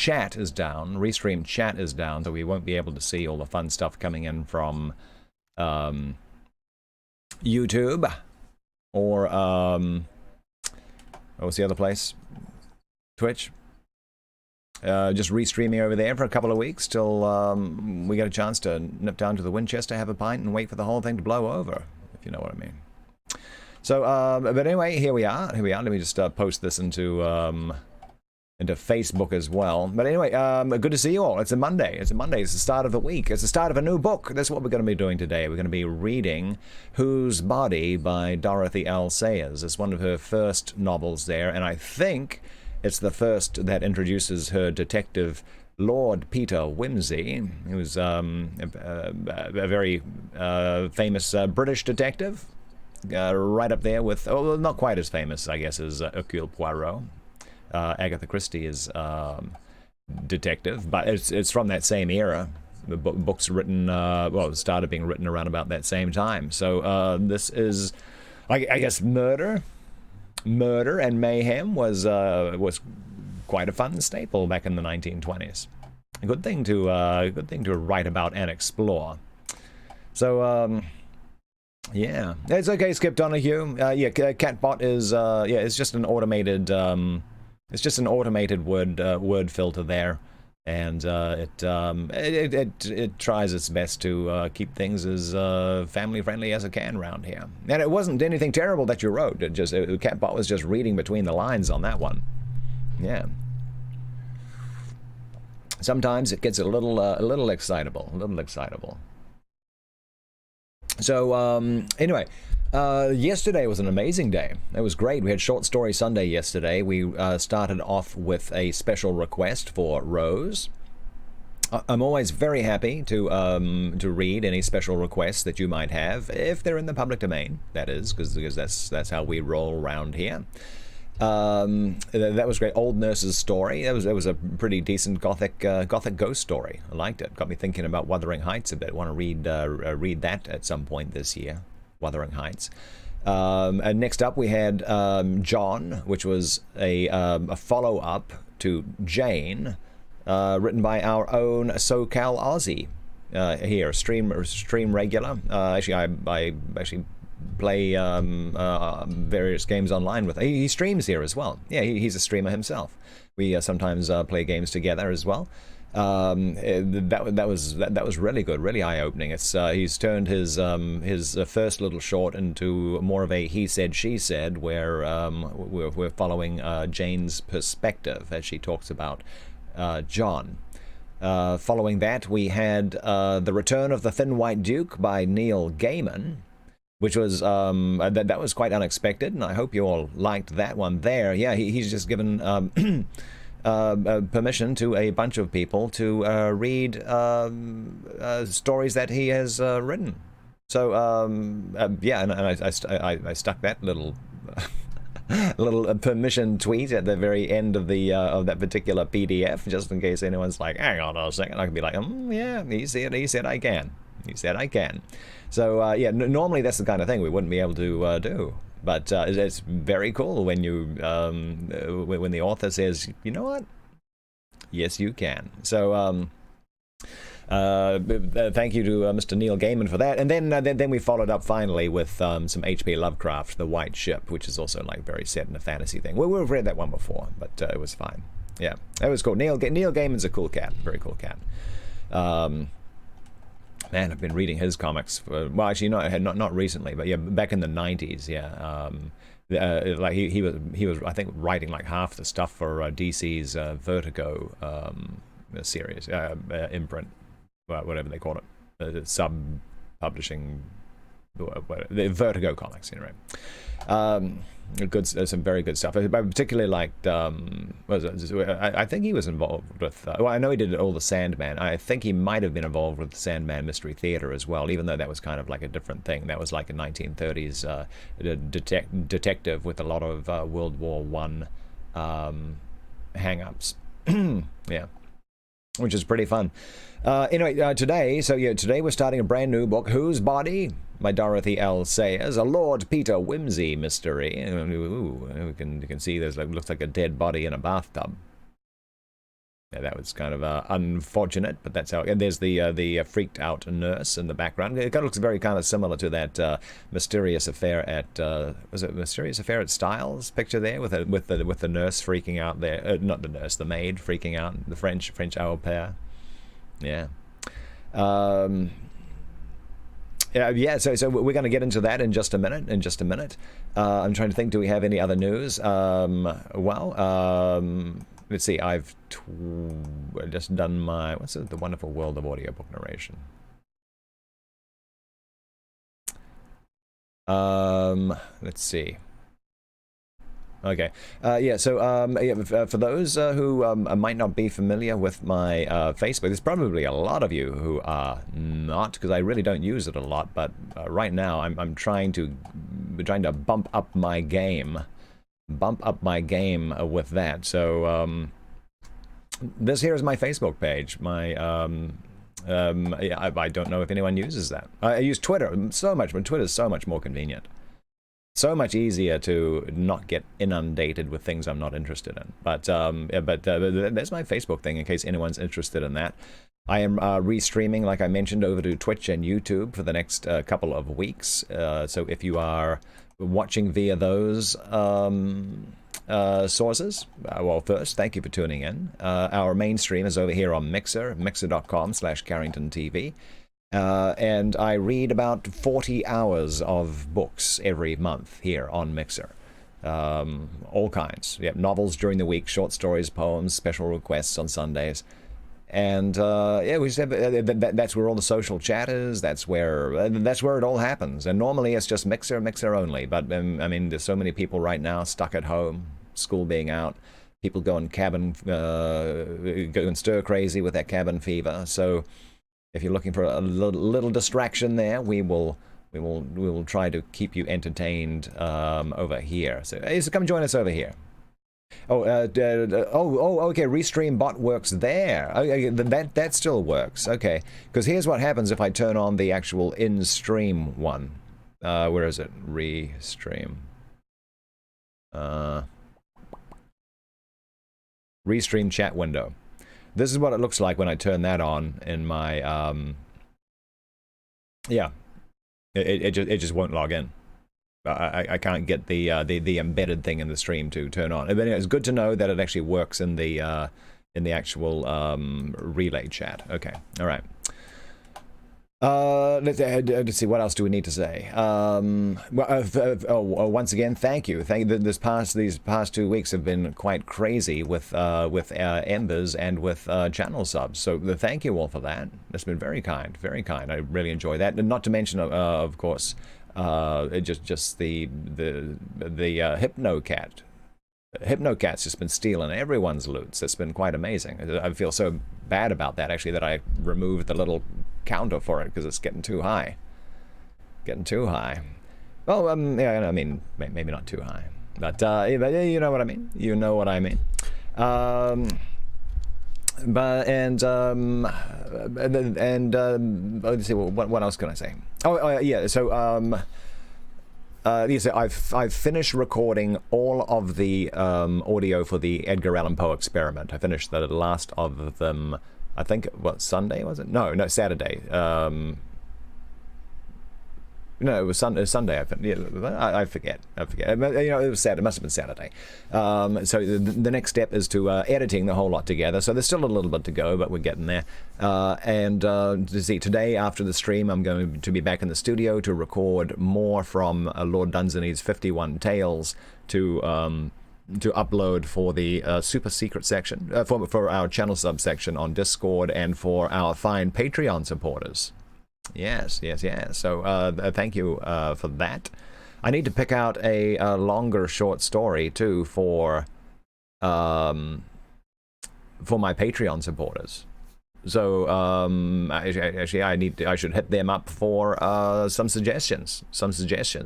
chat is down. Restream chat is down, so we won't be able to see all the fun stuff coming in from YouTube or what was the other place? Twitch. Just restreaming over there for a couple of weeks till we get a chance to nip down to the Winchester, have a pint, and wait for the whole thing to blow over, if you know what I mean. So, but anyway, here we are. Here we are. Let me just post this into Facebook as well. But anyway, good to see you all. It's a Monday. It's a Monday. It's the start of the week. It's the start of a new book. That's what we're going to be doing today. We're going to be reading Whose Body by Dorothy L. Sayers. It's one of her first novels there, and I think it's the first that introduces her detective, Lord Peter Wimsey, who's a very famous British detective. Right up there with, oh, not quite as famous, I guess, as Hercule Poirot. Agatha Christie is detective, but it's from that same era. The book's written, well, it started being written around about that same time. So this is, I guess, murder and mayhem was quite a fun staple back in the 1920s. A good thing to write about and explore. So. Yeah, it's okay, Skip Donahue. Yeah, Catbot is it's just an automated word filter there, and it tries its best to keep things as family friendly as it can around here. And it wasn't anything terrible that you wrote. Catbot was just reading between the lines on that one. Yeah. Sometimes it gets a little excitable, So, anyway, yesterday was an amazing day. It was great. We had Short Story Sunday yesterday. We started off with a special request for Rose. I'm always very happy to read any special requests that you might have, if they're in the public domain, that is, because that's how we roll around here. That was great. Old Nurse's Story. That was a pretty decent gothic ghost story. I liked it. Got me thinking about Wuthering Heights a bit. I want to read that at some point this year. Wuthering Heights. And next up we had John, which was a follow-up to Jane, written by our own SoCal Aussie here, stream regular. Actually, I actually play various games online with. He streams here as well. Yeah, he's a streamer himself. We sometimes play games together as well. That was really good, really eye-opening. It's he's turned his first little short into more of a he said she said, where we're following Jane's perspective as she talks about John. Following that, we had The Return of the Thin White Duke by Neil Gaiman, which was that was quite unexpected, and I hope you all liked that one there. Yeah, he's just given permission to a bunch of people to read stories that he has written. So yeah, and I stuck that little little permission tweet at the very end of the of that particular PDF, just in case anyone's like, hang on a second. I can be like, yeah, he said I can. He said I can. So yeah, normally that's the kind of thing we wouldn't be able to do. But it's very cool when you when the author says, you know what? Yes, you can. So thank you to Mr. Neil Gaiman for that. And then we followed up finally with some H.P. Lovecraft, The White Ship, which is also like very set in a fantasy thing. We've read that one before, but it was fine. Yeah, that was cool. Neil Gaiman's a cool cat, very cool cat. Man, I've been reading his comics for, well, actually, not recently, but yeah, back in the 90s, yeah. Like he was, I think, writing like half the stuff for DC's Vertigo series, imprint, whatever they call it, sub-publishing, the Vertigo comics, anyway. Some very good stuff. I particularly liked. I think he was involved with. Well, I know he did all the Sandman. I think he might have been involved with the Sandman Mystery Theater as well, even though that was kind of like a different thing. That was like a 1930s detective with a lot of World War I hang-ups. Yeah, which is pretty fun. Anyway, today we're starting a brand new book, Whose Body by Dorothy L. Sayers, a Lord Peter Wimsey mystery. Ooh, you can see there's looks like a dead body in a bathtub. Yeah, that was kind of unfortunate, but that's how. And there's the freaked out nurse in the background. It kind of looks very kind of similar to that mysterious affair at was it Mysterious Affair at Styles picture there with the nurse freaking out there, not the nurse, the maid freaking out, the French au pair. Yeah. Yeah, so we're going to get into that in just a minute. I'm trying to think, do we have any other news? Let's see, I've just done my, what's it, The Wonderful World of Audiobook Narration. Let's see. Okay. Yeah, so for those who might not be familiar with my Facebook, there's probably a lot of you who are not, because I really don't use it a lot, but right now I'm trying to bump up my game. With that. So this here is my Facebook page. My I don't know if anyone uses that. I use Twitter so much, but Twitter's so much more convenient. So much easier to not get inundated with things I'm not interested in. But there's my Facebook thing in case anyone's interested in that. I am restreaming, like I mentioned, over to Twitch and YouTube for the next couple of weeks. So if you are watching via those sources, well, first, thank you for tuning in. Our main stream is over here on Mixer, mixer.com/CarringtonTV. And I read about 40 hours of books every month here on Mixer. All kinds. Yep, novels during the week, short stories, poems, special requests on Sundays. And yeah, we just have, that's where all the social chat is. That's where it all happens. And normally it's just Mixer only. But I mean, there's so many people right now stuck at home, school being out, people going stir crazy with that cabin fever. So if you're looking for a little distraction there, we will try to keep you entertained over here. So come join us over here. Okay. Restream bot works there. Okay, that still works. Okay, because here's what happens if I turn on the actual in-stream one. Where is it? Restream. Restream chat window. This is what it looks like when I turn that on in my yeah. It just won't log in. I can't get the embedded thing in the stream to turn on. But anyway, it's good to know that it actually works in the actual relay chat. Okay, all right. Let's see. What else do we need to say? Once again, thank you. These past 2 weeks have been quite crazy with embers and with channel subs. So thank you all for that. That's been very kind, very kind. I really enjoy that. And not to mention, of course, just the HypnoCat. HypnoCat's just been stealing everyone's loots. It's been quite amazing. I feel so bad about that, actually, that I removed the little counter for it because it's getting too high. Well, yeah, I mean, maybe not too high, but you know what I mean. Let's see, what else can I say? Yeah. So I've finished recording all of the audio for the Edgar Allan Poe experiment. I finished the last of them. I think Sunday was it? No, Saturday. No, it was Sunday. I forget. You know, it was Saturday. It must have been Saturday. So the next step is to editing the whole lot together. So there's still a little bit to go, but we're getting there. To see, today after the stream, I'm going to be back in the studio to record more from Lord Dunsany's 51 Tales to upload for the super secret section, for our channel subsection on Discord, and for our fine Patreon supporters. Yes. So thank you for that. I need to pick out a longer short story too for my Patreon supporters. So actually, I should hit them up for some suggestions.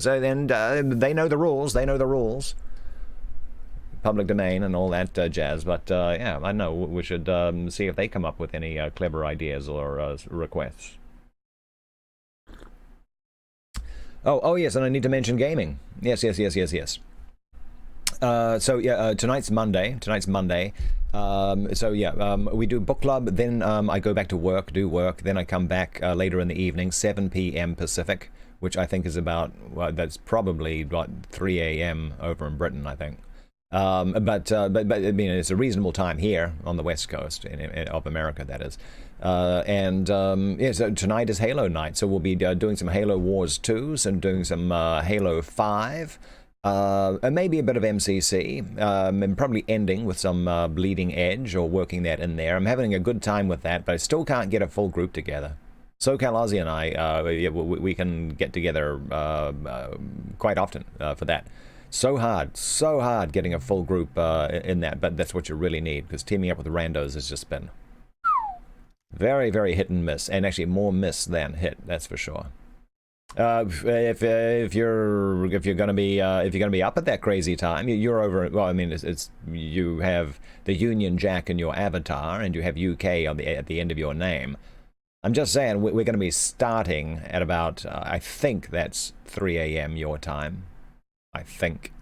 And they know the rules. Public domain and all that jazz. But yeah, I know we should see if they come up with any clever ideas or requests. Oh yes, and I need to mention gaming. Yes. So yeah, tonight's Monday. So yeah, we do book club, then I go back to work, do work, then I come back later in the evening, 7 p.m. Pacific, which I think is about, well, that's probably about 3 a.m. over in Britain, I think. But I mean, it's a reasonable time here on the West Coast of America, that is. Yeah, so tonight is Halo night, so we'll be doing some Halo Wars 2s and doing some Halo 5. And maybe a bit of MCC, and probably ending with some Bleeding Edge or working that in there. I'm having a good time with that, but I still can't get a full group together. SoCal Aussie and I, we can get together quite often for that. So hard getting a full group in that, but that's what you really need, because teaming up with randos has just been very, very hit and miss, and actually more miss than hit, that's for sure. If you're gonna be up at that crazy time, you're over. Well, I mean, it's you have the Union Jack in your avatar, and you have UK on at the end of your name. I'm just saying we're going to be starting at about I think that's 3 a.m. your time. I think.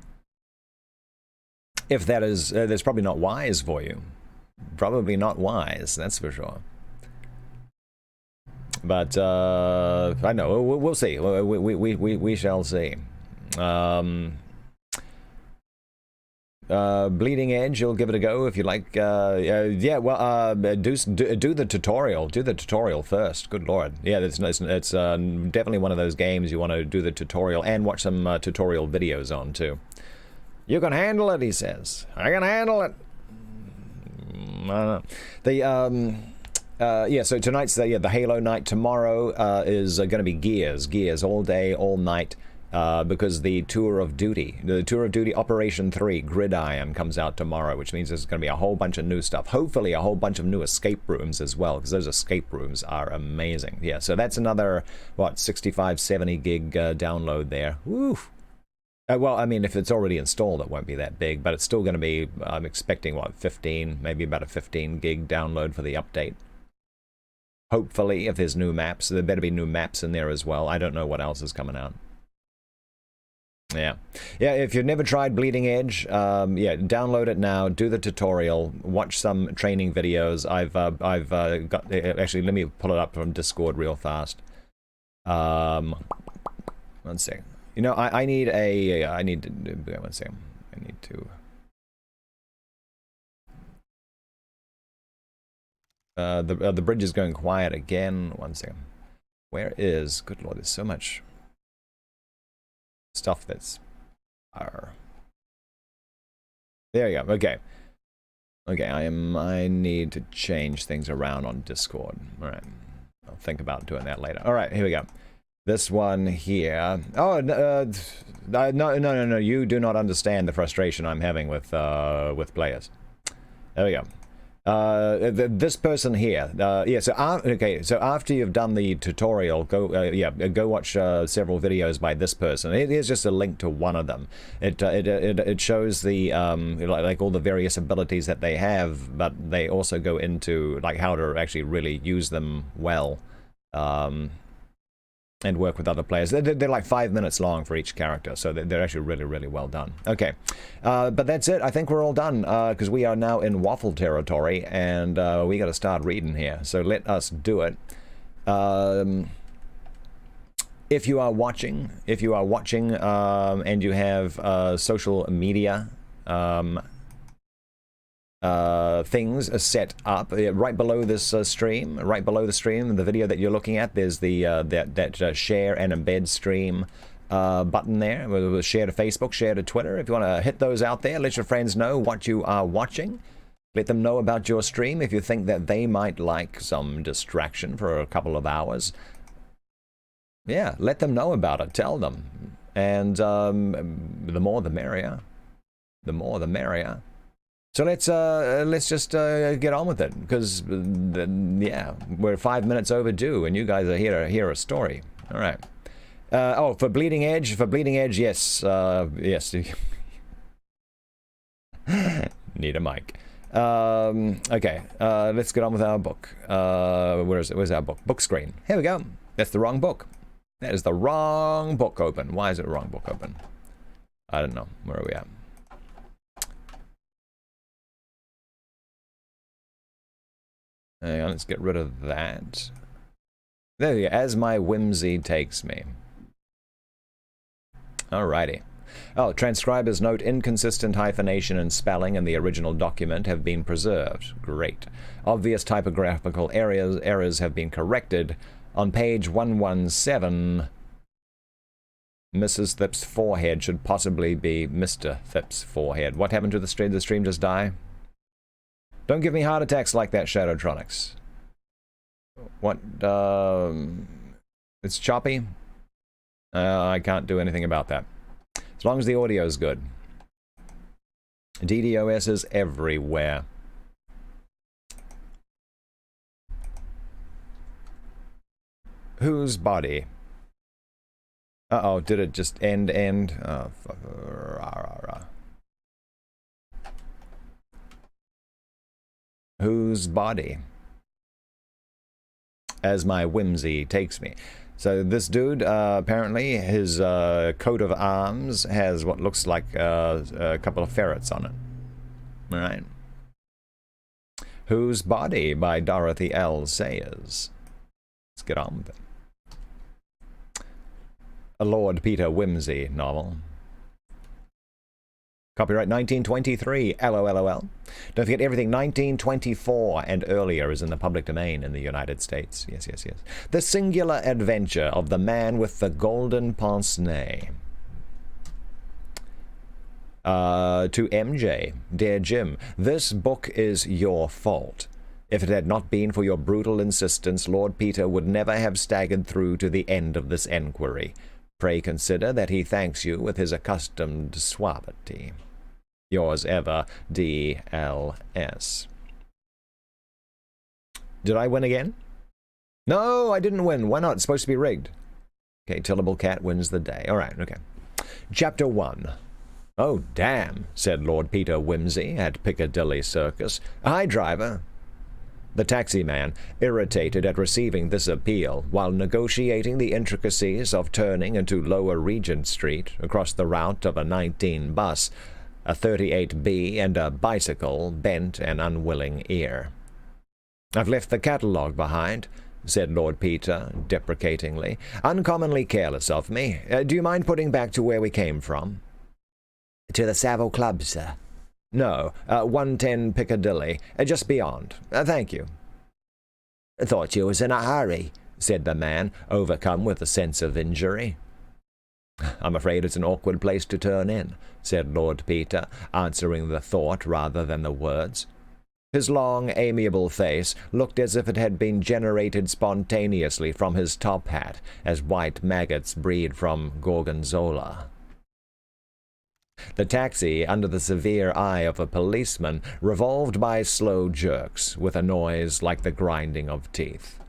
If that is, that's probably not wise for you. Probably not wise. That's for sure. But I know we'll see. We shall see. Bleeding Edge, you'll give it a go if you like. Yeah, well, do the tutorial. Do the tutorial first. Good lord. Yeah, it's definitely one of those games you want to do the tutorial and watch some tutorial videos on too. You can handle it, he says. I can handle it. I don't know. Yeah, so tonight's the Halo night. Tomorrow is going to be Gears all day, all night, because the Tour of Duty Operation 3 Gridiron comes out tomorrow, which means there's going to be a whole bunch of new stuff. Hopefully a whole bunch of new escape rooms as well, because those escape rooms are amazing. Yeah, so that's another, what, 65, 70 gig download there. Woo! Well, I mean, if it's already installed, it won't be that big, but it's still going to be, I'm expecting, what, 15, maybe about a 15 gig download for the update. Hopefully, if there's new maps. There better be new maps in there as well. I don't know what else is coming out. Yeah. Yeah, if you've never tried Bleeding Edge, yeah, download it now, do the tutorial, watch some training videos. I've got, actually, let me pull it up from Discord real fast. One second. You know, I need to, one second. I need to... the bridge is going quiet again. One second. Where is... Good lord, there's so much stuff that's... There you go. Okay. Okay, I need to change things around on Discord. Alright. I'll think about doing that later. Alright, here we go. This one here. Oh, no. You do not understand the frustration I'm having with players. There we go. This person here. Yeah. So okay. So after you've done the tutorial, go watch several videos by this person. It is just a link to one of them. It shows the like all the various abilities that they have, but they also go into like how to actually really use them well. And work with other players. They're like 5 minutes long for each character, so they're actually really, really well done. Okay, but that's it. I think we're all done, because we are now in waffle territory, and we got to start reading here. So let us do it. If you are watching, and you have social media things set up right below this stream, right below the stream, the video that you're looking at, there's the that share and embed stream button there. We'll share to Facebook, share to Twitter. If you want to hit those out there, let your friends know what you are watching. Let them know about your stream if you think that they might like some distraction for a couple of hours. Yeah, let them know about it. Tell them. And the more the merrier. The more the merrier. So let's just get on with it, because yeah, we're 5 minutes overdue, and you guys are here to hear a story. All right. Oh, for Bleeding Edge, yes, yes. Need a mic. Okay, let's get on with our book. Where is it? Where's our book? Book screen. Here we go. That's the wrong book. That is the wrong book open. Why is it the wrong book open? I don't know. Where are we at? Hang on, let's get rid of that. There we go, as my whimsy takes me. Alrighty. Oh, transcribers note inconsistent hyphenation and spelling in the original document have been preserved. Great. Obvious typographical errors have been corrected. On page 117, Mrs. Thip's forehead should possibly be Mr. Thip's forehead. What happened to the stream? Did the stream just die? Don't give me heart attacks like that, Shadowtronics. What, it's choppy? I can't do anything about that. As long as the audio is good. DDoS is everywhere. Whose body? Uh-oh, did it just end? Oh, fuck. Whose body? As my whimsy takes me. So this dude, apparently, his coat of arms has what looks like a couple of ferrets on it. All right. Whose Body by Dorothy L. Sayers. Let's get on with it. A Lord Peter Whimsy novel. Copyright 1923, LOLOL. Don't forget everything 1924 and earlier is in the public domain in the United States. Yes, yes, yes. The Singular Adventure of the Man with the Golden Pince-Nez. To MJ, Dear Jim, this book is your fault. If it had not been for your brutal insistence, Lord Peter would never have staggered through to the end of this enquiry. Pray consider that he thanks you with his accustomed suavity. Yours ever, D.L.S. Did I win again? No, I didn't win. Why not? It's supposed to be rigged. Okay, Tillable Cat wins the day. All right, okay. Chapter 1. Oh, damn, said Lord Peter Whimsy at Piccadilly Circus. Hi, driver. The taxi man, irritated at receiving this appeal, while negotiating the intricacies of turning into Lower Regent Street across the route of a 19 bus, a 38B, and a bicycle, bent an unwilling ear. I've left the catalogue behind, said Lord Peter, deprecatingly. Uncommonly careless of me. Do you mind putting back to where we came from? To the Savile Club, sir. No, 110 Piccadilly, just beyond. Thank you. Thought you was in a hurry, said the man, overcome with a sense of injury. I'm afraid it's an awkward place to turn in, said Lord Peter, answering the thought rather than the words. His long, amiable face looked as if it had been generated spontaneously from his top hat, as white maggots breed from gorgonzola. The taxi, under the severe eye of a policeman, revolved by slow jerks, with a noise like the grinding of teeth.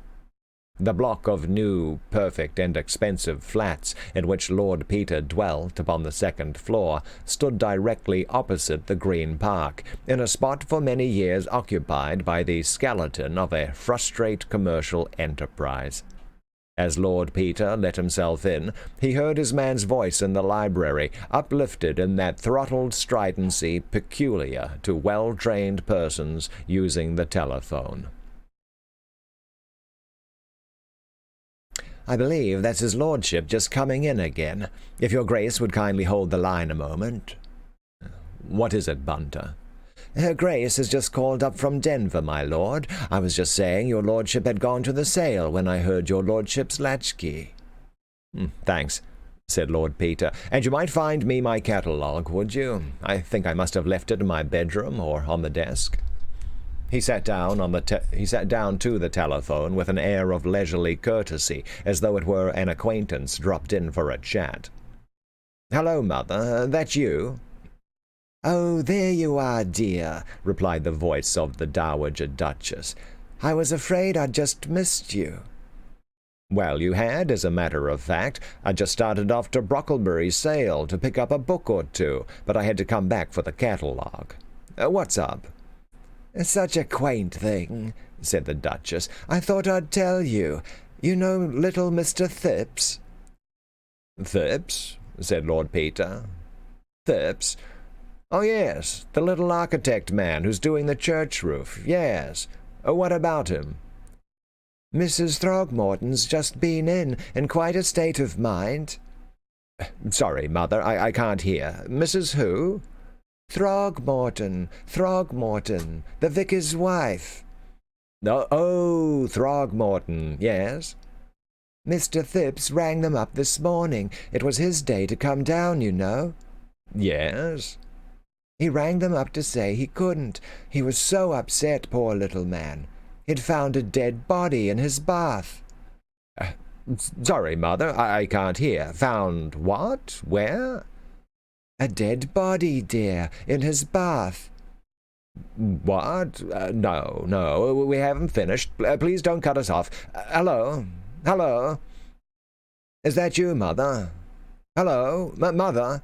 The block of new, perfect, and expensive flats in which Lord Peter dwelt upon the second floor stood directly opposite the Green Park, in a spot for many years occupied by the skeleton of a frustrate commercial enterprise. As Lord Peter let himself in, he heard his man's voice in the library, uplifted in that throttled stridency peculiar to well-trained persons using the telephone. I believe that's his lordship just coming in again. If your grace would kindly hold the line a moment. What is it, Bunter? Her Grace has just called up from Denver, my lord. I was just saying your lordship had gone to the sale when I heard your lordship's latchkey. Thanks, said Lord Peter. And you might find me my catalogue, would you? I think I must have left it in my bedroom or on the desk. He sat down to the telephone with an air of leisurely courtesy, as though it were an acquaintance dropped in for a chat. Hello, Mother. That you? Oh, there you are, dear, replied the voice of the Dowager Duchess. I was afraid I'd just missed you. Well, you had, as a matter of fact. I just started off to Brocklebury's sale to pick up a book or two, but I had to come back for the catalogue. What's up? Such a quaint thing, said the Duchess. I thought I'd tell you. You know little Mr. Thipps? Thipps? Said Lord Peter. Thipps? Oh, yes, the little architect man who's doing the church roof, yes. What about him?" "Mrs. Throgmorton's just been in quite a state of mind." "Sorry, Mother, I can't hear. Mrs. who?" "Throgmorton, the vicar's wife." Oh, Throgmorton, yes." "Mr. Phipps rang them up this morning. It was his day to come down, you know." "Yes." "He rang them up to say he couldn't. He was so upset, poor little man. He'd found a dead body in his bath." Sorry, Mother, I can't hear. Found what? Where?" "A dead body, dear, in his bath." "What? No, we haven't finished. Please don't cut us off. Hello? Is that you, Mother? Hello? Mother?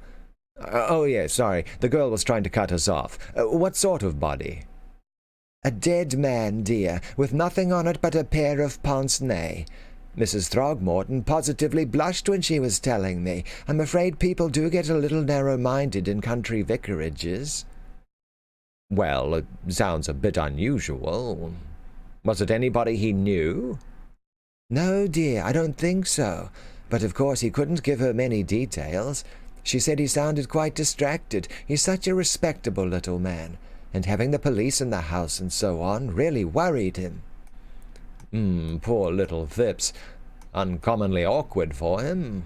Oh, yes, sorry. The girl was trying to cut us off. What sort of body?" "A dead man, dear, with nothing on it but a pair of pince nez. Mrs. Throgmorton positively blushed when she was telling me. I'm afraid people do get a little narrow-minded in country vicarages." "Well, it sounds a bit unusual. Was it anybody he knew?" "No, dear, I don't think so. But of course he couldn't give her many details. She said he sounded quite distracted. He's such a respectable little man, and having the police in the house and so on really worried him." Poor little Phipps. Uncommonly awkward for him.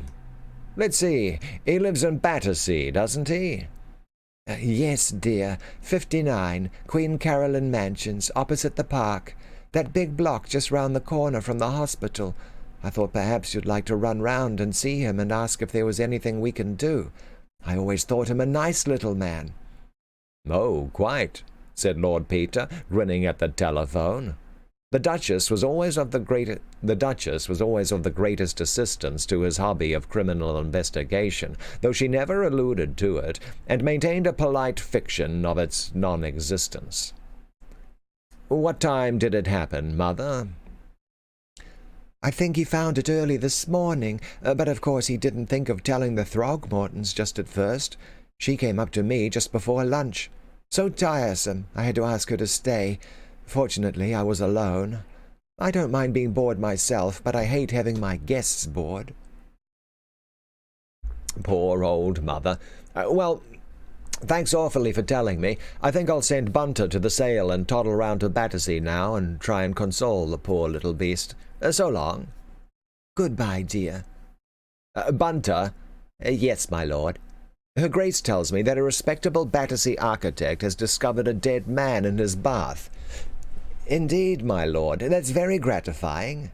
Let's see, he lives in Battersea, doesn't he?" "Yes, dear. 59, Queen Caroline Mansions, opposite the park. That big block just round the corner from the hospital. I thought perhaps you'd like to run round and see him and ask if there was anything we can do. I always thought him a nice little man." "Oh, quite," said Lord Peter, grinning at the telephone. The Duchess was always of the greatest assistance to his hobby of criminal investigation, though she never alluded to it, and maintained a polite fiction of its non-existence. "What time did it happen, Mother?" "I think he found it early this morning, but of course he didn't think of telling the Throgmortons just at first. She came up to me just before lunch. So tiresome, I had to ask her to stay. Fortunately, I was alone. I don't mind being bored myself, but I hate having my guests bored." Poor old Mother. Well, thanks awfully for telling me. I think I'll send Bunter to the sale and toddle round to Battersea now and try and console the poor little beast. So long." "Goodbye, dear." Bunter." "Yes, my lord." "Her Grace tells me that a respectable Battersea architect has discovered a dead man in his bath." "Indeed, my lord. That's very gratifying."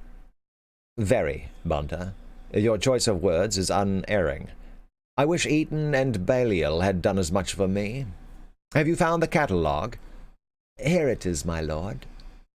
"Very, Bunter. Your choice of words is unerring. I wish Eton and Balliol had done as much for me. Have you found the catalogue?" "Here it is, my lord."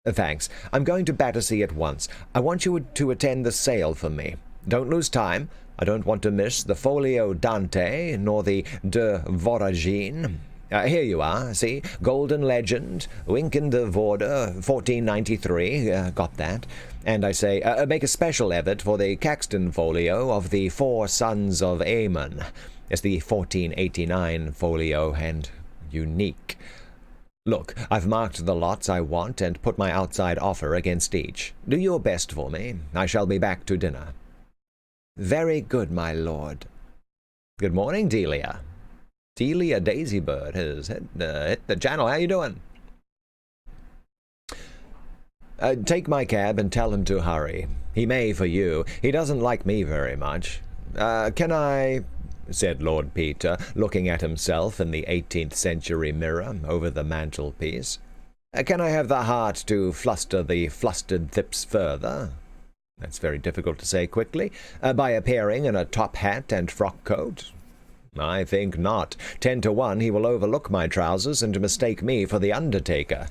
"Thanks. I'm going to Battersea at once. I want you to attend the sale for me. Don't lose time. I don't want to miss the Folio Dante, nor the De Voragine. Here you are, see? Golden Legend, Wynkyn de Voorde, 1493, got that. And I say, make a special effort for the Caxton folio of the Four Sons of Aymon. It's the 1489 folio, and unique. Look, I've marked the lots I want and put my outside offer against each. Do your best for me. I shall be back to dinner." "Very good, my lord." "Good morning, Delia." Delia Daisybird has hit the channel. How you doing? Take my cab and tell him to hurry. He may for you. He doesn't like me very much. Can I, said Lord Peter, looking at himself in the 18th century mirror over the mantelpiece, can I have the heart to fluster the flustered Phipps further? That's very difficult to say quickly. By appearing in a top hat and frock coat? I think not. 10 to 1 he will overlook my trousers and mistake me for the undertaker.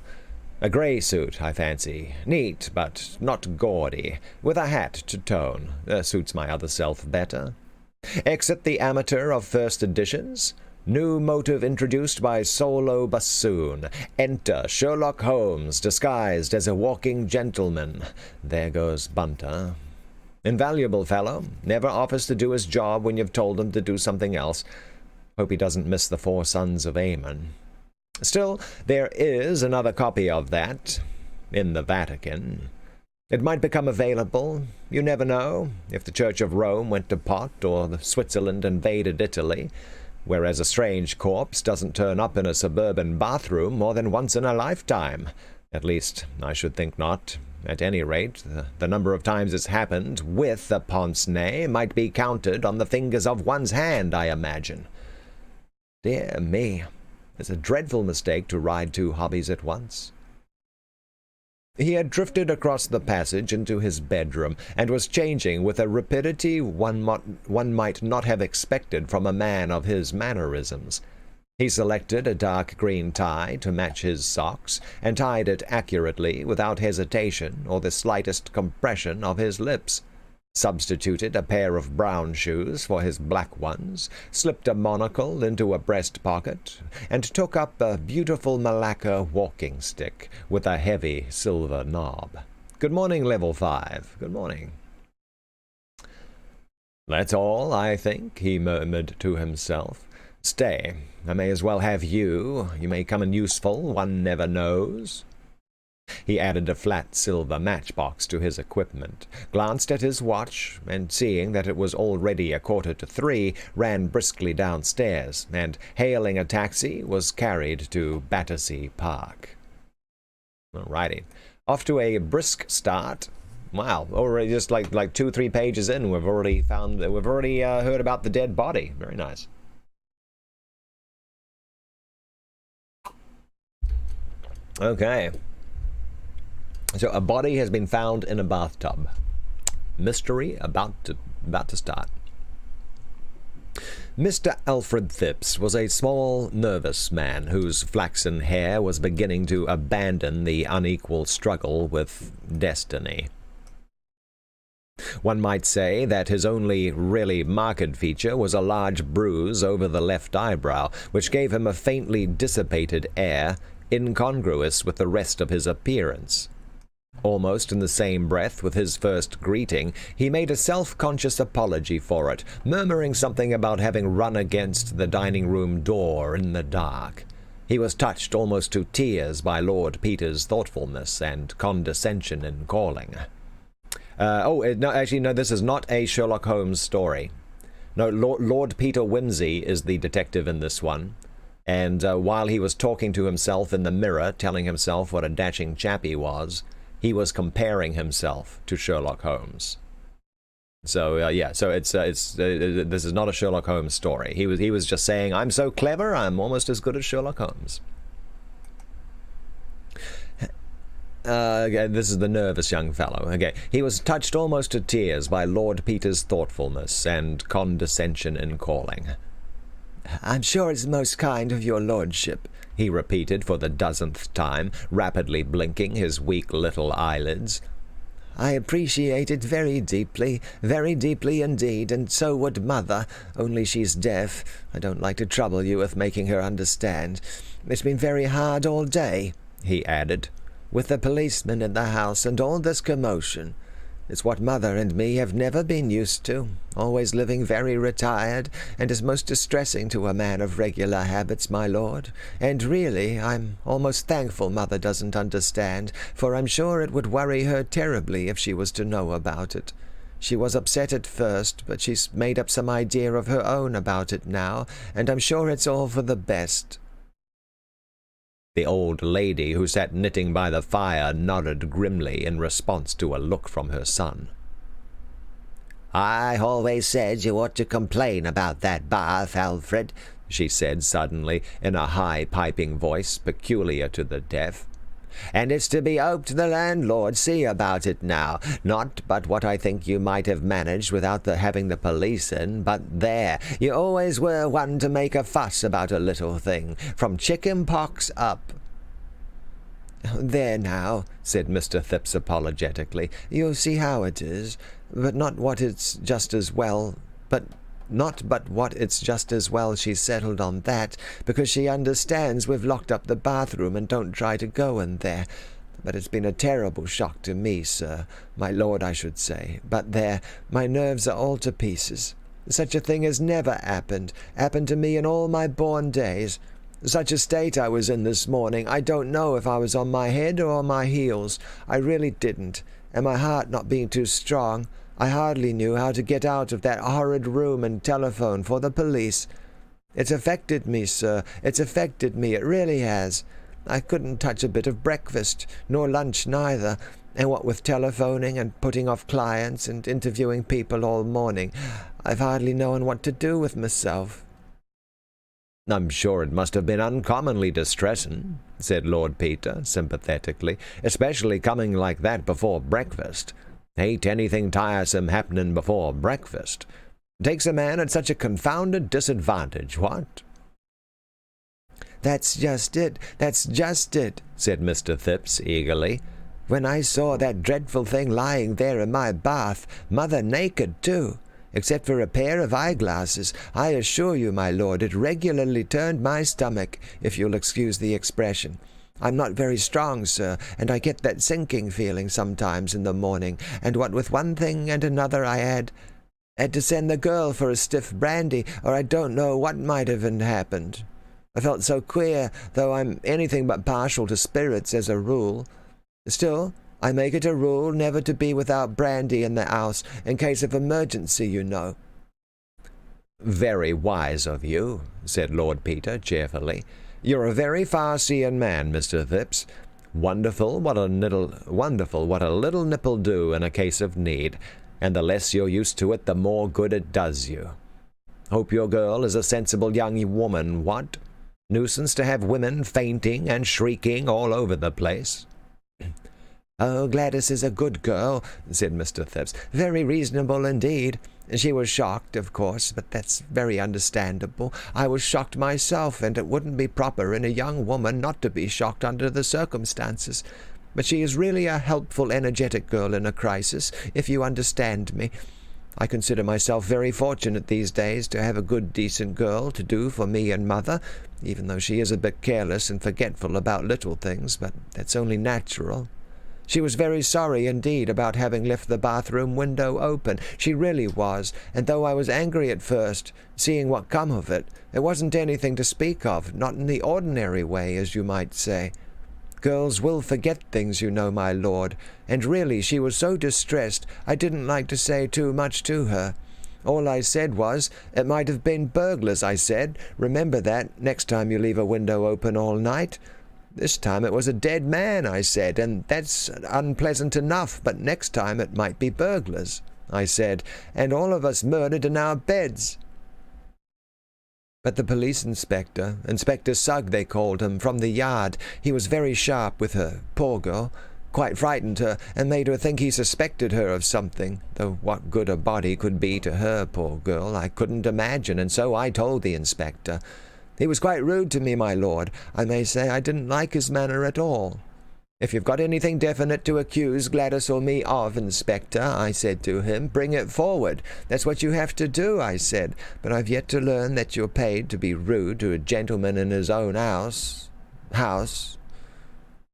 A grey suit, I fancy. Neat, but not gaudy, with a hat to tone. Suits my other self better. Exit the amateur of first editions. New motive introduced by solo bassoon. Enter Sherlock Holmes, disguised as a walking gentleman. There goes Bunter. Invaluable fellow. Never offers to do his job when you've told him to do something else. Hope he doesn't miss the Four Sons of Aymon. Still, there is another copy of that. in the Vatican. It might become available, you never know, if the Church of Rome went to pot or Switzerland invaded Italy, whereas a strange corpse doesn't turn up in a suburban bathroom more than once in a lifetime. At least, I should think not. At any rate, the number of times it's happened with a pince-nez might be counted on the fingers of one's hand, I imagine. Dear me, it's a dreadful mistake to ride two hobbies at once. He had drifted across the passage into his bedroom, and was changing with a rapidity one might not have expected from a man of his mannerisms. He selected a dark green tie to match his socks, and tied it accurately without hesitation or the slightest compression of his lips, substituted a pair of brown shoes for his black ones, slipped a monocle into a breast pocket, and took up a beautiful Malacca walking stick with a heavy silver knob. "Good morning, Level 5. Good morning." "That's all, I think," he murmured to himself. "Stay, I may as well have you. You may come in useful, one never knows." He added a flat silver matchbox to his equipment, glanced at his watch, and seeing that it was already 2:45, ran briskly downstairs, and, hailing a taxi, was carried to Battersea Park. Alrighty. Off to a brisk start. Wow, already just like 2-3 pages in, we've already heard about the dead body. Very nice. Okay. So a body has been found in a bathtub. Mystery about to start. Mr. Alfred Phipps was a small, nervous man whose flaxen hair was beginning to abandon the unequal struggle with destiny. One might say that his only really marked feature was a large bruise over the left eyebrow, which gave him a faintly dissipated air, incongruous with the rest of his appearance. Almost in the same breath with his first greeting, he made a self-conscious apology for it, murmuring something about having run against the dining-room door in the dark. He was touched almost to tears by Lord Peter's thoughtfulness and condescension in calling. No, this is not a Sherlock Holmes story. No, Lord Peter Wimsey is the detective in this one. And while he was talking to himself in the mirror, telling himself what a dashing chap he was comparing himself to Sherlock Holmes. So so this is not a Sherlock Holmes story. He was just saying, "I'm so clever, I'm almost as good as Sherlock Holmes." This is the nervous young fellow. Okay, he was touched almost to tears by Lord Peter's thoughtfulness and condescension in calling. "I'm sure it's most kind of your lordship," he repeated for the 10th time, rapidly blinking his weak little eyelids. "I appreciate it very deeply indeed, and so would Mother, only she's deaf. I don't like to trouble you with making her understand. It's been very hard all day," he added, "with the policeman in the house and all this commotion. It's what Mother and me have never been used to, always living very retired, and is most distressing to a man of regular habits, my lord. And really, I'm almost thankful Mother doesn't understand, for I'm sure it would worry her terribly if she was to know about it. She was upset at first, but she's made up some idea of her own about it now, and I'm sure it's all for the best." The old lady who sat knitting by the fire nodded grimly in response to a look from her son. "I always said you ought to complain about that bath, Alfred," she said suddenly, in a high piping voice peculiar to the deaf. "And it's to be hoped the landlord see about it now. Not but what I think you might have managed without having the police in, but there, you always were one to make a fuss about a little thing, from chicken pox up." "There now," said Mr. Phipps apologetically, "you'll see how it is, but not but what it's just as well she's settled on that, because she understands we've locked up the bathroom and don't try to go in there. But it's been a terrible shock to me, sir, my lord, I should say. But there, my nerves are all to pieces. Such a thing has never happened to me in all my born days. Such a state I was in this morning, I don't know if I was on my head or on my heels. I really didn't, and my heart not being too strong, I hardly knew how to get out of that horrid room and telephone for the police. It's affected me, sir. It's affected me. It really has. I couldn't touch a bit of breakfast, nor lunch neither, and what with telephoning and putting off clients and interviewing people all morning, I've hardly known what to do with myself." "I'm sure it must have been uncommonly distressing," said Lord Peter, sympathetically, "especially coming like that before breakfast. Hate anything tiresome happening before breakfast. Takes a man at such a confounded disadvantage, what?" "That's just it, said Mr. Phipps eagerly. "When I saw that dreadful thing lying there in my bath, mother naked too, except for a pair of eyeglasses, I assure you, my lord, it regularly turned my stomach, if you'll excuse the expression. I'm not very strong, sir, and I get that sinking feeling sometimes in the morning, and what with one thing and another I had to send the girl for a stiff brandy, or I don't know what might have happened. I felt so queer, though I'm anything but partial to spirits as a rule. Still, I make it a rule never to be without brandy in the house, in case of emergency, you know." "Very wise of you," said Lord Peter cheerfully. "You're a very far-seeing man, Mr. Phipps. Wonderful what a little nip'll do in a case of need, and the less you're used to it, the more good it does you. Hope your girl is a sensible young woman, what? Nuisance to have women fainting and shrieking all over the place." "Oh, Gladys is a good girl," said Mr. Phipps. "Very reasonable indeed. She was shocked, of course, but that's very understandable. I was shocked myself, and it wouldn't be proper in a young woman not to be shocked under the circumstances. But she is really a helpful, energetic girl in a crisis, if you understand me. I consider myself very fortunate these days to have a good, decent girl to do for me and mother, even though she is a bit careless and forgetful about little things, but that's only natural. She was very sorry indeed about having left the bathroom window open. She really was, and though I was angry at first, seeing what come of it, it wasn't anything to speak of, not in the ordinary way, as you might say. Girls will forget things, you know, my lord, and really she was so distressed I didn't like to say too much to her. All I said was, it might have been burglars, I said. Remember that, next time you leave a window open all night. This time it was a dead man, I said, and that's unpleasant enough, but next time it might be burglars, I said, and all of us murdered in our beds. But the police inspector, Inspector Sugg they called him, from the yard, he was very sharp with her, poor girl, quite frightened her, and made her think he suspected her of something, though what good a body could be to her, poor girl, I couldn't imagine, and so I told the inspector. He was quite rude to me, my lord. I may say I didn't like his manner at all. If you've got anything definite to accuse Gladys or me of, Inspector, I said to him, bring it forward. That's what you have to do, I said, but I've yet to learn that you're paid to be rude to a gentleman in his own house.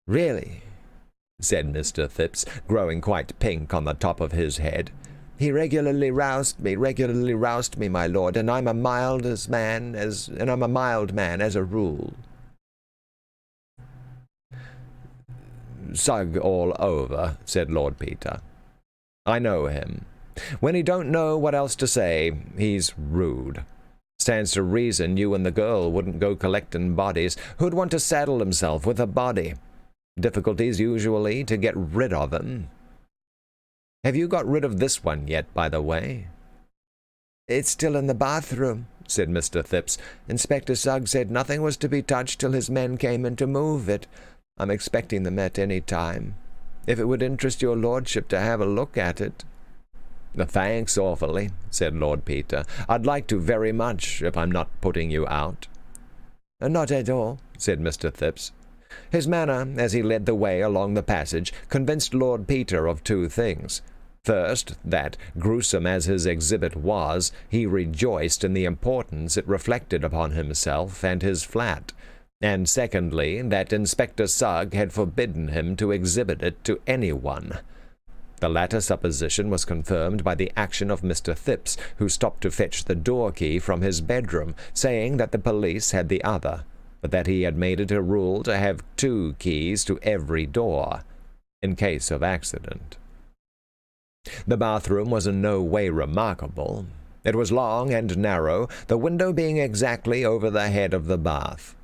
Really, said Mr. Phipps, growing quite pink on the top of his head. He regularly roused me, my lord, and I'm a mild man as a rule. Sugg all over, said Lord Peter. I know him. When he don't know what else to say, he's rude. Stands to reason you and the girl wouldn't go collecting bodies. Who'd want to saddle himself with a body? Difficulties usually to get rid of him. Have you got rid of this one yet, by the way? It's still in the bathroom, said Mr. Phipps. Inspector Sugg said nothing was to be touched till his men came in to move it. I'm expecting them at any time. If it would interest your lordship to have a look at it. Thanks awfully, said Lord Peter. I'd like to very much, if I'm not putting you out. Not at all, said Mr. Phipps. His manner, as he led the way along the passage, convinced Lord Peter of two things. First, that, gruesome as his exhibit was, he rejoiced in the importance it reflected upon himself and his flat, and secondly, that Inspector Sugg had forbidden him to exhibit it to anyone. The latter supposition was confirmed by the action of Mr. Phipps, who stopped to fetch the door-key from his bedroom, saying that the police had the other. but that he had made it a rule to have 2 keys to every door, in case of accident. The bathroom was in no way remarkable. It was long and narrow, the window being exactly over the head of the bath.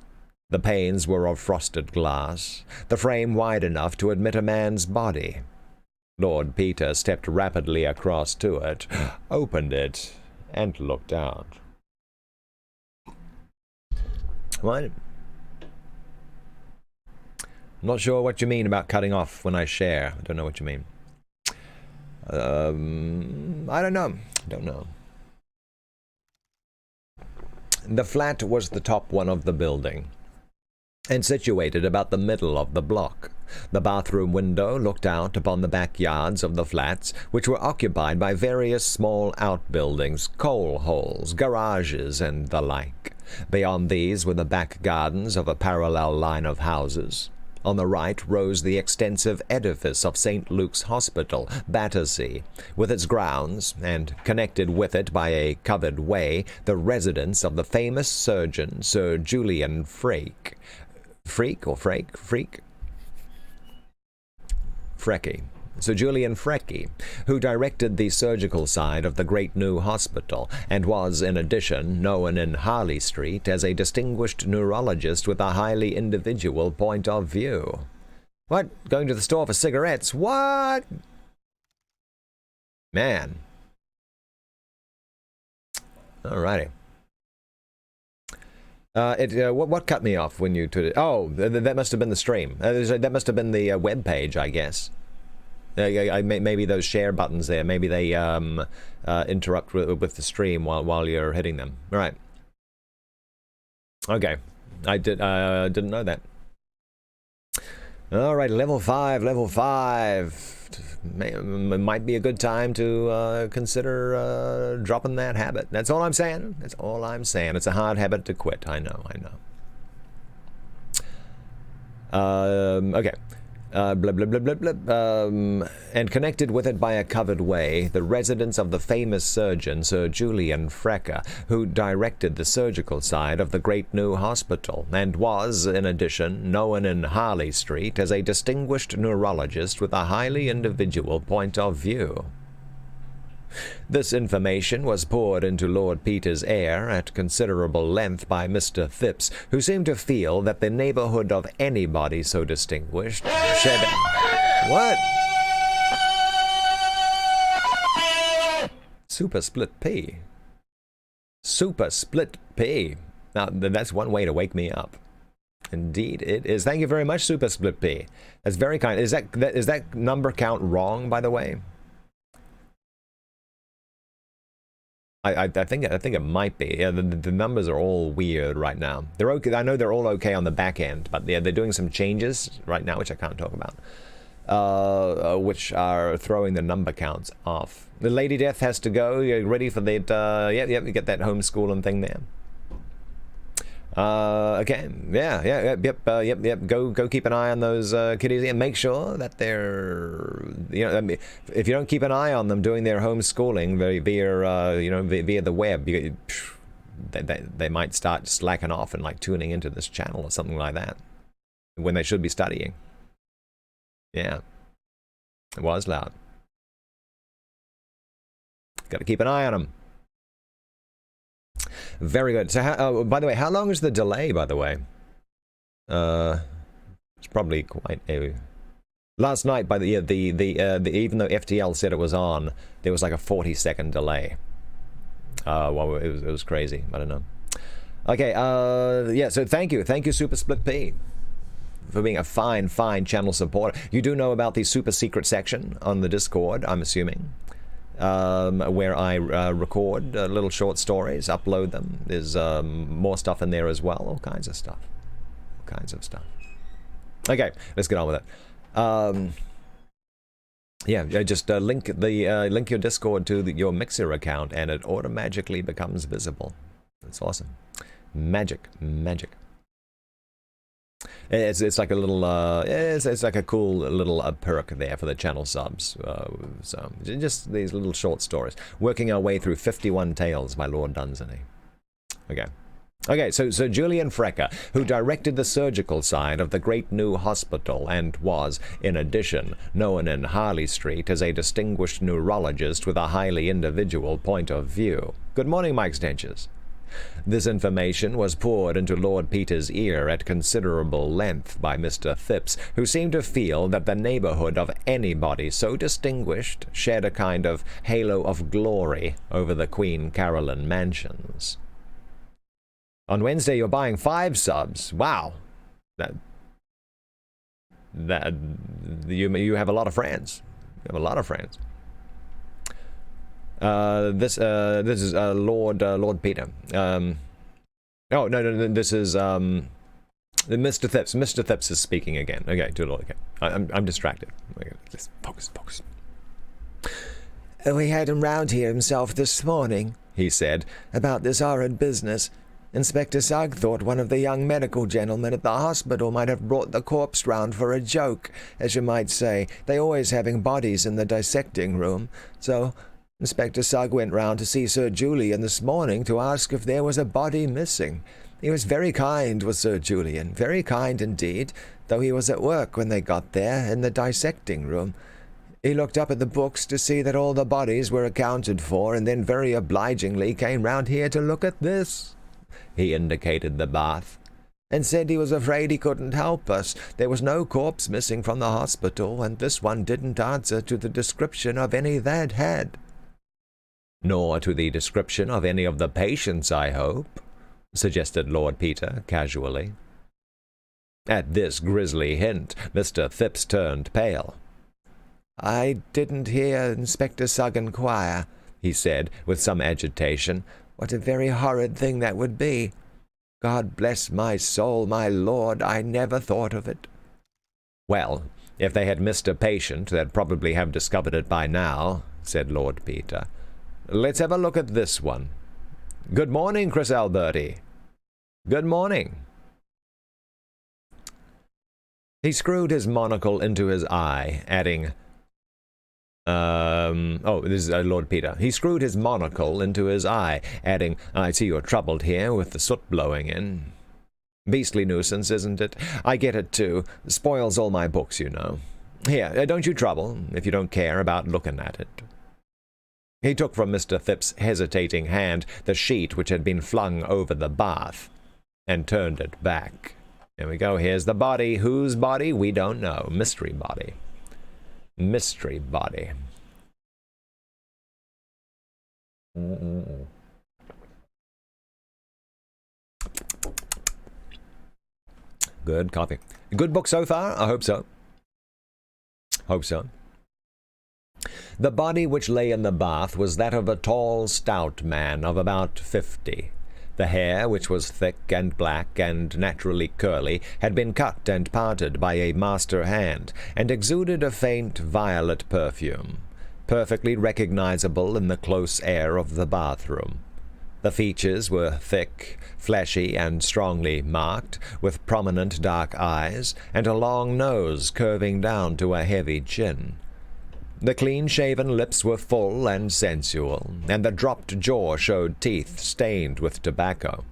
The panes were of frosted glass, the frame wide enough to admit a man's body. Lord Peter stepped rapidly across to it, opened it, and looked out. What? I'm not sure what you mean about cutting off when I share. I don't know what you mean. I don't know. Don't know. The flat was the top one of the building, and situated about the middle of the block. The bathroom window looked out upon the backyards of the flats, which were occupied by various small outbuildings, coal holes, garages, and the like. Beyond these were the back gardens of a parallel line of houses. On the right rose the extensive edifice of St. Luke's Hospital, Battersea, with its grounds, and connected with it by a covered way, the residence of the famous surgeon Sir Julian Freck. Freckey. Sir Julian Freckey, who directed the surgical side of the great new hospital, and was, in addition, known in Harley Street as a distinguished neurologist with a highly individual point of view. What? Going to the store for cigarettes? What? Man. Alrighty. What cut me off when you took it? Oh, that must have been the stream. That must have been the web page, I guess. Maybe those share buttons there. Maybe they interrupt with the stream while you're hitting them. All right. Okay. I didn't know that. All right, level 5. Might be a good time to consider dropping that habit. That's all I'm saying. That's all I'm saying. It's a hard habit to quit. I know. Okay. Blah, blah, blah, blah, blah. And connected with it by a covered way, the residence of the famous surgeon Sir Julian Freck, who directed the surgical side of the great new hospital, and was, in addition, known in Harley Street as a distinguished neurologist with a highly individual point of view. This information was poured into Lord Peter's ear at considerable length by Mr. Phipps, who seemed to feel that the neighborhood of anybody so distinguished should... What? Super Split P. Super Split P. Now, that's one way to wake me up. Indeed it is. Thank you very much, Super Split P. That's very kind. Is that number count wrong, by the way? I think it might be. Yeah, the numbers are all weird right now. They're okay. I know they're all okay on the back end, but they're doing some changes right now, which I can't talk about, which are throwing the number counts off. The Lady Death has to go. You're ready for that? Yep. You get that homeschooling thing there. Okay. Yep. Go keep an eye on those kiddies and make sure that they're, if you don't keep an eye on them doing their homeschooling via the web, they might start slacking off and like tuning into this channel or something like that when they should be studying. Yeah. It was loud. Got to keep an eye on them. Very good. So, by the way, how long is the delay? By the way, it's probably quite a. Last night, by the even though FTL said it was on, there was like a 40-second delay. Well, it was crazy. I don't know. Okay. Yeah. So thank you, Super Split P, for being a fine channel supporter. You do know about the super secret section on the Discord, I'm assuming. Where I record little short stories, upload them. There's more stuff in there as well. All kinds of stuff. Okay, let's get on with it. Yeah, just link your Discord to your Mixer account, and it automatically becomes visible. That's awesome. Magic. It's like a little it's like a cool little perk there for the channel subs. So just these little short stories. Working our way through 51 Tales by Lord Dunsany. Okay. Okay, so Sir Julian Frecker, who directed the surgical side of the great new hospital and was, in addition, known in Harley Street as a distinguished neurologist with a highly individual point of view. Good morning, Mike Stenches. This information was poured into Lord Peter's ear at considerable length by Mr. Phipps, who seemed to feel that the neighborhood of anybody so distinguished shed a kind of halo of glory over the Queen Caroline mansions. On Wednesday, you're buying 5 subs. Wow. You have a lot of friends. You have a lot of friends. This is Lord Peter. No, this is Mr. Phipps. Mr. Phipps is speaking again. Okay, to Lord. Okay, I'm distracted. Okay, just focus. We had him round here himself this morning, he said, about this horrid business. Inspector Sugg thought one of the young medical gentlemen at the hospital might have brought the corpse round for a joke, as you might say, they always having bodies in the dissecting room. So Inspector Sugg went round to see Sir Julian this morning to ask if there was a body missing. He was very kind, was Sir Julian, very kind indeed, though he was at work when they got there, in the dissecting room. He looked up at the books to see that all the bodies were accounted for, and then very obligingly came round here to look at this. He indicated the bath, and said he was afraid he couldn't help us. There was no corpse missing from the hospital, and this one didn't answer to the description of any they'd had. Nor to the description of any of the patients, I hope, suggested Lord Peter casually. At this grisly hint, Mr. Phipps turned pale. I didn't hear Inspector Sugg inquire, he said, with some agitation. What a very horrid thing that would be. God bless my soul, my lord, I never thought of it. Well, if they had missed a patient, they'd probably have discovered it by now, said Lord Peter. Let's have a look at this one. Good morning, Chris Alberti. Good morning. He screwed his monocle into his eye, adding, this is Lord Peter. He screwed his monocle into his eye, adding, I see you're troubled here with the soot blowing in. Beastly nuisance, isn't it? I get it, too. Spoils all my books, you know. Here, don't you trouble, if you don't care about looking at it. He took from Mr. Phipps' hesitating hand the sheet which had been flung over the bath, and turned it back. There we go. Here's the body. Whose body? We don't know. Mystery body. Mystery body. Good coffee. Good book so far? I hope so. Hope so. The body which lay in the bath was that of a tall, stout man of about 50. The hair, which was thick and black and naturally curly, had been cut and parted by a master hand, and exuded a faint violet perfume, perfectly recognizable in the close air of the bathroom. The features were thick, fleshy, and strongly marked, with prominent dark eyes, and a long nose curving down to a heavy chin. The clean-shaven lips were full and sensual, and the dropped jaw showed teeth stained with tobacco.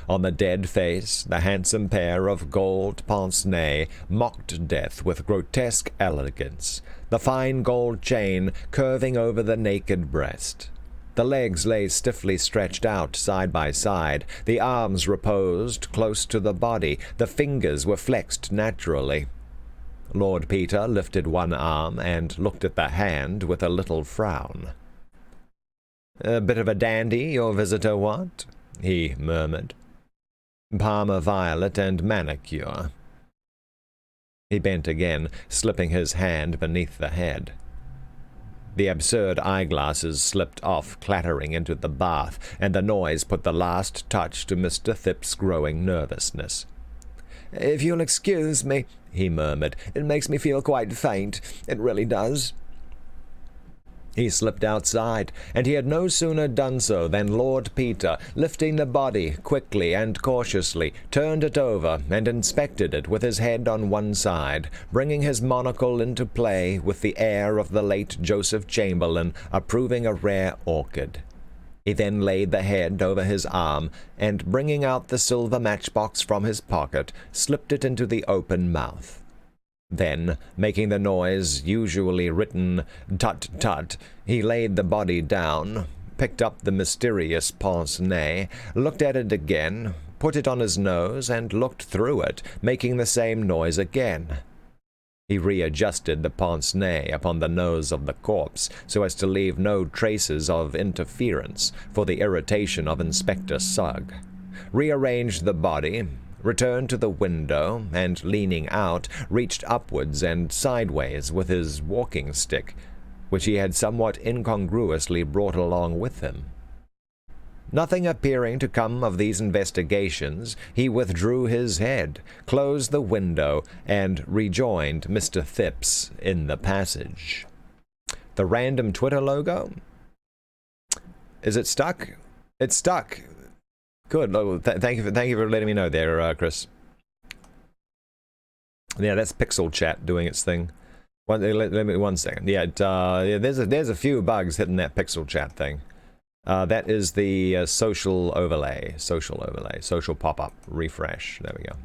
On the dead face, the handsome pair of gold pince-nez mocked death with grotesque elegance, the fine gold chain curving over the naked breast. The legs lay stiffly stretched out side by side, the arms reposed close to the body, the fingers were flexed naturally. Lord Peter lifted one arm and looked at the hand with a little frown. "A bit of a dandy, your visitor, what?" he murmured. "Parma violet and manicure." He bent again, slipping his hand beneath the head. The absurd eyeglasses slipped off, clattering into the bath, and the noise put the last touch to Mr. Phipps's growing nervousness. "If you'll excuse me," he murmured, "it makes me feel quite faint. It really does." He slipped outside, and he had no sooner done so than Lord Peter, lifting the body quickly and cautiously, turned it over and inspected it with his head on one side, bringing his monocle into play with the air of the late Joseph Chamberlain approving a rare orchid. He then laid the head over his arm, and bringing out the silver matchbox from his pocket, slipped it into the open mouth. Then, making the noise usually written tut-tut, he laid the body down, picked up the mysterious pince-nez, looked at it again, put it on his nose, and looked through it, making the same noise again. He readjusted the pince-nez upon the nose of the corpse so as to leave no traces of interference for the irritation of Inspector Sugg, rearranged the body, returned to the window, and, leaning out, reached upwards and sideways with his walking stick, which he had somewhat incongruously brought along with him. Nothing appearing to come of these investigations, he withdrew his head, closed the window, and rejoined Mr. Phipps in the passage. The random Twitter logo? Is it stuck? It's stuck. Good. Oh, thank you for letting me know there, Chris. Yeah, that's Pixel Chat doing its thing. Let me 1 second. Yeah, there's a few bugs hitting that Pixel Chat thing. That is the social overlay, social pop-up, refresh. There we go.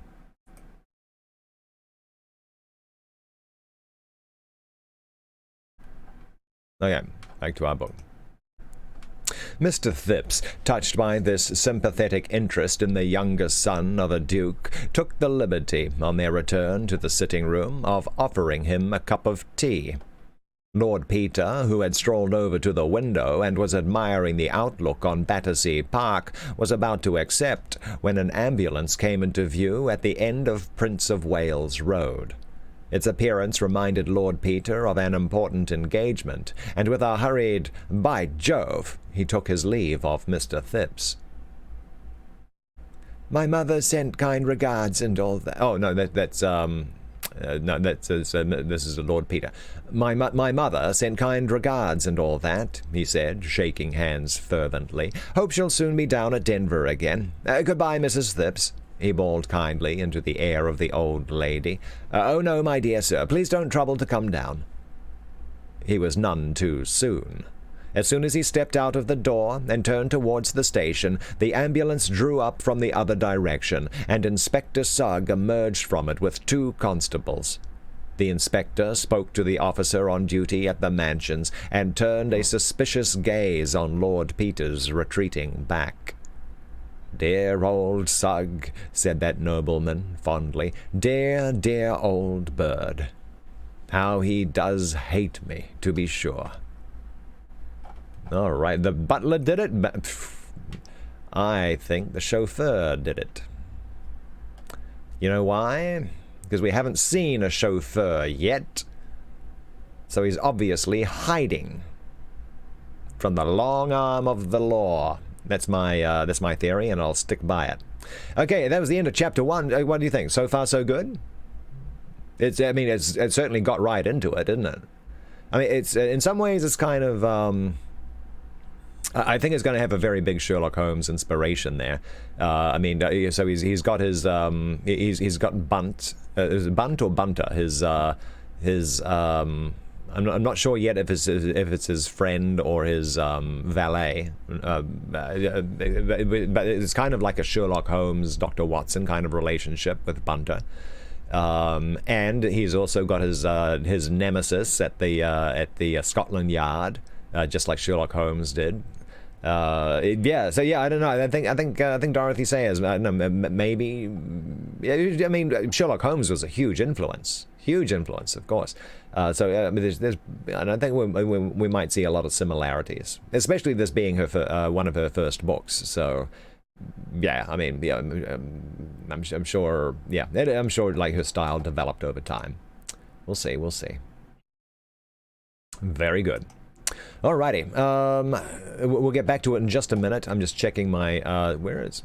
Okay, back to our book. Mr. Phipps, touched by this sympathetic interest in the younger son of a duke, took the liberty, on their return to the sitting-room, of offering him a cup of tea. Lord Peter, who had strolled over to the window and was admiring the outlook on Battersea Park, was about to accept when an ambulance came into view at the end of Prince of Wales Road. Its appearance reminded Lord Peter of an important engagement, and with a hurried, "By Jove," he took his leave of Mr. Phipps. "My mother sent kind regards and all that." Oh, no, this is Lord Peter. My mother sent kind regards and all that," he said, shaking hands fervently. "Hope she'll soon be down at Denver again. Goodbye, Mrs. Phipps," he bawled kindly into the ear of the old lady. "Oh, no, my dear sir, please don't trouble to come down." He was none too soon. As soon as he stepped out of the door and turned towards the station, the ambulance drew up from the other direction, and Inspector Sugg emerged from it with 2 constables. The inspector spoke to the officer on duty at the mansions, and turned a suspicious gaze on Lord Peter's retreating back. "Dear old Sugg," said that nobleman fondly. "Dear, dear old bird. How he does hate me, to be sure." All right, the butler did it. I think the chauffeur did it. You know why? Because we haven't seen a chauffeur yet. So he's obviously hiding from the long arm of the law. That's my theory, and I'll stick by it. Okay, that was the end of chapter 1. What do you think? So far, so good? It's certainly got right into it, didn't it? I mean, it's in some ways it's kind of I think it's going to have a very big Sherlock Holmes inspiration there. So he's got his he's got Bunt. Is it Bunt or Bunter? I'm not sure yet if it's his friend or his valet. But it's kind of like a Sherlock Holmes, Dr. Watson kind of relationship with Bunter. And he's also got his nemesis at the Scotland Yard, just like Sherlock Holmes did. I don't know. I think Dorothy Sayers, maybe. I mean, Sherlock Holmes was a huge influence, of course. There's, and I think we might see a lot of similarities, especially this being one of her first books. So, yeah, I mean, yeah, I'm sure. Yeah, I'm sure like her style developed over time. We'll see. Very good. Alrighty, we'll get back to it in just a minute. I'm just checking my, where is,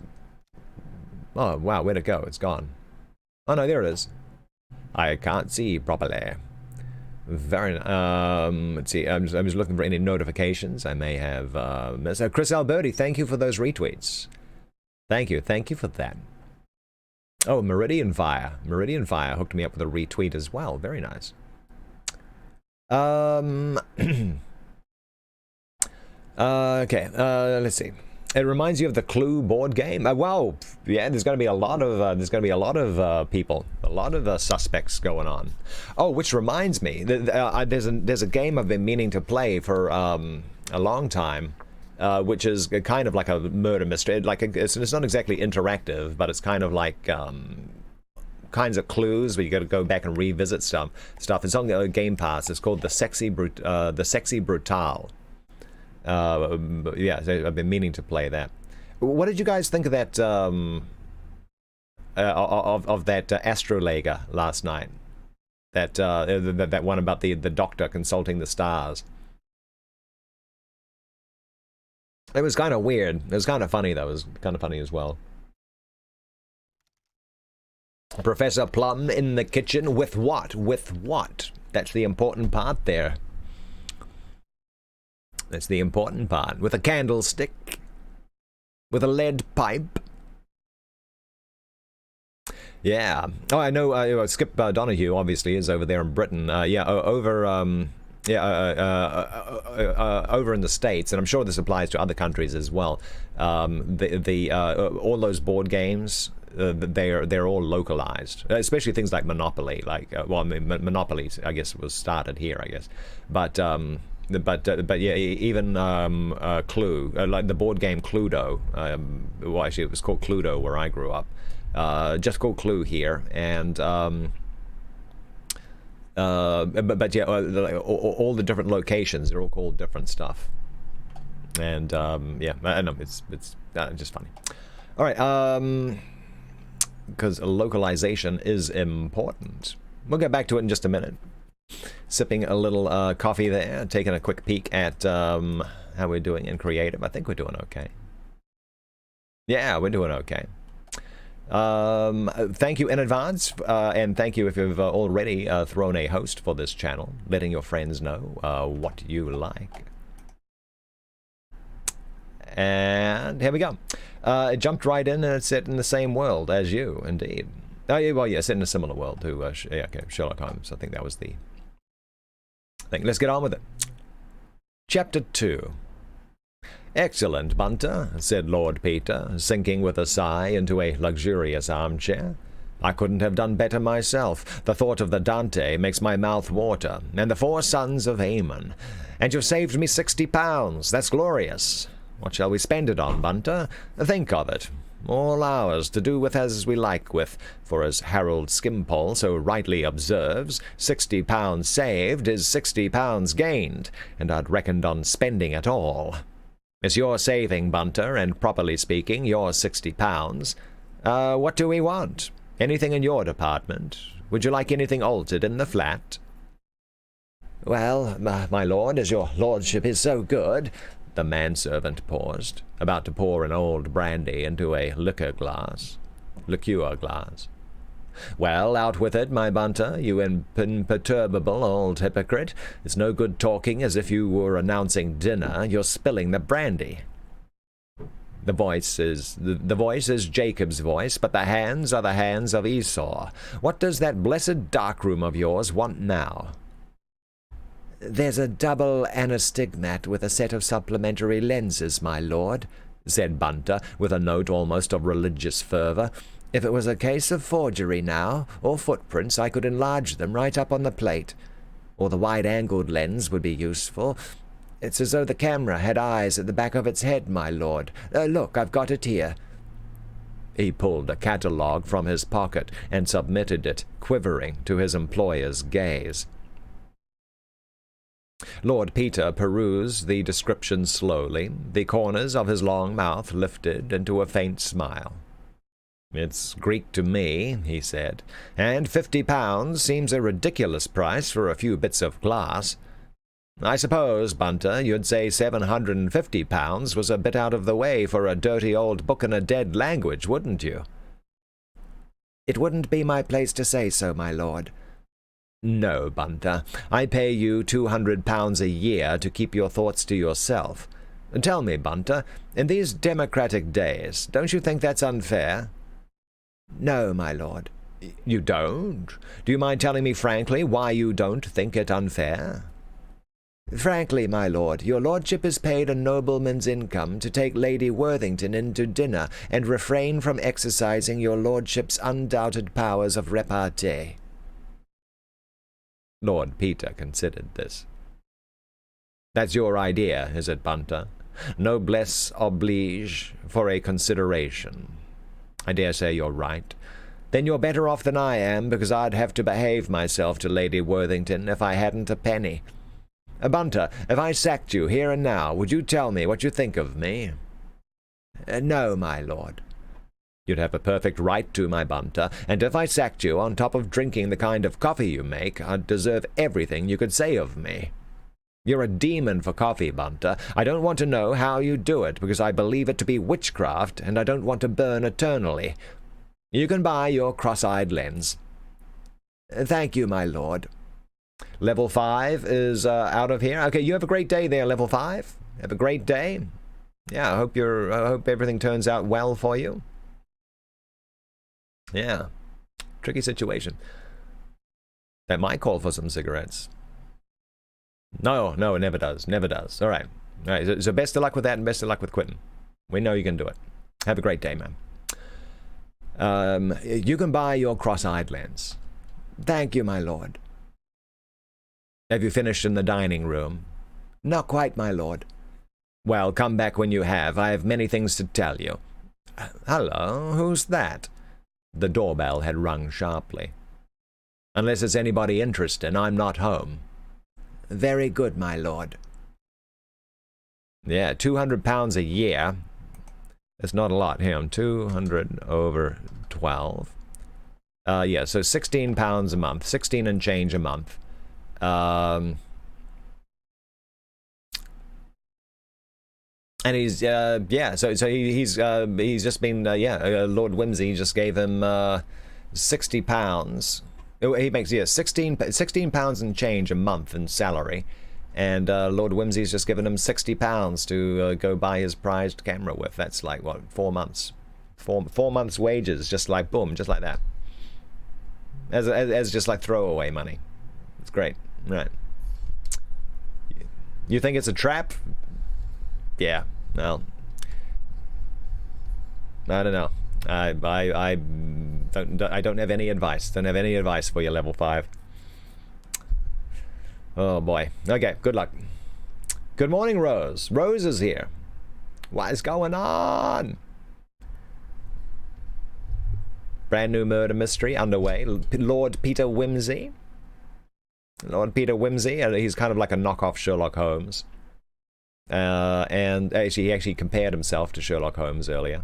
oh wow, where'd it go? It's gone. Oh no, there it is. I can't see properly. Let's see, I'm just looking for any notifications I may have missed. Chris Alberti, thank you for those retweets. Thank you for that. Oh, Meridian Fire hooked me up with a retweet as well. Very nice. Okay, let's see. It reminds you of the Clue board game. Well, yeah, there's going to be a lot of people, a lot of suspects going on. Oh, which reminds me, there's a game I've been meaning to play for a long time, which is kind of like a murder mystery. It's not exactly interactive, but it's kind of like kinds of clues where you got to go back and revisit stuff. It's on the Game Pass. It's called the Sexy Brutale. Yeah, I've been meaning to play that. What did you guys think of that of that Astrolager last night? That one about the doctor consulting the stars. It was kind of weird. It was kind of funny though. It was kind of funny as well. Professor Plum in the kitchen with what? With what? That's the important part there. That's the important part. With a candlestick. With a lead pipe. Yeah. Oh, I know. Skip Donahue obviously is over there in Britain. Over in the States, and I'm sure this applies to other countries as well. All those board games, they're all localized, especially things like Monopoly. Monopoly, I guess, was started here, I guess, but yeah, even Clue, like the board game Cluedo. Well, actually, it was called Cluedo where I grew up. Just called Clue here, and but yeah, all the different locations, they're all called different stuff. And yeah, I know it's just funny. All right, because localization is important. We'll get back to it in just a minute. Sipping a little coffee there, taking a quick peek at how we're doing in creative. I think we're doing okay. Yeah, we're doing okay. Thank you in advance, and thank you if you've already thrown a host for this channel, letting your friends know what you like. And here we go. It jumped right in, and it's set in the same world as you, indeed. Oh, yeah, well, yeah, set in a similar world to Sherlock Holmes. I think that was the thing. Let's get on with it. Chapter 2. Excellent, Bunter, said Lord Peter, sinking with a sigh into a luxurious armchair. I couldn't have done better myself. The thought of the Dante makes my mouth water, and the 4 sons of Aemon. And you've saved me £60. That's glorious. What shall we spend it on, Bunter? Think of it. All ours, to do with as we like with, for as Harold Skimpole so rightly observes, £60 saved is £60 gained, and I'd reckoned on spending it all. It's your saving, Bunter, and properly speaking, your £60. What do we want? Anything in your department? Would you like anything altered in the flat? Well, my lord, as your lordship is so good. The manservant paused, about to pour an old brandy into a liqueur glass. Well, out with it, my Bunter, you imperturbable old hypocrite. It's no good talking as if you were announcing dinner. You're spilling the brandy. The voice is Jacob's voice, but the hands are the hands of Esau. What does that blessed darkroom of yours want now? There's a double anastigmat with a set of supplementary lenses, my lord, said Bunter, with a note almost of religious fervor. If it was a case of forgery now, or footprints, I could enlarge them right up on the plate. Or the wide-angled lens would be useful. It's as though the camera had eyes at the back of its head, my lord. Look, I've got it here. He pulled a catalogue from his pocket and submitted it, quivering, to his employer's gaze. Lord Peter perused the description slowly, the corners of his long mouth lifted into a faint smile. It's Greek to me, he said, and £50 seems a ridiculous price for a few bits of glass. I suppose, Bunter, you'd say £750 was a bit out of the way for a dirty old book in a dead language, wouldn't you? It wouldn't be my place to say so, my lord. No, Bunter. I pay you £200 a year to keep your thoughts to yourself. Tell me, Bunter, in these democratic days, don't you think that's unfair? No, my lord. You don't? Do you mind telling me frankly why you don't think it unfair? Frankly, my lord, your lordship is paid a nobleman's income to take Lady Worthington into dinner and refrain from exercising your lordship's undoubted powers of repartee. Lord Peter considered this. That's your idea, is it, Bunter? Noblesse oblige for a consideration. I dare say you're right. Then you're better off than I am, because I'd have to behave myself to Lady Worthington if I hadn't a penny. Bunter, if I sacked you here and now, would you tell me what you think of me? No, my lord. You'd have a perfect right to, my Bunter, and if I sacked you, on top of drinking the kind of coffee you make, I'd deserve everything you could say of me. You're a demon for coffee, Bunter. I don't want to know how you do it, because I believe it to be witchcraft, and I don't want to burn eternally. You can buy your cross-eyed lens. Thank you, my lord. Level 5 is out of here. Okay, you have a great day there, Level 5. Have a great day. Yeah, I hope everything turns out well for you. Yeah. Tricky situation. That might call for some cigarettes. No, it never does. Never does. All right. So best of luck with that, and best of luck with quitting. We know you can do it. Have a great day, man. You can buy your cross-eyed lens. Thank you, my lord. Have you finished in the dining room? Not quite, my lord. Well, come back when you have. I have many things to tell you. Hello, who's that? The doorbell had rung sharply. Unless it's anybody interesting, I'm not home. Very good, my lord. Yeah, £200 a year. That's not a lot. Hang on, 200 over 12. Yeah, so £16 a month. 16 and change a month. And he's yeah, so he's just been Lord Whimsy just gave him £60. He makes 16 pounds and change a month in salary, and Lord Whimsy's just given him £60 to go buy his prized camera with. That's like what, 4 months, 4 months' wages, just like boom, just like that, as just like throwaway money. It's great. Right. You think it's a trap? Yeah. Well, I don't know. I don't have any advice. Don't have any advice for you, Level 5. Oh boy. Okay, good luck. Good morning, Rose. Rose is here. What is going on? Brand new murder mystery underway. Lord Peter Whimsy. Lord Peter Whimsy, he's kind of like a knockoff Sherlock Holmes. And he actually compared himself to Sherlock Holmes earlier.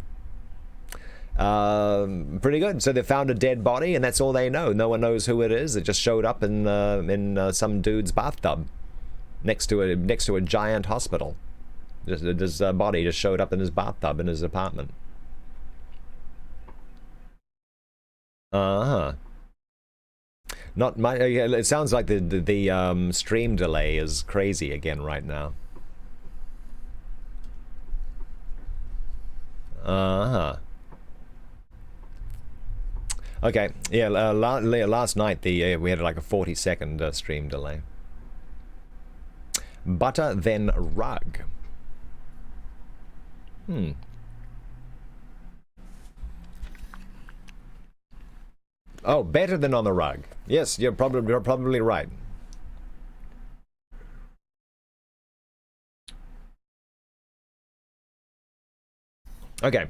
Pretty good. So they found a dead body, and that's all they know. No one knows who it is. It just showed up in some dude's bathtub next to a giant hospital. This body just showed up in his bathtub in his apartment. Not my. It sounds like the stream delay is crazy again right now. Okay. Yeah. Last night we had like a 40-second stream delay. Butter then rug. Oh, better than on the rug. Yes, you're probably right. Okay.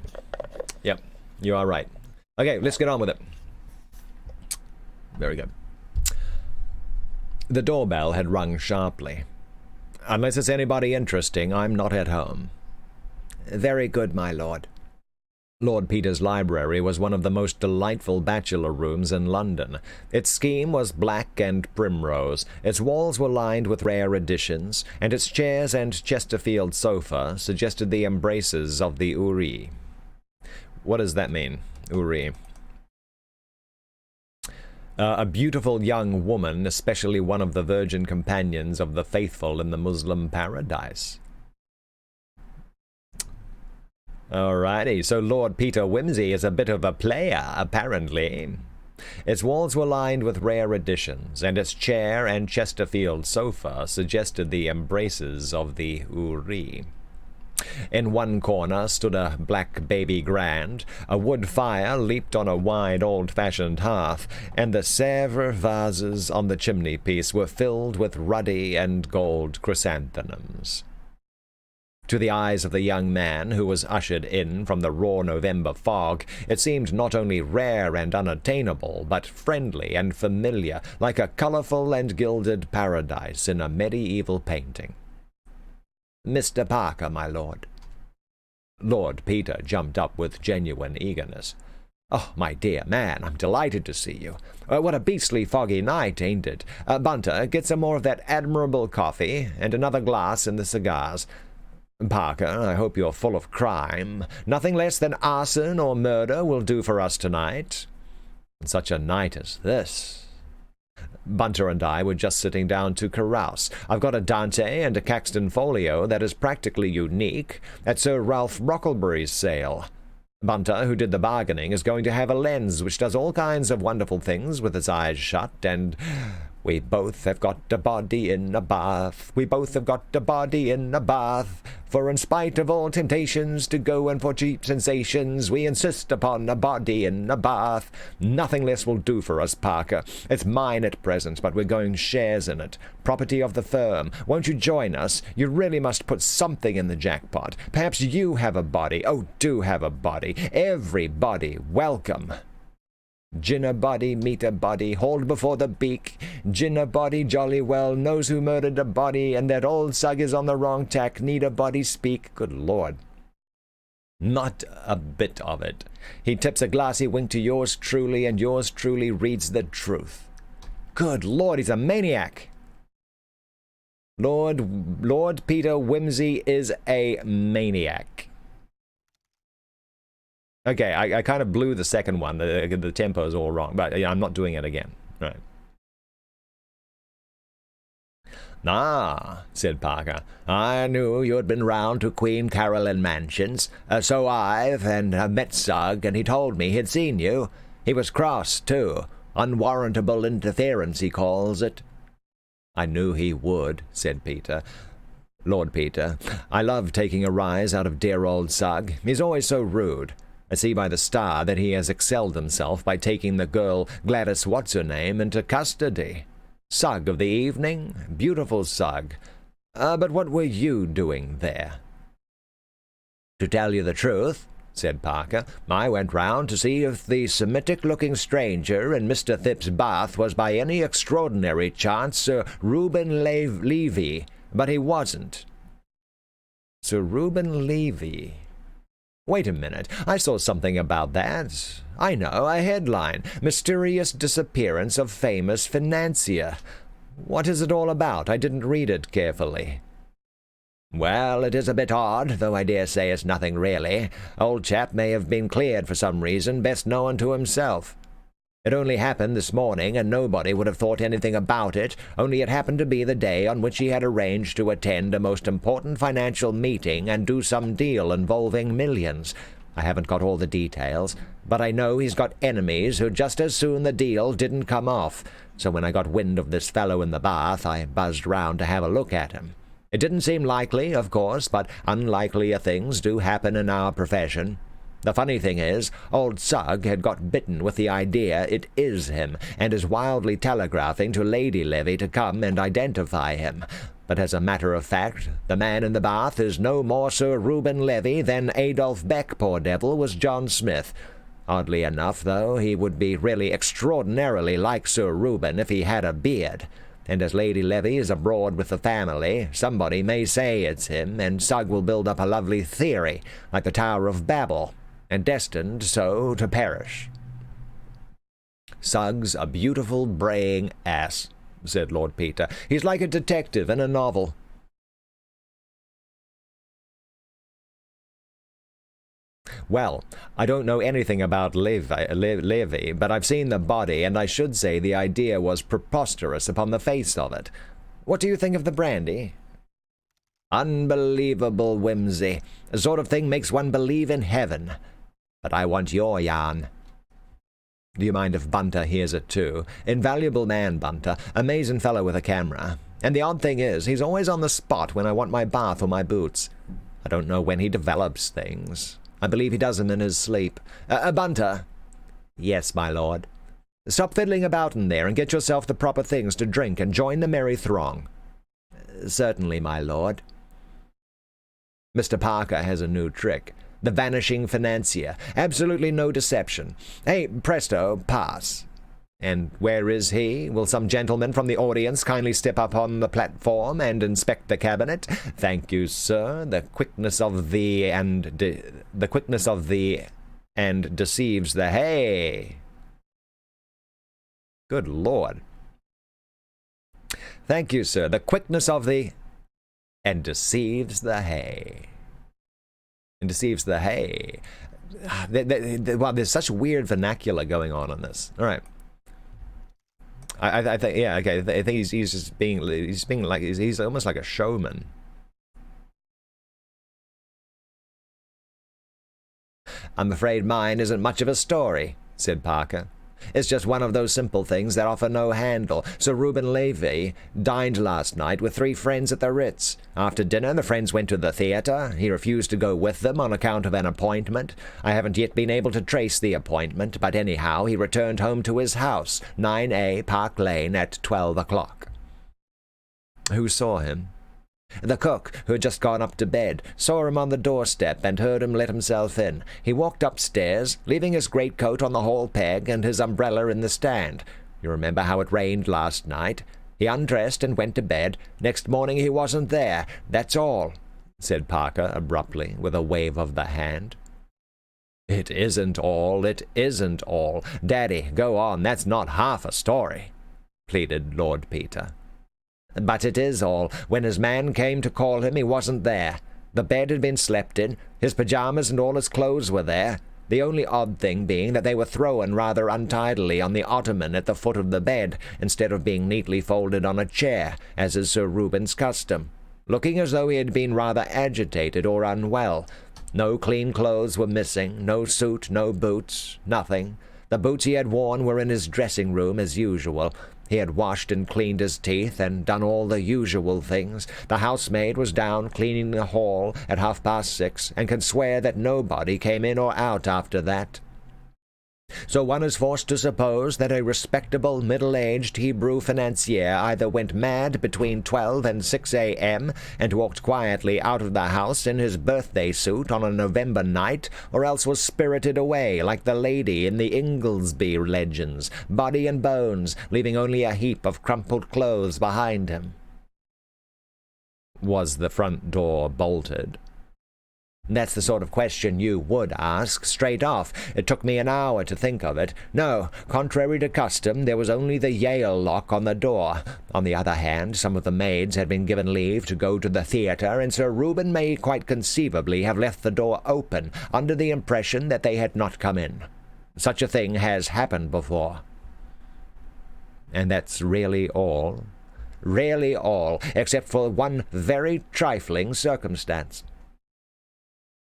Yep, you are right. Okay, let's get on with it. Very good. The doorbell had rung sharply. Unless it's anybody interesting, I'm not at home. Very good, my lord. Lord Peter's library was one of the most delightful bachelor rooms in London. Its scheme was black and primrose, its walls were lined with rare editions, and its chairs and Chesterfield sofa suggested the embraces of the Houri. What does that mean, Houri? A beautiful young woman, especially one of the virgin companions of the faithful in the Muslim paradise. Alrighty, so Lord Peter Whimsy is a bit of a player, apparently. Its walls were lined with rare editions, and its chair and Chesterfield sofa suggested the embraces of the Uri. In one corner stood a black baby grand, a wood fire leaped on a wide old-fashioned hearth, and the Sèvres vases on the chimney-piece were filled with ruddy and gold chrysanthemums. To the eyes of the young man who was ushered in from the raw November fog, it seemed not only rare and unattainable, but friendly and familiar, like a colorful and gilded paradise in a medieval painting. "Mr. Parker, my lord." Lord Peter jumped up with genuine eagerness. "Oh, my dear man, I'm delighted to see you. What a beastly foggy night, ain't it? Bunter, get some more of that admirable coffee, and another glass in the cigars. Parker, I hope you're full of crime. Nothing less than arson or murder will do for us tonight. Such a night as this." Bunter and I were just sitting down to carouse. I've got a Dante and a Caxton folio that is practically unique at Sir Ralph Brocklebury's sale. Bunter, who did the bargaining, is going to have a lens which does all kinds of wonderful things with its eyes shut, and we both have got a body in a bath. We both have got a body in a bath. For in spite of all temptations to go and for cheap sensations, we insist upon a body in a bath. Nothing less will do for us, Parker. It's mine at present, but we're going shares in it. Property of the firm. Won't you join us? You really must put something in the jackpot. Perhaps you have a body. Oh, do have a body. Everybody welcome. Gin a body, meet a body, hold before the beak. Gin a body jolly well, knows who murdered a body, and that old sug is on the wrong tack, need a body speak. Good Lord. Not a bit of it. He tips a glassy wink to yours truly, and yours truly reads the truth. Good Lord, he's a maniac. Lord Peter Wimsey is a maniac. Okay, I kind of blew the second one. The tempo is all wrong, but I'm not doing it again. Right. "Ah," said Parker, "I knew you had been round to Queen Caroline Mansions. So I've met Sugg, and he told me he'd seen you. He was cross, too. Unwarrantable interference, he calls it." "I knew he would," said Peter. Lord Peter, "I love taking a rise out of dear old Sugg. He's always so rude. I see by the Star that he has excelled himself by taking the girl Gladys What's-her-name into custody. Sugg of the evening, beautiful Sugg. But what were you doing there?" "To tell you the truth," said Parker, "I went round to see if the Semitic-looking stranger in Mr. Thipp's bath was by any extraordinary chance Sir Reuben Levy, but he wasn't." "Sir Reuben Levy. Wait a minute, I saw something about that. I know, a headline. Mysterious disappearance of famous financier. What is it all about? I didn't read it carefully." "Well, it is a bit odd, though I dare say it's nothing really. Old chap may have been cleared for some reason best known to himself. It only happened this morning, and nobody would have thought anything about it, only it happened to be the day on which he had arranged to attend a most important financial meeting and do some deal involving millions. I haven't got all the details, but I know he's got enemies who just as soon the deal didn't come off, so when I got wind of this fellow in the bath, I buzzed round to have a look at him. It didn't seem likely, of course, but unlikelier things do happen in our profession. The funny thing is, old Sugg had got bitten with the idea it is him, and is wildly telegraphing to Lady Levy to come and identify him. But as a matter of fact, the man in the bath is no more Sir Reuben Levy than Adolph Beck, poor devil, was John Smith. Oddly enough, though, he would be really extraordinarily like Sir Reuben if he had a beard. And as Lady Levy is abroad with the family, somebody may say it's him, and Sugg will build up a lovely theory, like the Tower of Babel, and destined so to perish." "Sugg's a beautiful braying ass," said Lord Peter. "He's like a detective in a novel." "Well, I don't know anything about Levy, but I've seen the body, and I should say the idea was preposterous upon the face of it. What do you think of the brandy?" "Unbelievable whimsy. The sort of thing makes one believe in heaven. But I want your yarn." Do you mind if Bunter hears it too? Invaluable man, Bunter. Amazing fellow with a camera. And the odd thing is, he's always on the spot when I want my bath or my boots. I don't know when he develops things. I believe he does them in his sleep. Bunter." "Yes, my lord." "Stop fiddling about in there and get yourself the proper things to drink and join the merry throng." "Certainly, my lord." Mr. Parker has a new trick. The vanishing financier. Absolutely no deception. "Hey, presto, pass." And where is he? Will some gentleman from the audience kindly step up on the platform and inspect the cabinet? Thank you, sir. The quickness of the and deceives the hay. Good Lord. Thank you, sir. The quickness of the and deceives the hay. And deceives the hay. Wow, there's such weird vernacular going on in this. All right. I think, yeah, okay. I think he's just being like he's almost like a showman. "I'm afraid mine isn't much of a story," said Parker. "It's just one of those simple things that offer no handle. Sir Reuben Levy dined last night with 3 friends at the Ritz. After dinner, the friends went to the theater. He refused to go with them on account of an appointment. I haven't yet been able to trace the appointment, but anyhow, he returned home to his house, 9A Park Lane, at 12 o'clock. "Who saw him?" "The cook, who had just gone up to bed, saw him on the doorstep and heard him let himself in. He walked upstairs, leaving his greatcoat on the hall peg and his umbrella in the stand. You remember how it rained last night? He undressed and went to bed. Next morning he wasn't there. That's all," said Parker abruptly, with a wave of the hand. "It isn't all. It isn't all. Daddy, go on. That's not half a story," pleaded Lord Peter. "But it is all. When his man came to call him, he wasn't there. The bed had been slept in. His pajamas and all his clothes were there. The only odd thing being that they were thrown rather untidily on the ottoman at the foot of the bed, instead of being neatly folded on a chair, as is Sir Reuben's custom, looking as though he had been rather agitated or unwell. No clean clothes were missing, no suit, no boots, nothing. The boots he had worn were in his dressing-room as usual. He had washed and cleaned his teeth and done all the usual things. The housemaid was down cleaning the hall at 6:30, and can swear that nobody came in or out after that. So one is forced to suppose that a respectable, middle-aged Hebrew financier either went mad between 12 and 6 a.m. and walked quietly out of the house in his birthday suit on a November night, or else was spirited away like the lady in the Inglesby legends, body and bones, leaving only a heap of crumpled clothes behind him. Was the front door bolted? That's the sort of question you would ask, straight off. It took me an hour to think of it. No, contrary to custom, there was only the Yale lock on the door. On the other hand, some of the maids had been given leave to go to the theatre, and Sir Reuben may quite conceivably have left the door open, under the impression that they had not come in. Such a thing has happened before. And that's really all? Really all, except for one very trifling circumstance.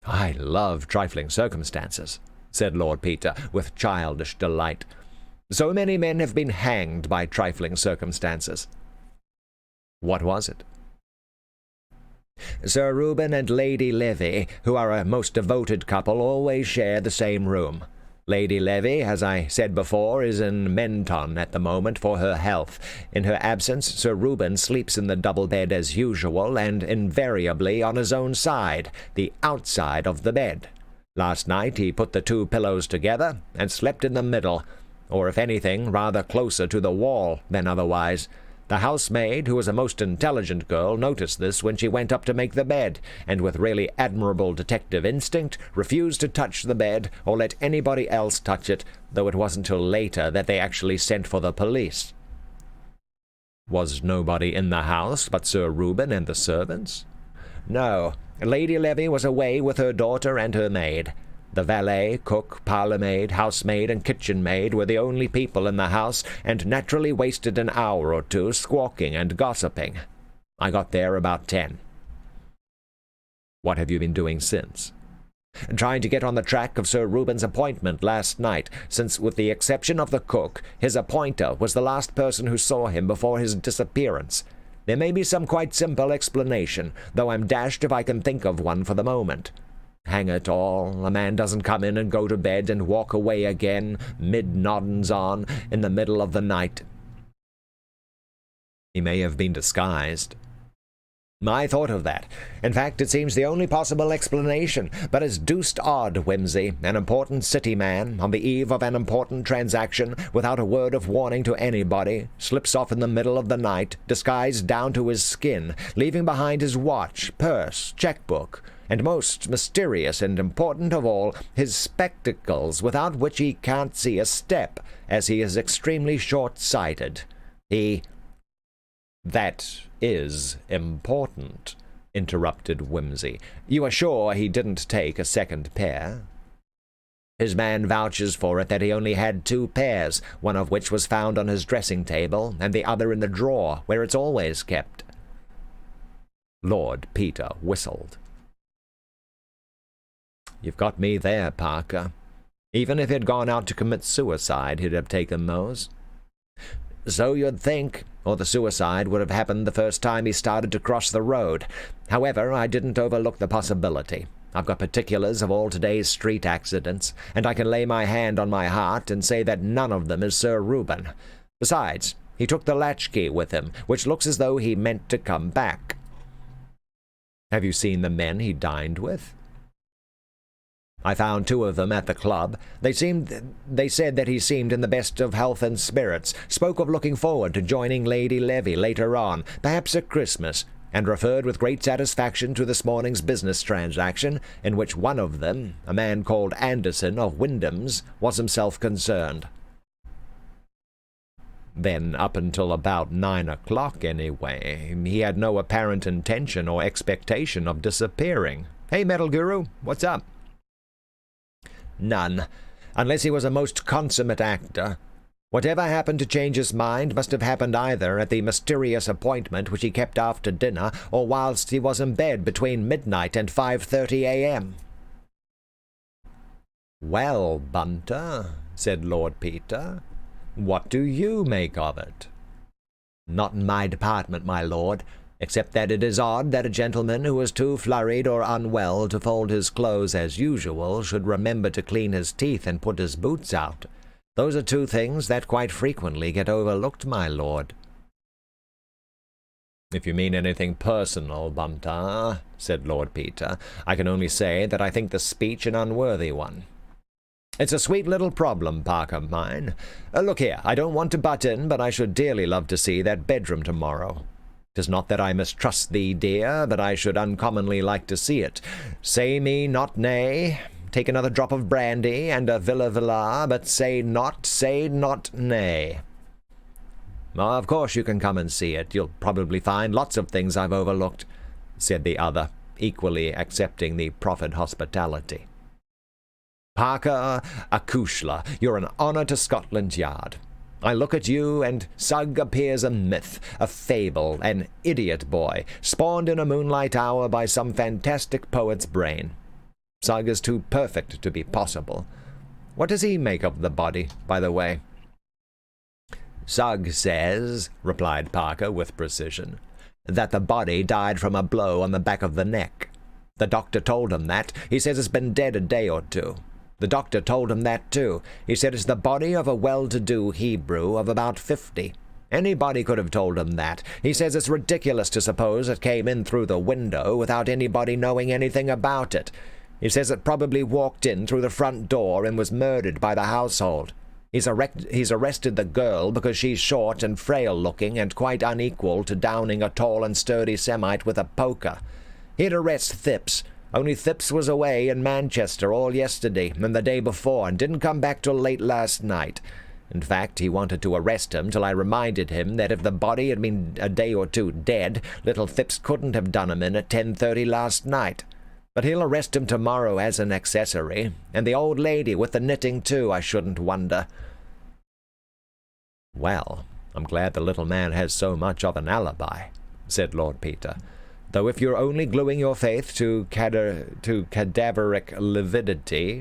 I love trifling circumstances, said Lord Peter, with childish delight. So many men have been hanged by trifling circumstances. What was it? Sir Reuben and Lady Levy, who are a most devoted couple, always share the same room. Lady Levy, as I said before, is in Menton at the moment for her health. In her absence, Sir Reuben sleeps in the double bed as usual, and invariably on his own side, the outside of the bed. Last night he put the 2 pillows together and slept in the middle, or if anything, rather closer to the wall than otherwise. The housemaid, who was a most intelligent girl, noticed this when she went up to make the bed, and with really admirable detective instinct, refused to touch the bed or let anybody else touch it, though it wasn't till later that they actually sent for the police. Was nobody in the house but Sir Reuben and the servants? No. Lady Levy was away with her daughter and her maid. The valet, cook, parlour-maid, housemaid, and kitchen-maid were the only people in the house, and naturally wasted an hour or 2 squawking and gossiping. I got there about 10. What have you been doing since? trying to get on the track of Sir Reuben's appointment last night, since, with the exception of the cook, his appointer was the last person who saw him before his disappearance. There may be some quite simple explanation, though I'm dashed if I can think of one for the moment. Hang it all, a man doesn't come in and go to bed and walk away again, mid-noddings on, in the middle of the night. He may have been disguised. I thought of that. In fact, it seems the only possible explanation, but it's deuced odd, Wimsey, an important city man, on the eve of an important transaction, without a word of warning to anybody, slips off in the middle of the night, disguised down to his skin, leaving behind his watch, purse, checkbook, and most mysterious and important of all, his spectacles, without which he can't see a step, as he is extremely short-sighted. That is important, interrupted Wimsey. You are sure he didn't take a second pair? His man vouches for it that he only had 2 pairs, one of which was found on his dressing table, and the other in the drawer, where it's always kept. Lord Peter whistled. You've got me there, Parker. Even if he'd gone out to commit suicide, he'd have taken those. So you'd think, or the suicide would have happened the first time he started to cross the road. However, I didn't overlook the possibility. I've got particulars of all today's street accidents, and I can lay my hand on my heart and say that none of them is Sir Reuben. Besides, he took the latchkey with him, which looks as though he meant to come back. Have you seen the men he dined with? I found 2 of them at the club. They said that he seemed in the best of health and spirits, spoke of looking forward to joining Lady Levy later on, perhaps at Christmas, and referred with great satisfaction to this morning's business transaction, in which one of them, a man called Anderson of Wyndham's, was himself concerned. Then, up until about 9 o'clock anyway, he had no apparent intention or expectation of disappearing. Hey, Metal Guru, what's up? None, unless he was a most consummate actor. Whatever happened to change his mind must have happened either at the mysterious appointment which he kept after dinner, or whilst he was in bed between midnight and 5:30 a.m. Well, Bunter, said Lord Peter, what do you make of it? Not in my department, my lord, except that it is odd that a gentleman who was too flurried or unwell to fold his clothes as usual should remember to clean his teeth and put his boots out. Those are 2 things that quite frequently get overlooked, my lord. If you mean anything personal, Bunter, said Lord Peter, I can only say that I think the speech an unworthy one. It's a sweet little problem, Parker, mine. Look here, I don't want to butt in, but I should dearly love to see that bedroom tomorrow. 'Tis not that I mistrust thee, dear, but I should uncommonly like to see it. Say me not nay. Take another drop of brandy and a villa, but say not nay. Of course you can come and see it. You'll probably find lots of things I've overlooked, said the other, equally accepting the proffered hospitality. Parker Acushla, you're an honor to Scotland Yard. I look at you, and Sugg appears a myth, a fable, an idiot boy, spawned in a moonlight hour by some fantastic poet's brain. Sugg is too perfect to be possible. What does he make of the body, by the way? Sugg says, replied Parker with precision, that the body died from a blow on the back of the neck. The doctor told him that. He says it's been dead a day or 2. The doctor told him that, too. He said it's the body of a well-to-do Hebrew of about 50. Anybody could have told him that. He says it's ridiculous to suppose it came in through the window without anybody knowing anything about it. He says it probably walked in through the front door and was murdered by the household. He's arrested the girl because she's short and frail-looking and quite unequal to downing a tall and sturdy Semite with a poker. He'd arrest Phipps. Only Phipps was away in Manchester all yesterday and the day before and didn't come back till late last night. In fact, he wanted to arrest him till I reminded him that if the body had been a day or 2 dead, little Phipps couldn't have done him in at 10:30 last night. But he'll arrest him tomorrow as an accessory, and the old lady with the knitting too, I shouldn't wonder. Well, I'm glad the little man has so much of an alibi, said Lord Peter. Though if you're only gluing your faith to cadaveric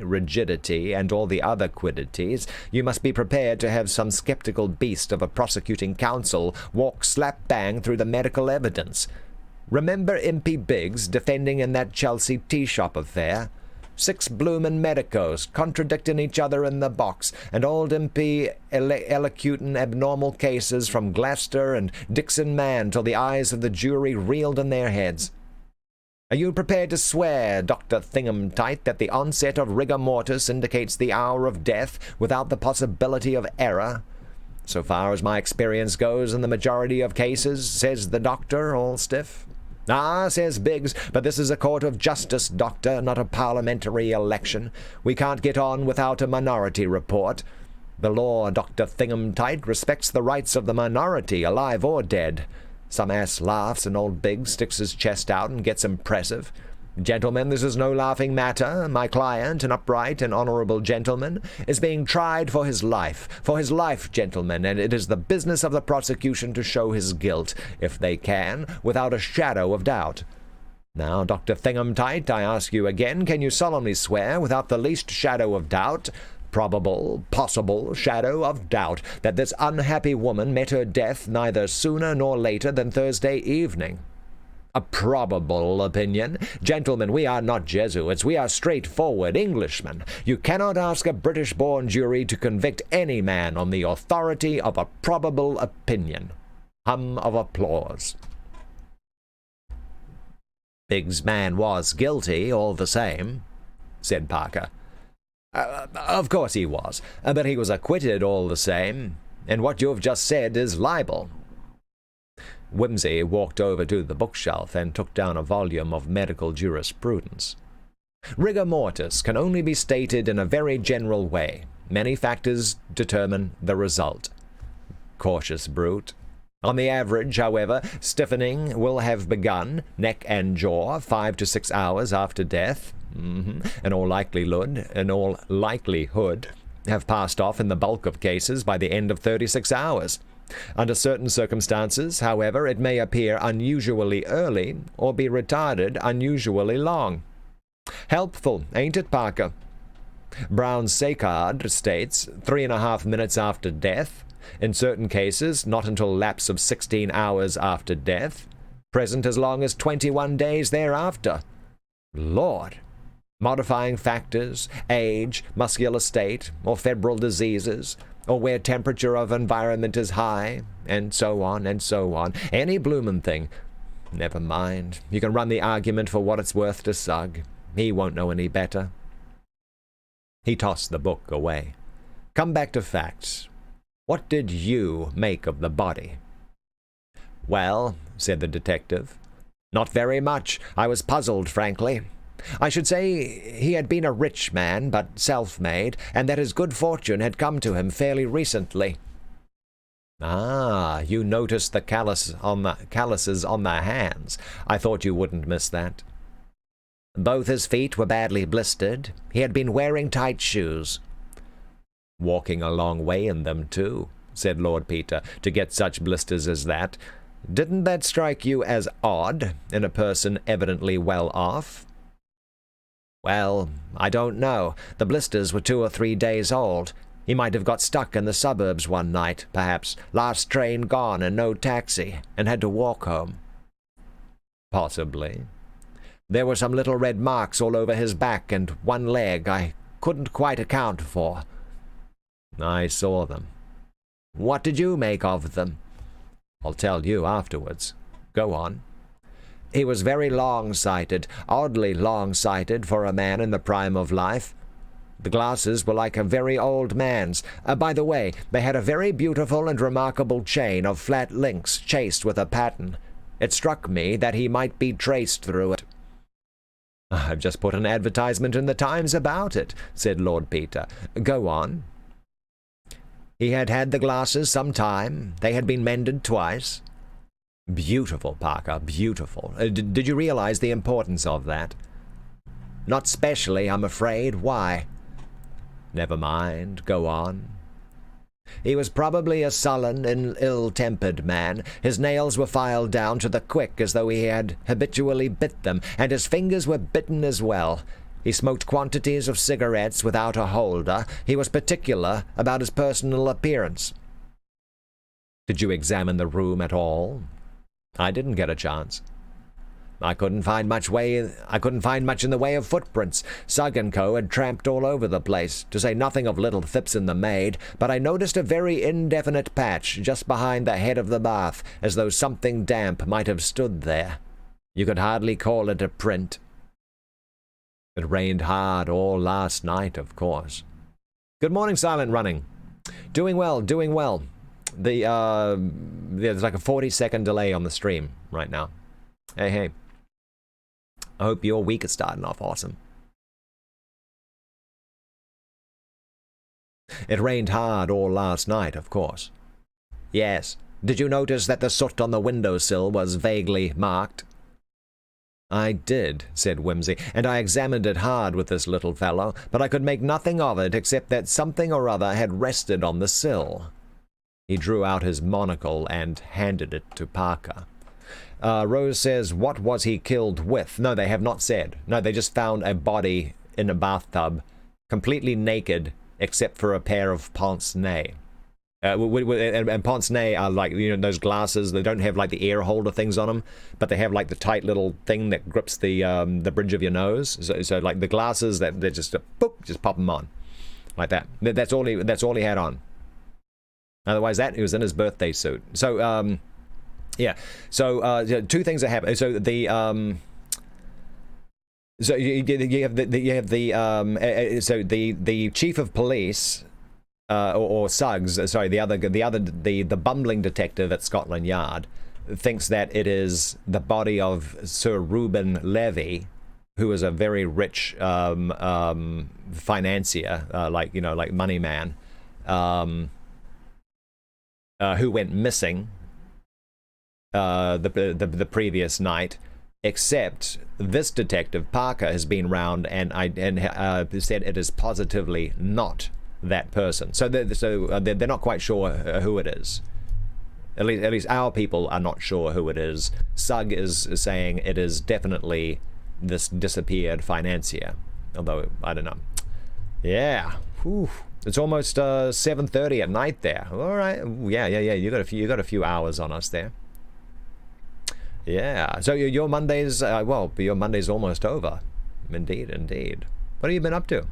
rigidity, and all the other quiddities, you must be prepared to have some skeptical beast of a prosecuting counsel walk slap-bang through the medical evidence. Remember Impey Biggs defending in that Chelsea tea-shop affair? 6 bloomin' medicos contradicting each other in the box, and old Impey elocutin' abnormal cases from Gloucester and Dixon Man till the eyes of the jury reeled in their heads. Are you prepared to swear, Dr. Thingumtight, that the onset of rigor mortis indicates the hour of death without the possibility of error? So far as my experience goes in the majority of cases, says the doctor, all stiff. Ah, says Biggs, but this is a court of justice, doctor, not a parliamentary election. We can't get on without a minority report. The law, Dr. Thingumtight, respects the rights of the minority, alive or dead. Some ass laughs, and old Biggs sticks his chest out and gets impressive. Gentlemen, this is no laughing matter. My client, an upright and honorable gentleman, is being tried for his life, gentlemen, and it is the business of the prosecution to show his guilt, if they can, without a shadow of doubt. Now, Dr. Thingumtight, I ask you again, can you solemnly swear, without the least shadow of doubt, possible shadow of doubt, that this unhappy woman met her death neither sooner nor later than Thursday evening? A probable opinion. Gentlemen, we are not Jesuits. We are straightforward Englishmen. You cannot ask a British-born jury to convict any man on the authority of a probable opinion. Hum of applause. Biggs' man was guilty, all the same, said Parker. Of course he was, but he was acquitted all the same, and what you've just said is libel. Whimsy walked over to the bookshelf and took down a volume of medical jurisprudence. Rigor mortis can only be stated in a very general way. Many factors determine the result. Cautious brute. On the average, however, stiffening will have begun, neck and jaw, 5 to 6 hours after death. In all likelihood, have passed off in the bulk of cases by the end of 36 hours. Under certain circumstances, however, it may appear unusually early or be retarded unusually long. Helpful, ain't it, Parker? Brown-Séquard states 3.5 minutes after death. In certain cases, not until lapse of 16 hours after death. Present as long as 21 days thereafter. Lord! Modifying factors, age, muscular state, or febrile diseases, or where temperature of environment is high, and so on, and so on. Any bloomin' thing. Never mind. You can run the argument for what it's worth to Sugg. He won't know any better. He tossed the book away. Come back to facts. What did you make of the body? Well, said the detective, not very much. I was puzzled, frankly. I should say he had been a rich man, but self-made, and that his good fortune had come to him fairly recently. Ah, you noticed the calluses on the hands. I thought you wouldn't miss that. Both his feet were badly blistered. He had been wearing tight shoes. Walking a long way in them, too, said Lord Peter, to get such blisters as that. Didn't that strike you as odd in a person evidently well off? Well, I don't know. The blisters were 2 or 3 days old. He might have got stuck in the suburbs one night, perhaps. Last train gone and no taxi, and had to walk home. Possibly. There were some little red marks all over his back and one leg I couldn't quite account for. I saw them. What did you make of them? I'll tell you afterwards. Go on. He was very long-sighted, oddly long-sighted for a man in the prime of life. The glasses were like a very old man's. By the way, they had a very beautiful and remarkable chain of flat links chased with a pattern. It struck me that he might be traced through it. I've just put an advertisement in the Times about it, said Lord Peter. Go on. He had had the glasses some time. They had been mended twice. Beautiful, Parker, beautiful. Did you realize the importance of that? Not specially, I'm afraid. Why? Never mind. Go on. He was probably a sullen and ill-tempered man. His nails were filed down to the quick as though he had habitually bit them, and his fingers were bitten as well. He smoked quantities of cigarettes without a holder. He was particular about his personal appearance. Did you examine the room at all? I didn't get a chance. I couldn't find much in the way of footprints. Sugg & Co. had tramped all over the place, to say nothing of little Phipson the maid, but I noticed a very indefinite patch just behind the head of the bath, as though something damp might have stood there. You could hardly call it a print. It rained hard all last night, of course. Good morning, Silent Running. Doing well. There's like a 40-second delay on the stream right now. Hey. I hope your week is starting off awesome. It rained hard all last night, of course. Yes. Did you notice that the soot on the windowsill was vaguely marked? I did, said Whimsy, and I examined it hard with this little fellow, but I could make nothing of it except that something or other had rested on the sill. He drew out his monocle and handed it to Parker. Rose says, what was he killed with? No, they have not said. No, they just found a body in a bathtub, completely naked, except for a pair of pince-nez. And pince-nez are like, those glasses. They don't have like the ear holder things on them, but they have like the tight little thing that grips the bridge of your nose. So like the glasses that they just just pop them on, like that. That's all he had on. Otherwise, he was in his birthday suit. So yeah. So two things that happen. So the so you have the chief of police. Or Suggs, sorry, the bumbling detective at Scotland Yard thinks that it is the body of Sir Reuben Levy, who is a very rich financier, like money man, who went missing the previous night. Except this detective Parker has been round and said it is positively not that person. So they're not quite sure who it is. At least our people are not sure who it is. Sugg is saying it is definitely this disappeared financier. Although I don't know. Yeah. Whew. It's almost 7:30 at night there. All right. Yeah. You got a few hours on us there. Yeah. So your Monday's your Monday's almost over. Indeed. What have you been up to?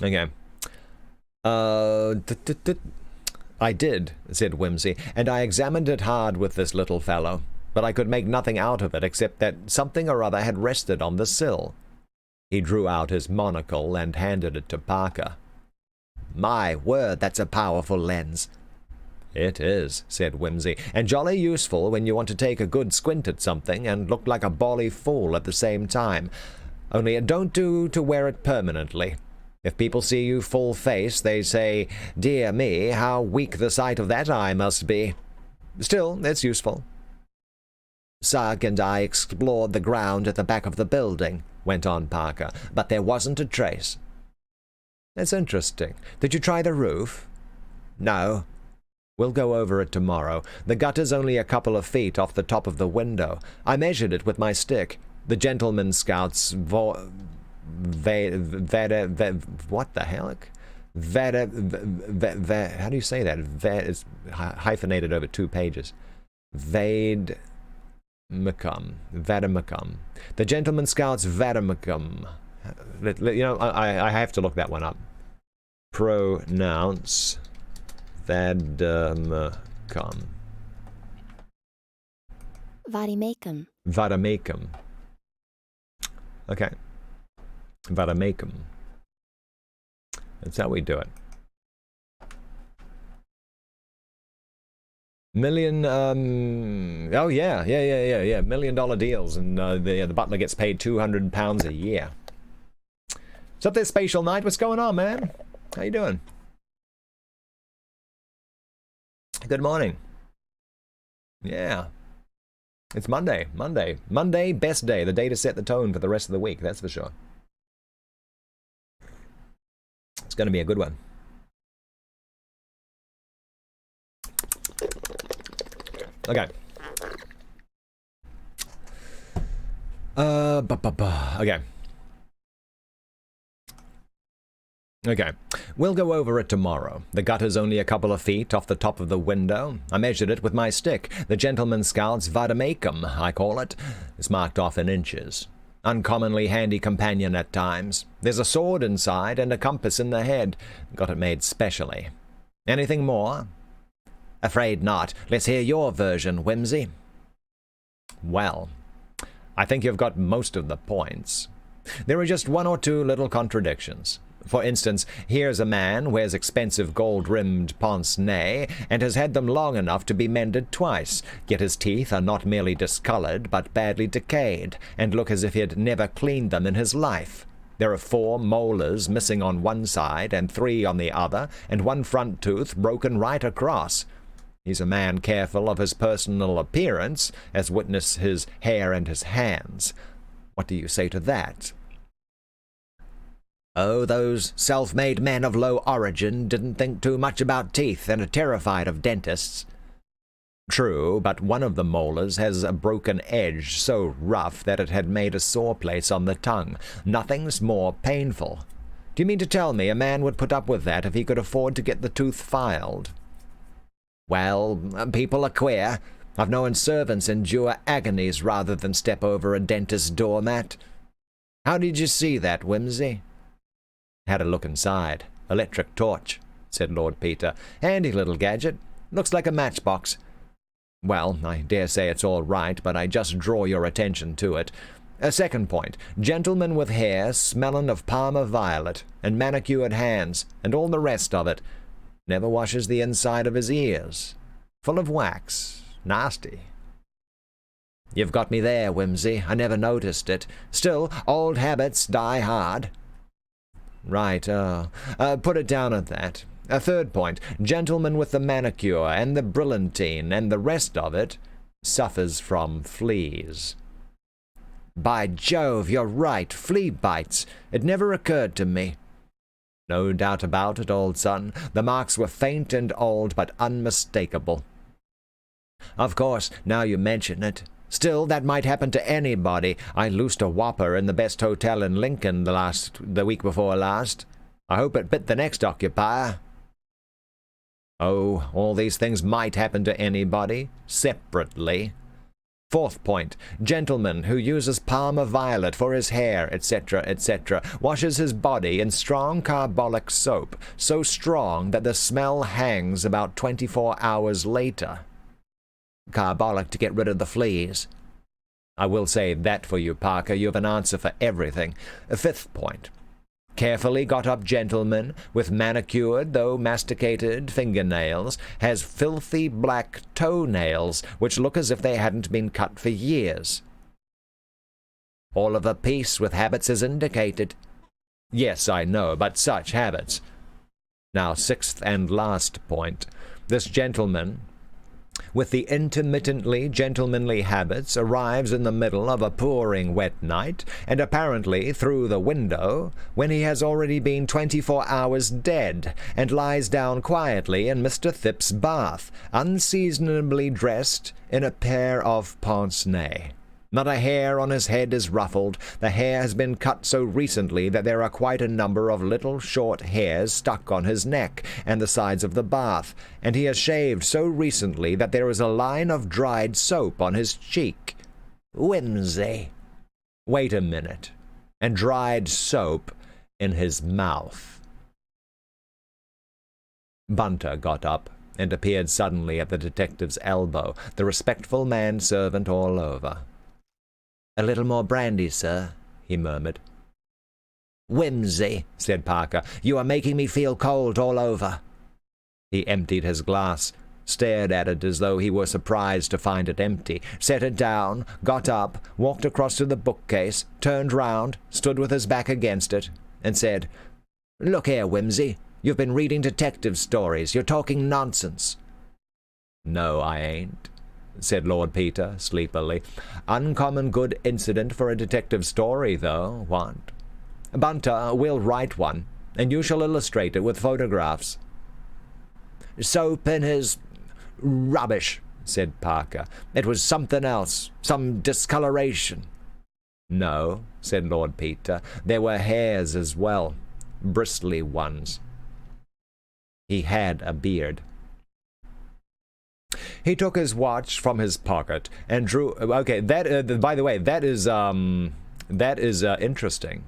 Okay. I did, said Whimsy, and I examined it hard with this little fellow, but I could make nothing out of it except that something or other had rested on the sill. He drew out his monocle and handed it to Parker. My word, that's a powerful lens. It is, said Whimsy, and jolly useful when you want to take a good squint at something and look like a bally fool at the same time. Only it don't do to wear it permanently. If people see you full face, they say, dear me, how weak the sight of that eye must be. Still, it's useful. Sugg and I explored the ground at the back of the building, went on Parker, but there wasn't a trace. That's interesting. Did you try the roof? No. We'll go over it tomorrow. The gutter's only a couple of feet off the top of the window. I measured it with my stick. The gentleman scouts what the heck? How do you say that? It's hyphenated over 2 pages. Vademecum. The gentleman scouts Vademecum. I have to look that one up. Pronounce Vademecum. Vademecum. Okay. Vademecum. That's how we do it. $1 million deals, and the butler gets paid £200 a year. What's up there, Spatial Knight? What's going on, man? How you doing? Good morning. Yeah. It's Monday. Monday, best day. The day to set the tone for the rest of the week, that's for sure. going to be a good one. Okay. Okay. Okay, we'll go over it tomorrow. The gutter's only a couple of feet off the top of the window. I measured it with my stick. The Gentleman Scout's vademecum, I call it. It's marked off in inches. Uncommonly handy companion at times. There's a sword inside and a compass in the head. Got it made specially. Anything more? Afraid not. Let's hear your version, Whimsy. Well, I think you've got most of the points. There are just one or two little contradictions. For instance, here's a man wears expensive gold-rimmed pince-nez and has had them long enough to be mended twice, yet his teeth are not merely discolored but badly decayed, and look as if he had never cleaned them in his life. There are 4 molars missing on one side and 3 on the other, and one front tooth broken right across. He's a man careful of his personal appearance, as witness his hair and his hands. What do you say to that? Oh, those self-made men of low origin didn't think too much about teeth and are terrified of dentists. True, but one of the molars has a broken edge so rough that it had made a sore place on the tongue. Nothing's more painful. Do you mean to tell me a man would put up with that if he could afford to get the tooth filed? Well, people are queer. I've known servants endure agonies rather than step over a dentist's doormat. How did you see that, Whimsy? Had a look inside. Electric torch, said Lord Peter. Handy little gadget. Looks like a matchbox. Well, I dare say it's all right, but I just draw your attention to it. A second point. Gentleman with hair smellin' of Parma violet, and manicured hands, and all the rest of it. Never washes the inside of his ears. Full of wax. Nasty. You've got me there, Whimsy. I never noticed it. Still, old habits die hard. Right, put it down at that. A third point, gentleman with the manicure and the brilliantine and the rest of it suffers from fleas. By Jove, you're right, flea bites. It never occurred to me. No doubt about it, old son. The marks were faint and old, but unmistakable. Of course, now you mention it. Still, that might happen to anybody. I loosed a whopper in the best hotel in Lincoln the week before last. I hope it bit the next occupier. Oh, all these things might happen to anybody, separately. Fourth point, gentleman who uses Parma violet for his hair, etc., etc., washes his body in strong carbolic soap, so strong that the smell hangs about 24 hours later. Carbolic to get rid of the fleas. I will say that for you, Parker. You have an answer for everything. Fifth point. Carefully got-up gentleman with manicured, though masticated, fingernails, has filthy black toenails, which look as if they hadn't been cut for years. All of a piece with habits is indicated. Yes, I know, but such habits. Now, sixth and last point. This gentleman, with the intermittently gentlemanly habits, arrives in the middle of a pouring wet night, and apparently through the window, when he has already been 24 hours dead, and lies down quietly in Mr. Thipp's bath, unseasonably dressed in a pair of pince-nez. Not a hair on his head is ruffled. The hair has been cut so recently that there are quite a number of little short hairs stuck on his neck and the sides of the bath, and he has shaved so recently that there is a line of dried soap on his cheek. Whimsy. Wait a minute. And dried soap in his mouth. Bunter got up and appeared suddenly at the detective's elbow, the respectful manservant all over. "A little more brandy, sir," he murmured. "Whimsy," said Parker. "You are making me feel cold all over." He emptied his glass, stared at it as though he were surprised to find it empty, set it down, got up, walked across to the bookcase, turned round, stood with his back against it, and said, "Look here, Whimsy, you've been reading detective stories. You're talking nonsense." "No, I ain't," said Lord Peter, sleepily. "Uncommon good incident for a detective story, though, what? Bunter, we'll write one. and you shall illustrate it with photographs." "Soap and his rubbish," said Parker. "It was something else, some discoloration." "No," said Lord Peter. "There were hairs as well, bristly ones. He had a beard." He took his watch from his pocket and drew. Okay, that by the way, that is interesting.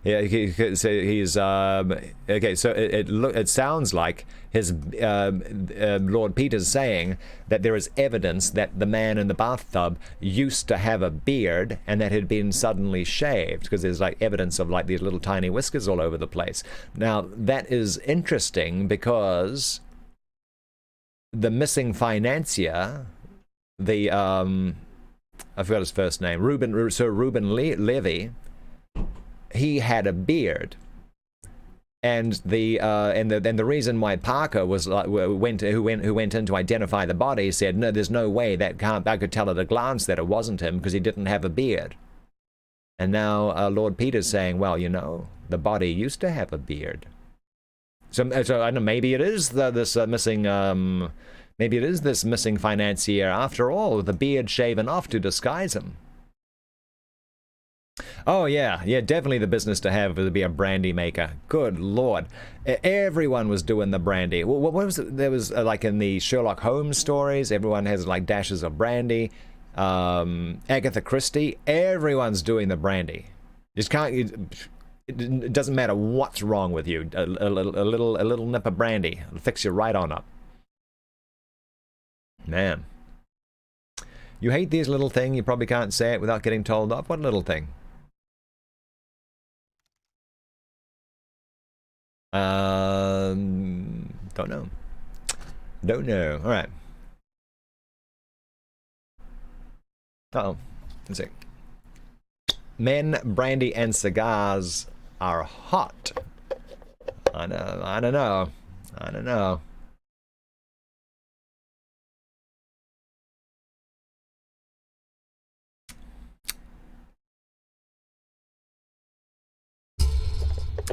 Yeah, he's okay. So it sounds like his Lord Peter's saying that there is evidence that the man in the bathtub used to have a beard and that had been suddenly shaved, because there's like evidence of like these little tiny whiskers all over the place. Now that is interesting because the missing financier, the I forgot his first name, Sir Reuben Levy, he had a beard, and the reason why Parker was who went in to identify the body said, "No, there's no way I could tell at a glance that it wasn't him because he didn't have a beard." And now Lord Peter's saying, well, you know, the body used to have a beard. So I don't know, maybe it is this missing financier after all, with the beard shaven off to disguise him. Oh yeah, definitely the business to have would be a brandy maker. Good lord, everyone was doing the brandy. What was it? There was like in the Sherlock Holmes stories, everyone has like dashes of brandy. Agatha Christie, everyone's doing the brandy. Just can't. It doesn't matter what's wrong with you. A little nip of brandy will fix you right on up. Man, you hate this little thing. You probably can't say it without getting told off. What little thing? Don't know. Don't know. All right. Uh-oh. Let's see. Men, brandy, and cigars are hot. I don't know.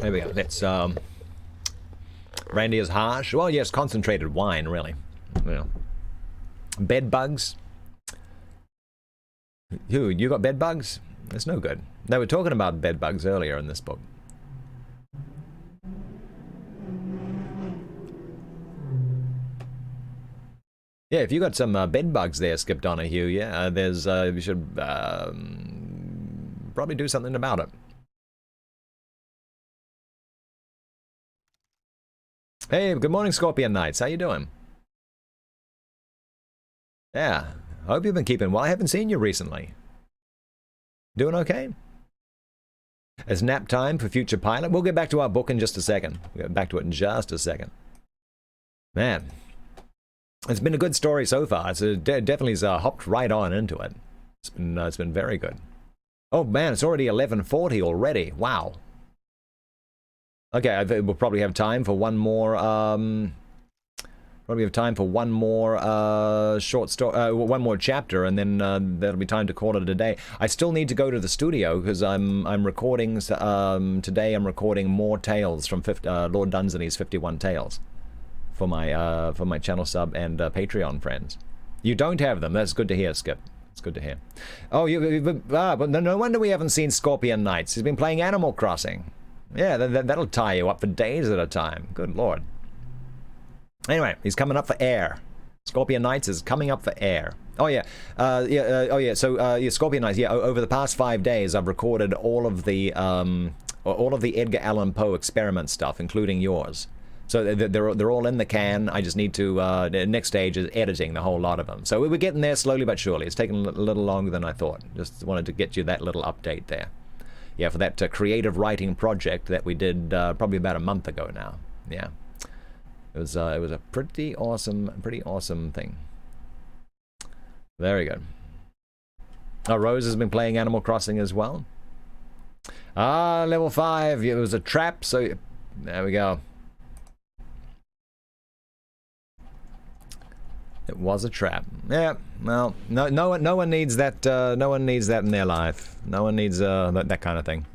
There we go. Let's brandy is harsh. Well, yes, concentrated wine, really. You know. Bed bugs. You got bed bugs? That's no good. They were talking about bed bugs earlier in this book. Yeah, if you got some bed bugs there, Skip Donahue, yeah, there's you should probably do something about it. Hey, good morning, Scorpion Knights. How you doing? Yeah, hope you've been keeping well. I haven't seen you recently. Doing okay? It's nap time for Future Pilot. We'll get back to our book in just a second. We'll get back to it in just a second. Man, it's been a good story so far. It's definitely hopped right on into it. It's been very good. Oh man, it's already 11:40 already. Wow. Okay, we'll probably have time for one more. Short story, one more chapter, and then that'll be time to call it a day. I still need to go to the studio because I'm recording today. I'm recording more tales from Lord Dunsany's 51 Tales for my channel sub and Patreon friends. You don't have them. That's good to hear, Skip. It's good to hear. Oh, but no wonder we haven't seen Scorpion Knights. He's been playing Animal Crossing. Yeah, that'll tie you up for days at a time. Good lord. Anyway, he's coming up for air. Scorpion Knights is coming up for air. Oh yeah, So Scorpion Knights. Yeah, over the past 5 days, I've recorded all of the Edgar Allan Poe experiment stuff, including yours. So they're all in the can. I just need to. The next stage is editing the whole lot of them. So we're getting there slowly but surely. It's taken a little longer than I thought. Just wanted to get you that little update there. Yeah, for that creative writing project that we did probably about a month ago now. Yeah. It was a pretty awesome thing. Very good. Oh, Rose has been playing Animal Crossing as well. Level 5. It was a trap, so there we go. It was a trap. Yeah. Well, no one needs that. No one needs that in their life. No one needs that kind of thing.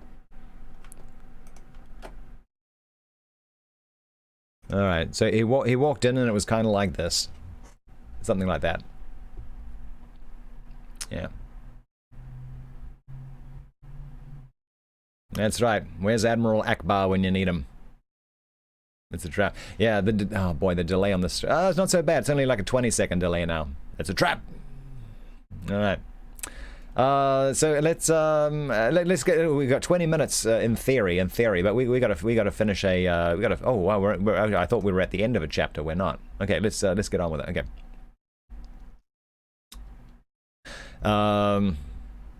All right, so he walked in and it was kind of like this. Something like that. Yeah. That's right. Where's Admiral Akbar when you need him? It's a trap. Yeah, oh boy, the delay on this. It's not so bad. It's only like a 20-second delay now. It's a trap. All right. So let's get. We got 20 minutes in theory, but we got to finish a. Oh wow, I thought we were at the end of a chapter. We're not. Okay, let's get on with it. Okay.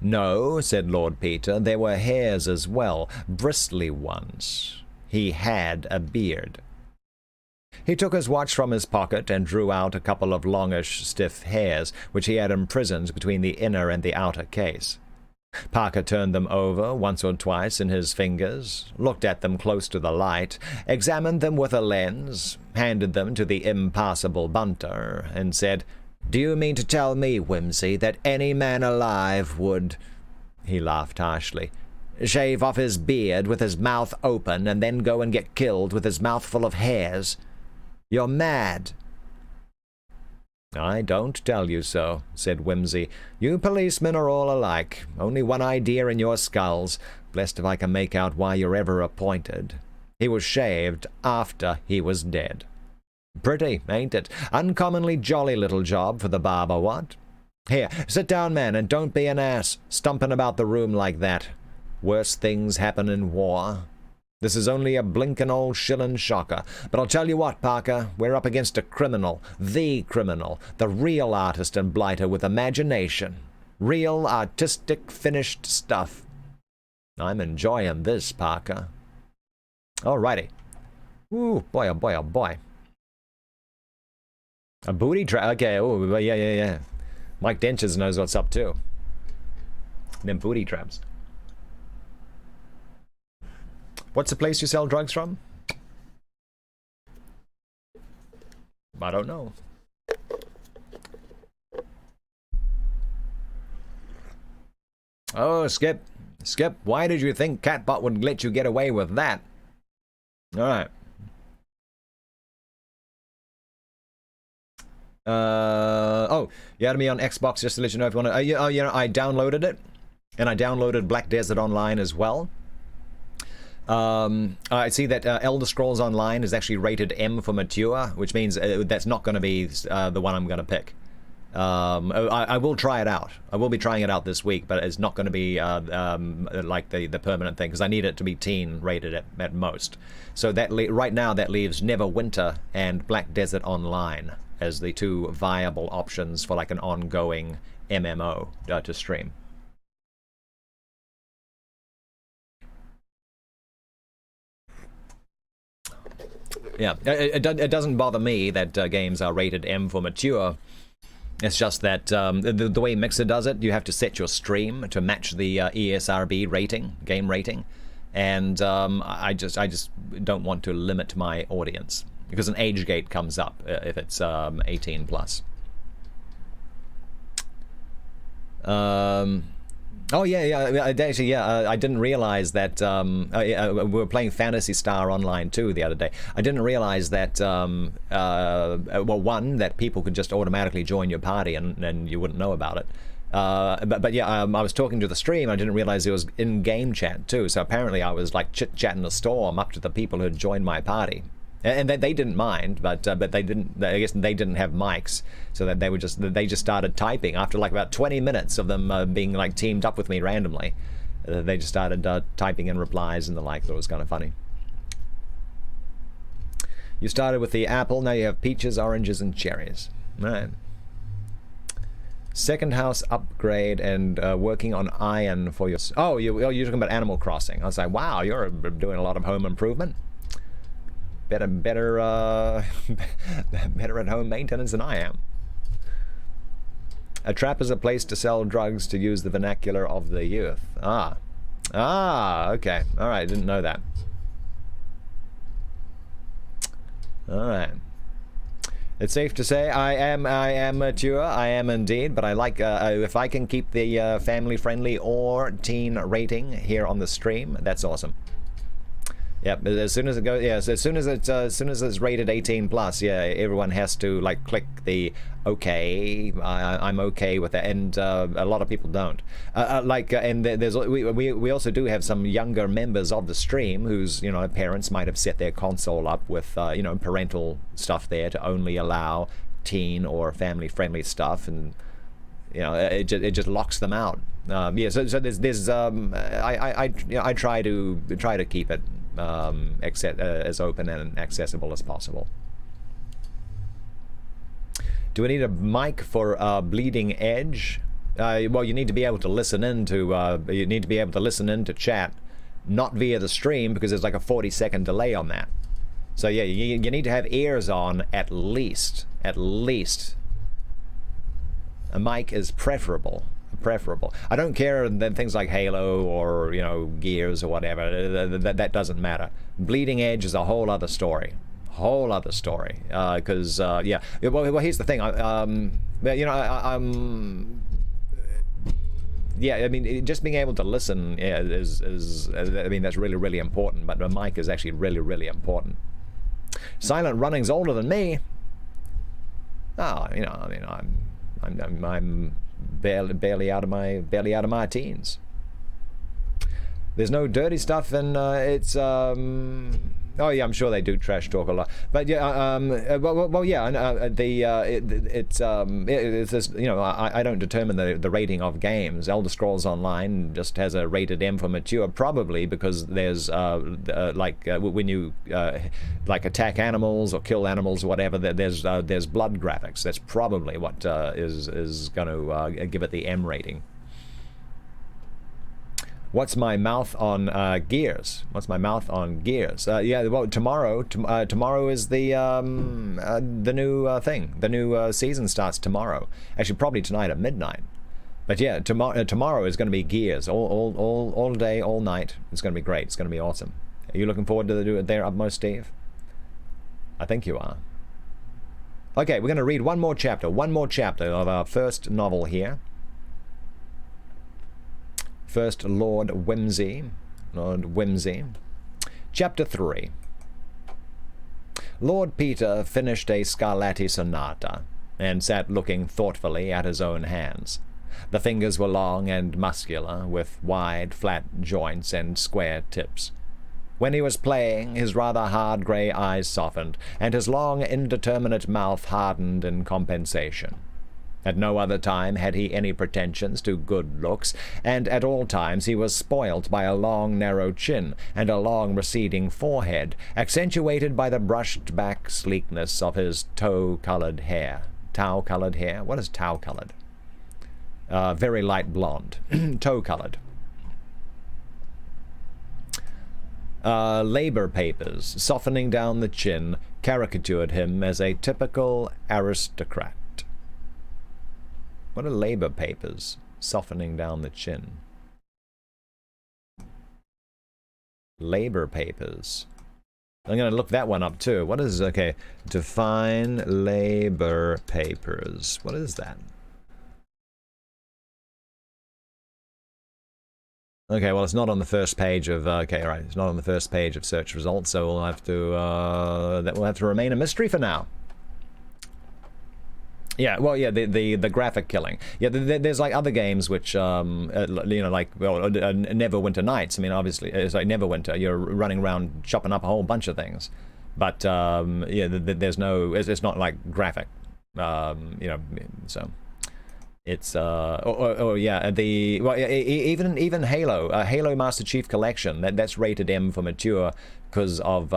No, said Lord Peter. There were hairs as well, bristly ones. He had a beard. He took his watch from his pocket and drew out a couple of longish, stiff hairs, which he had imprisoned between the inner and the outer case. Parker turned them over once or twice in his fingers, looked at them close to the light, examined them with a lens, handed them to the impassible Bunter, and said, "Do you mean to tell me, Whimsy, that any man alive would—" He laughed harshly. "Shave off his beard with his mouth open and then go and get killed with his mouth full of hairs? You're mad." "I don't tell you so," said Whimsy. "You policemen are all alike. Only one idea in your skulls. Blessed if I can make out why you're ever appointed. He was shaved after he was dead. Pretty, ain't it? Uncommonly jolly little job for the barber, what? Here, sit down, man, and don't be an ass, stumping about the room like that. Worse things happen in war. This is only a blinkin' old shillin' shocker. But I'll tell you what, Parker, we're up against a criminal, the real artist and blighter with imagination. Real, artistic, finished stuff. I'm enjoying this, Parker." Alrighty. Ooh, boy, oh boy, oh boy. A booty trap. Okay, oh, yeah. Mike Dentures knows what's up, too. Them booty traps. What's the place you sell drugs from? I don't know. Oh, Skip, why did you think Catbot would let you get away with that? Alright. Oh, you had me on Xbox just to let you know if you want to. I downloaded it, and I downloaded Black Desert Online as well. I see that Elder Scrolls Online is actually rated M for mature, which means that's not going to be the one I'm going to pick. I will try it out. I will be trying it out this week, but it's not going to be like the permanent thing, because I need it to be teen rated at most. So that right now that leaves Neverwinter and Black Desert Online as the two viable options for like an ongoing MMO to stream. Yeah, it doesn't bother me that games are rated M for mature. It's just that the way Mixer does it, you have to set your stream to match the ESRB rating, game rating, and I just don't want to limit my audience because an age gate comes up if it's 18 plus. Oh yeah. Actually, yeah. I didn't realize that we were playing Phantasy Star Online too the other day. I didn't realize that well, one, that people could just automatically join your party and you wouldn't know about it. But yeah, I was talking to the stream. I didn't realize it was in-game chat too. So apparently, I was like chit-chatting a storm up to the people who had joined my party. And they didn't mind, but they didn't. I guess they didn't have mics, so that they just started typing after like about 20 minutes of them being like teamed up with me randomly. They just started typing in replies and the like. That was kind of funny. You started with the apple, now you have peaches, oranges, and cherries. All right. Second house upgrade and working on iron for your. Oh, you're talking about Animal Crossing. I was like, wow, you're doing a lot of home improvement. Better at home maintenance than I am. A trap is a place to sell drugs, to use the vernacular of the youth. Ah, okay. All right, didn't know that. All right. It's safe to say I am mature. I am indeed, but I like if I can keep the family-friendly or teen rating here on the stream, that's awesome. Yep. As soon as it goes, yeah. As soon as it's rated 18 plus, yeah, everyone has to like click the okay. I'm okay with that, and a lot of people don't. And there's we also do have some younger members of the stream whose parents might have set their console up with parental stuff there to only allow teen or family friendly stuff, and it just locks them out. So there's I try to keep it as open and accessible as possible. Do we need a mic for Bleeding Edge? Well, you need to be able to listen into chat, not via the stream, because there's like a 40-second delay on that. So yeah, you need to have ears on at least. A mic is preferable. I don't care than things like Halo or Gears or whatever. That doesn't matter. Bleeding Edge is a whole other story. Because yeah. Well, here's the thing. Yeah, I mean, just being able to listen is I mean, that's really, really important. But the mic is actually really, really important. Silent Running's older than me. Oh, I mean, I'm barely out of my teens. There's no dirty stuff, and it's oh yeah, I'm sure they do trash talk a lot, but yeah, well yeah, and it's just, I don't determine the rating of games. Elder Scrolls Online just has a rated M for mature, probably because there's when you like attack animals or kill animals or whatever, there's blood graphics. That's probably what is going to give it the M rating. What's my mouth on Gears? Yeah, well, tomorrow is the new thing. The new season starts tomorrow. Actually, probably tonight at midnight. But yeah, tomorrow is going to be Gears all day, all night. It's going to be great. It's going to be awesome. Are you looking forward to their utmost, Steve? I think you are. Okay, we're going to read one more chapter of our first novel here. First, Lord Whimsy. Chapter 3. Lord Peter finished a Scarlatti sonata and sat looking thoughtfully at his own hands. The fingers were long and muscular, with wide, flat joints and square tips. When he was playing, his rather hard grey eyes softened, and his long, indeterminate mouth hardened in compensation. At no other time had he any pretensions to good looks, and at all times he was spoilt by a long, narrow chin and a long, receding forehead, accentuated by the brushed-back sleekness of his tow-colored hair. Tow-colored hair? What is tow-colored? Very light blonde. Tow-colored. Labor papers, softening down the chin, caricatured him as a typical aristocrat. What are labor papers? Softening down the chin. Labor papers. I'm going to look that one up too. What is, okay, define labor papers. What is that? Okay, well, it's not on the first page of, okay, right, it's not on the first page of search results, so we'll have to, that will have to remain a mystery for now. Yeah, well, yeah, the graphic killing. Yeah, there's like other games which, like, well, Neverwinter Nights. I mean, obviously, it's like Neverwinter. You're running around chopping up a whole bunch of things, but yeah, there's no. It's not like graphic. So it's yeah, even Halo, Halo Master Chief Collection. That's rated M for mature because of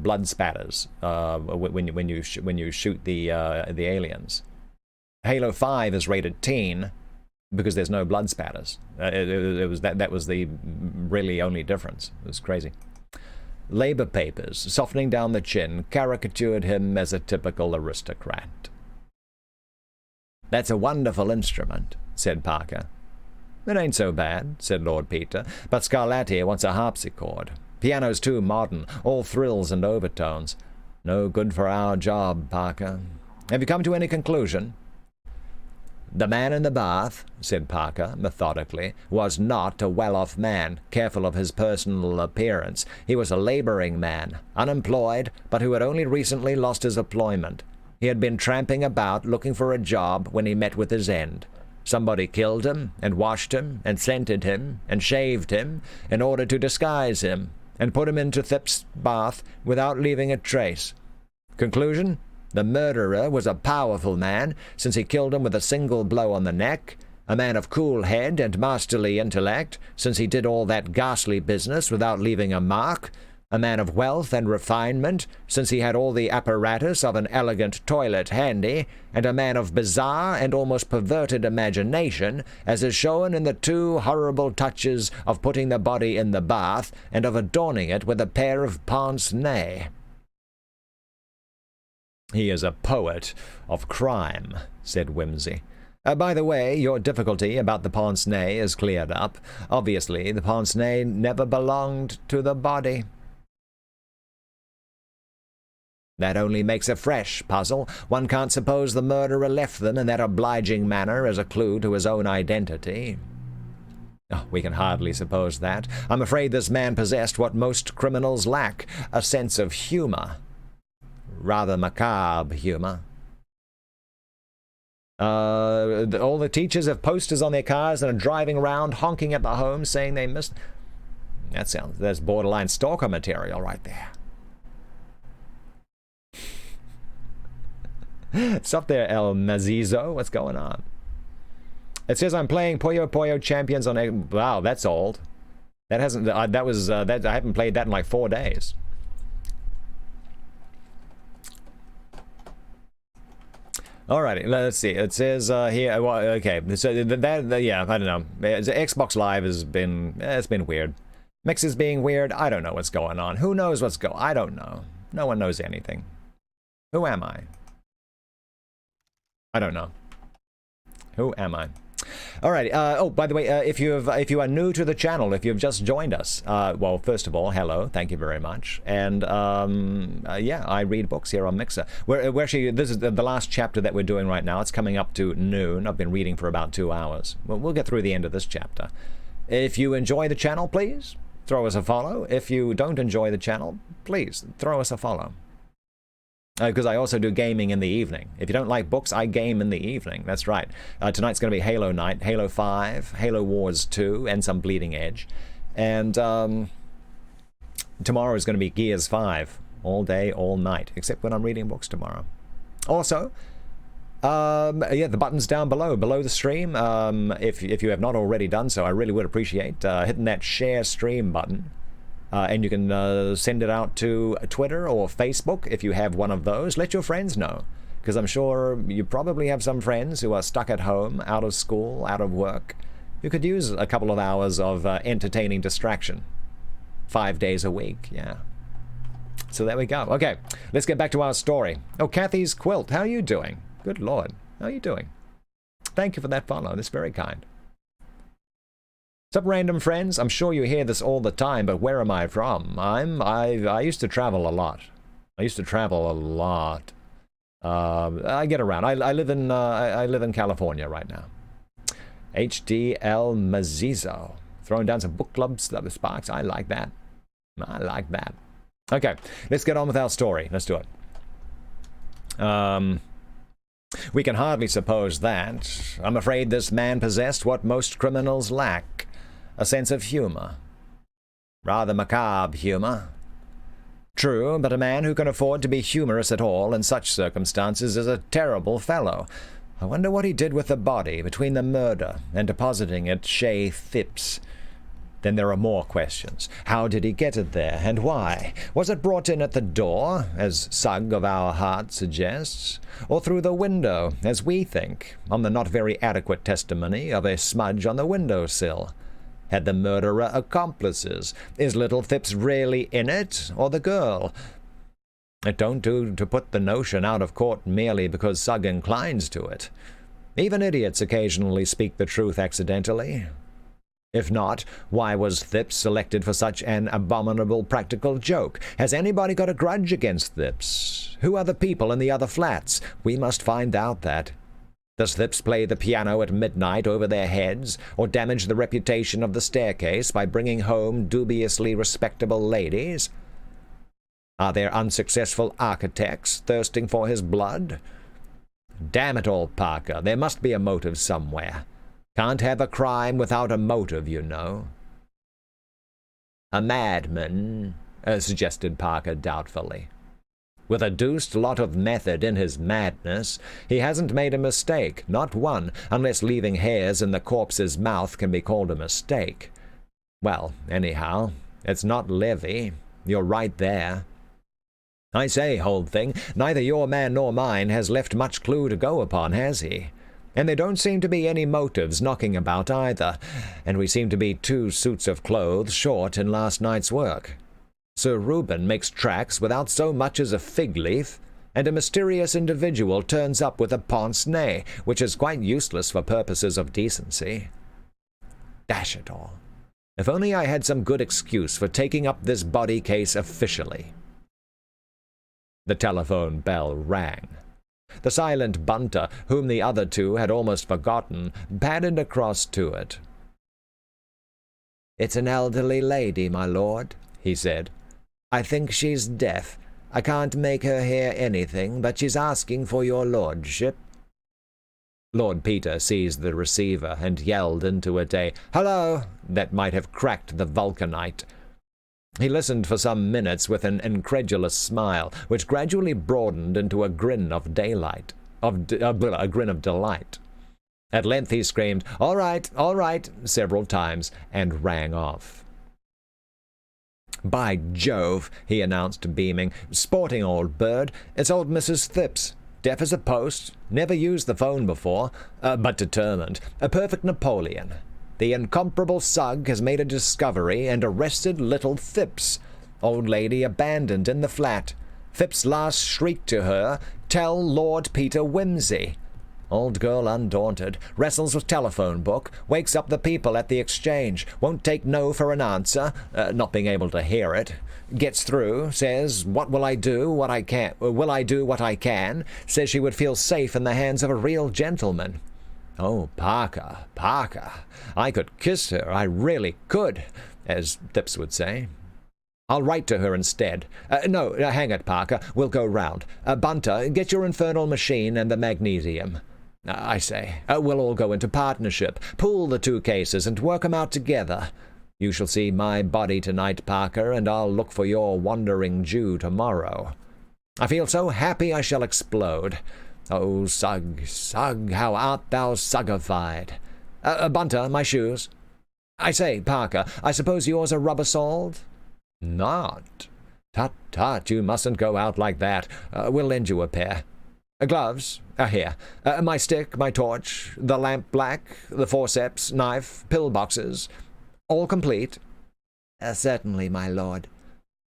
blood spatters when you shoot the aliens. Halo 5 is rated teen because there's no blood spatters. It was that was the really only difference. It was crazy. Labor papers, softening down the chin, caricatured him as a typical aristocrat. That's a wonderful instrument, said Parker. It ain't so bad, said Lord Peter, but Scarlatti wants a harpsichord. Piano's too modern, all thrills and overtones. No good for our job, Parker. Have you come to any conclusion? The man in the bath, said Parker methodically, was not a well-off man, careful of his personal appearance. He was a laboring man, unemployed, but who had only recently lost his employment. He had been tramping about looking for a job when he met with his end. Somebody killed him, and washed him, and scented him, and shaved him, in order to disguise him, and put him into Thip's bath without leaving a trace. Conclusion? The murderer was a powerful man, since he killed him with a single blow on the neck, a man of cool head and masterly intellect, since he did all that ghastly business without leaving a mark, a man of wealth and refinement, since he had all the apparatus of an elegant toilet handy, and a man of bizarre and almost perverted imagination, as is shown in the 2 horrible touches of putting the body in the bath and of adorning it with a pair of pince-nez. He is a poet of crime, said Whimsy. By the way, your difficulty about the pince-nez is cleared up. Obviously, the pince-nez never belonged to the body. That only makes a fresh puzzle. One can't suppose the murderer left them in that obliging manner as a clue to his own identity. Oh, we can hardly suppose that. I'm afraid this man possessed what most criminals lack, a sense of humor. Rather macabre humor. All the teachers have posters on their cars and are driving around honking at the homes saying they missed... That's borderline stalker material right there. Stop there, El Mazizo. What's going on? It says I'm playing Puyo Puyo Champions on... Wow, that's old. That hasn't... that I haven't played that in like 4 days. Alrighty, let's see. It says here... Well, okay, so yeah, I don't know. Xbox Live has been... it's been weird. Mix is being weird. I don't know what's going on. Who knows what's going... I don't know. No one knows anything. Who am I? I don't know. Who am I? Alrighty. Oh, by the way, if you are new to the channel, if you've just joined us, well, first of all, hello, thank you very much. And yeah, I read books here on Mixer. We're actually, this is the last chapter that we're doing right now. It's coming up to noon. I've been reading for about 2 hours. We'll get through the end of this chapter. If you enjoy the channel, please throw us a follow. If you don't enjoy the channel, please throw us a follow. Because I also do gaming in the evening. If you don't like books, I game in the evening. That's right. Tonight's going to be Halo night, Halo 5, Halo Wars 2, and some Bleeding Edge. And tomorrow is going to be Gears 5, all day, all night, except when I'm reading books tomorrow. Also, yeah, the button's down below the stream. If you have not already done so, I really would appreciate hitting that share stream button. And you can send it out to Twitter or Facebook if you have one of those. Let your friends know, because I'm sure you probably have some friends who are stuck at home, out of school, out of work, who could use a couple of hours of entertaining distraction. 5 days a week, yeah. So there we go. Okay, let's get back to our story. Oh, Kathy's Quilt, how are you doing? Good Lord, how are you doing? Thank you for that follow, that's very kind. What's up, random friends? I'm sure you hear this all the time, but where am I from? I used to travel a lot. I get around. I live in California right now. HDL Mazizo. Throwing down some book clubs, sparks. I like that. I like that. Okay, let's get on with our story. Let's do it. We can hardly suppose that. I'm afraid this man possessed what most criminals lack. A sense of humor. Rather macabre humor. True, but a man who can afford to be humorous at all in such circumstances is a terrible fellow. I wonder what he did with the body between the murder and depositing it Chez Thip's. Then there are more questions. How did he get it there, and why? Was it brought in at the door, as Sug of Our Heart suggests, or through the window, as we think, on the not very adequate testimony of a smudge on the windowsill? Had the murderer accomplices? Is little Thip's really in it, or the girl? It don't do to put the notion out of court merely because Sug inclines to it. Even idiots occasionally speak the truth accidentally. If not, why was Thip's selected for such an abominable practical joke? Has anybody got a grudge against Thip's? Who are the people in the other flats? We must find out that. Does Thipps play the piano at midnight over their heads, or damage the reputation of the staircase by bringing home dubiously respectable ladies? Are there unsuccessful architects thirsting for his blood? Damn it all, Parker, there must be a motive somewhere. Can't have a crime without a motive, you know. A madman, suggested Parker doubtfully. With a deuced lot of method in his madness, he hasn't made a mistake, not one, unless leaving hairs in the corpse's mouth can be called a mistake. Well, anyhow, it's not Levy. You're right there. I say, old thing, neither your man nor mine has left much clue to go upon, has he? And there don't seem to be any motives knocking about either, and we seem to be 2 suits of clothes short in last night's work. Sir Reuben makes tracks without so much as a fig leaf, and a mysterious individual turns up with a pince-nez, which is quite useless for purposes of decency. Dash it all. If only I had some good excuse for taking up this body case officially. The telephone bell rang. The silent Bunter, whom the other two had almost forgotten, padded across to it. "It's an elderly lady, my lord," he said. "I think she's deaf. I can't make her hear anything, but she's asking for your lordship." Lord Peter seized the receiver and yelled into it a "hello" that might have cracked the vulcanite. He listened for some minutes with an incredulous smile, which gradually broadened into a grin of delight. At length he screamed, all right," several times, and rang off. "By Jove," he announced, beaming. "Sporting old bird. It's old Mrs. Thipps. Deaf as a post. Never used the phone before, but determined. A perfect Napoleon. The incomparable Sugg has made a discovery and arrested little Thipps. Old lady abandoned in the flat. Thipps' last shriek to her, 'Tell Lord Peter Wimsey.' Old girl undaunted, wrestles with telephone book, wakes up the people at the exchange, won't take no for an answer, not being able to hear it. Gets through, says, will I do what I can, says she would feel safe in the hands of a real gentleman. Oh, Parker, I could kiss her, I really could, as Thipps would say. I'll write to her instead. No, hang it, Parker, we'll go round. Bunter, get your infernal machine and the magnesium. I say, we'll all go into partnership, pool the 2 cases, and work 'em out together. You shall see my body tonight, Parker, and I'll look for your wandering Jew tomorrow. I feel so happy I shall explode. Oh, Sugg, how art thou Suggified? Bunter, my shoes. I say, Parker, I suppose yours are rubber-soled? Not. Tut, you mustn't go out like that. We'll lend you a pair. Gloves? Here. My stick, my torch, the lamp black, the forceps, knife, pill-boxes. All complete? Certainly, my lord.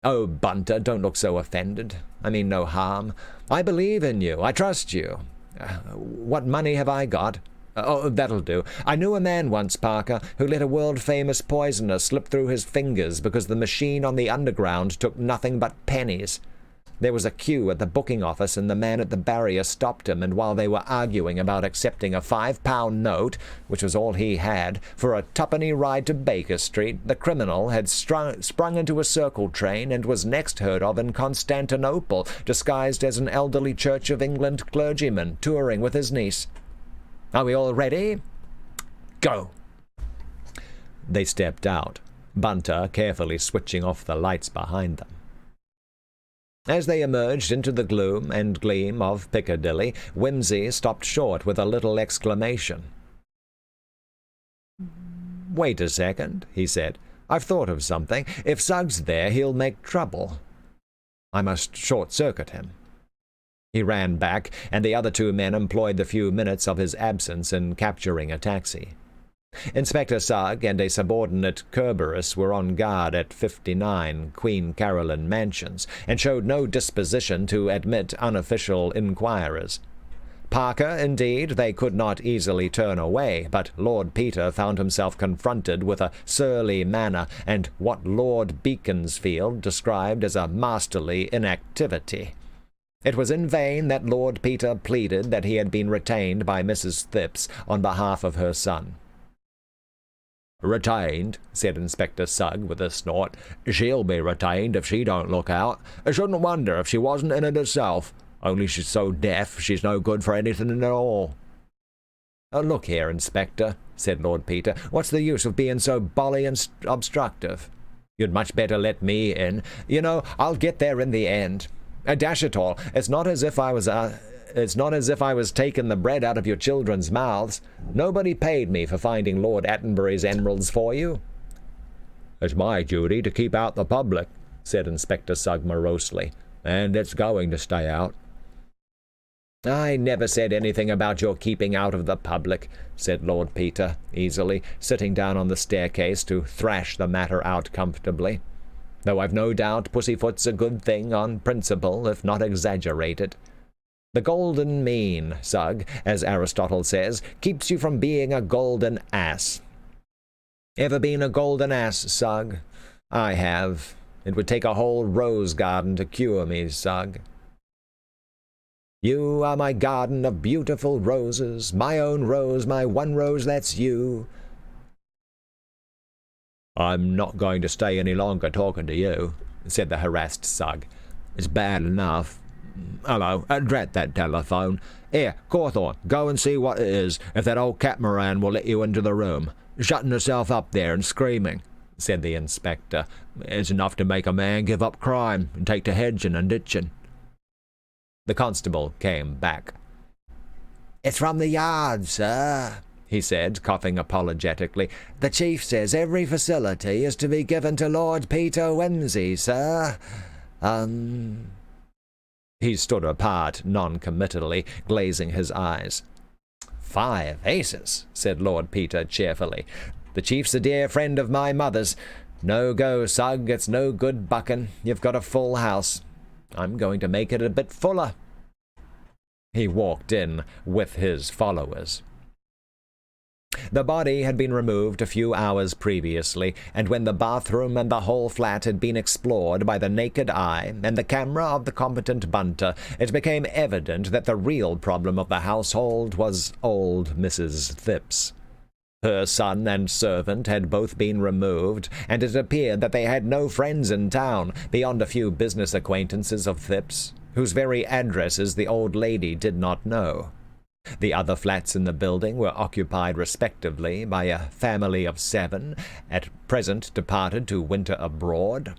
Oh, Bunter, don't look so offended. I mean no harm. I believe in you. I trust you. What money have I got? Oh, that'll do. I knew a man once, Parker, who let a world-famous poisoner slip through his fingers because the machine on the underground took nothing but pennies. There was a queue at the booking office, and the man at the barrier stopped him, and while they were arguing about accepting a £5 note, which was all he had, for a twopenny ride to Baker Street, the criminal had sprung into a circle train and was next heard of in Constantinople, disguised as an elderly Church of England clergyman, touring with his niece. Are we all ready? Go! They stepped out, Bunter carefully switching off the lights behind them. As they emerged into the gloom and gleam of Piccadilly, Wimsey stopped short with a little exclamation. "Wait a second," he said. "I've thought of something. If Sugg's there, he'll make trouble. I must short-circuit him." He ran back, and the other 2 men employed the few minutes of his absence in capturing a taxi. Inspector Sugg and a subordinate Kerberos were on guard at 59 Queen Caroline Mansions, and showed no disposition to admit unofficial inquirers. Parker, indeed, they could not easily turn away, but Lord Peter found himself confronted with a surly manner and what Lord Beaconsfield described as a masterly inactivity. It was in vain that Lord Peter pleaded that he had been retained by Mrs. Thipps on behalf of her son. "Retained," said Inspector Sugg with a snort. "She'll be retained if she don't look out. I shouldn't wonder if she wasn't in it herself, only she's so deaf she's no good for anything at all." "Look here, Inspector," said Lord Peter, "what's the use of being so bally and obstructive? You'd much better let me in. You know, I'll get there in the end. Dash it all, it's not as if I was taking the bread out of your children's mouths. Nobody paid me for finding Lord Attenbury's emeralds for you." "It's my duty to keep out the public," said Inspector Sugg morosely, "and it's going to stay out." "I never said anything about your keeping out of the public," said Lord Peter, easily, sitting down on the staircase to thrash the matter out comfortably. "Though I've no doubt Pussyfoot's a good thing on principle, if not exaggerated. The golden mean, Sugg, as Aristotle says, keeps you from being a golden ass. Ever been a golden ass, Sugg? I have. It would take a whole rose garden to cure me, Sugg. You are my garden of beautiful roses, my own rose, my one rose, that's you." "I'm not going to stay any longer talking to you," said the harassed Sugg. "It's bad enough. Hello, drat that telephone. Here, Cawthorne, go and see what it is, if that old catamaran will let you into the room. Shutting herself up there and screaming," said the inspector. "It's enough to make a man give up crime and take to hedging and ditching." The constable came back. "It's from the yard, sir," he said, coughing apologetically. "The chief says every facility is to be given to Lord Peter Wimsey, sir. He stood apart non-committally, glazing his eyes. 5 aces, said Lord Peter cheerfully. "The chief's a dear friend of my mother's. No go, Sugg, it's no good bucking. You've got a full house. I'm going to make it a bit fuller." He walked in with his followers. The body had been removed a few hours previously, and when the bathroom and the whole flat had been explored by the naked eye and the camera of the competent bunter, it became evident that the real problem of the household was old Mrs. Thipps. Her son and servant had both been removed, and it appeared that they had no friends in town beyond a few business acquaintances of Thipps, whose very addresses the old lady did not know. The other flats in the building were occupied respectively by a family of 7, at present departed to winter abroad,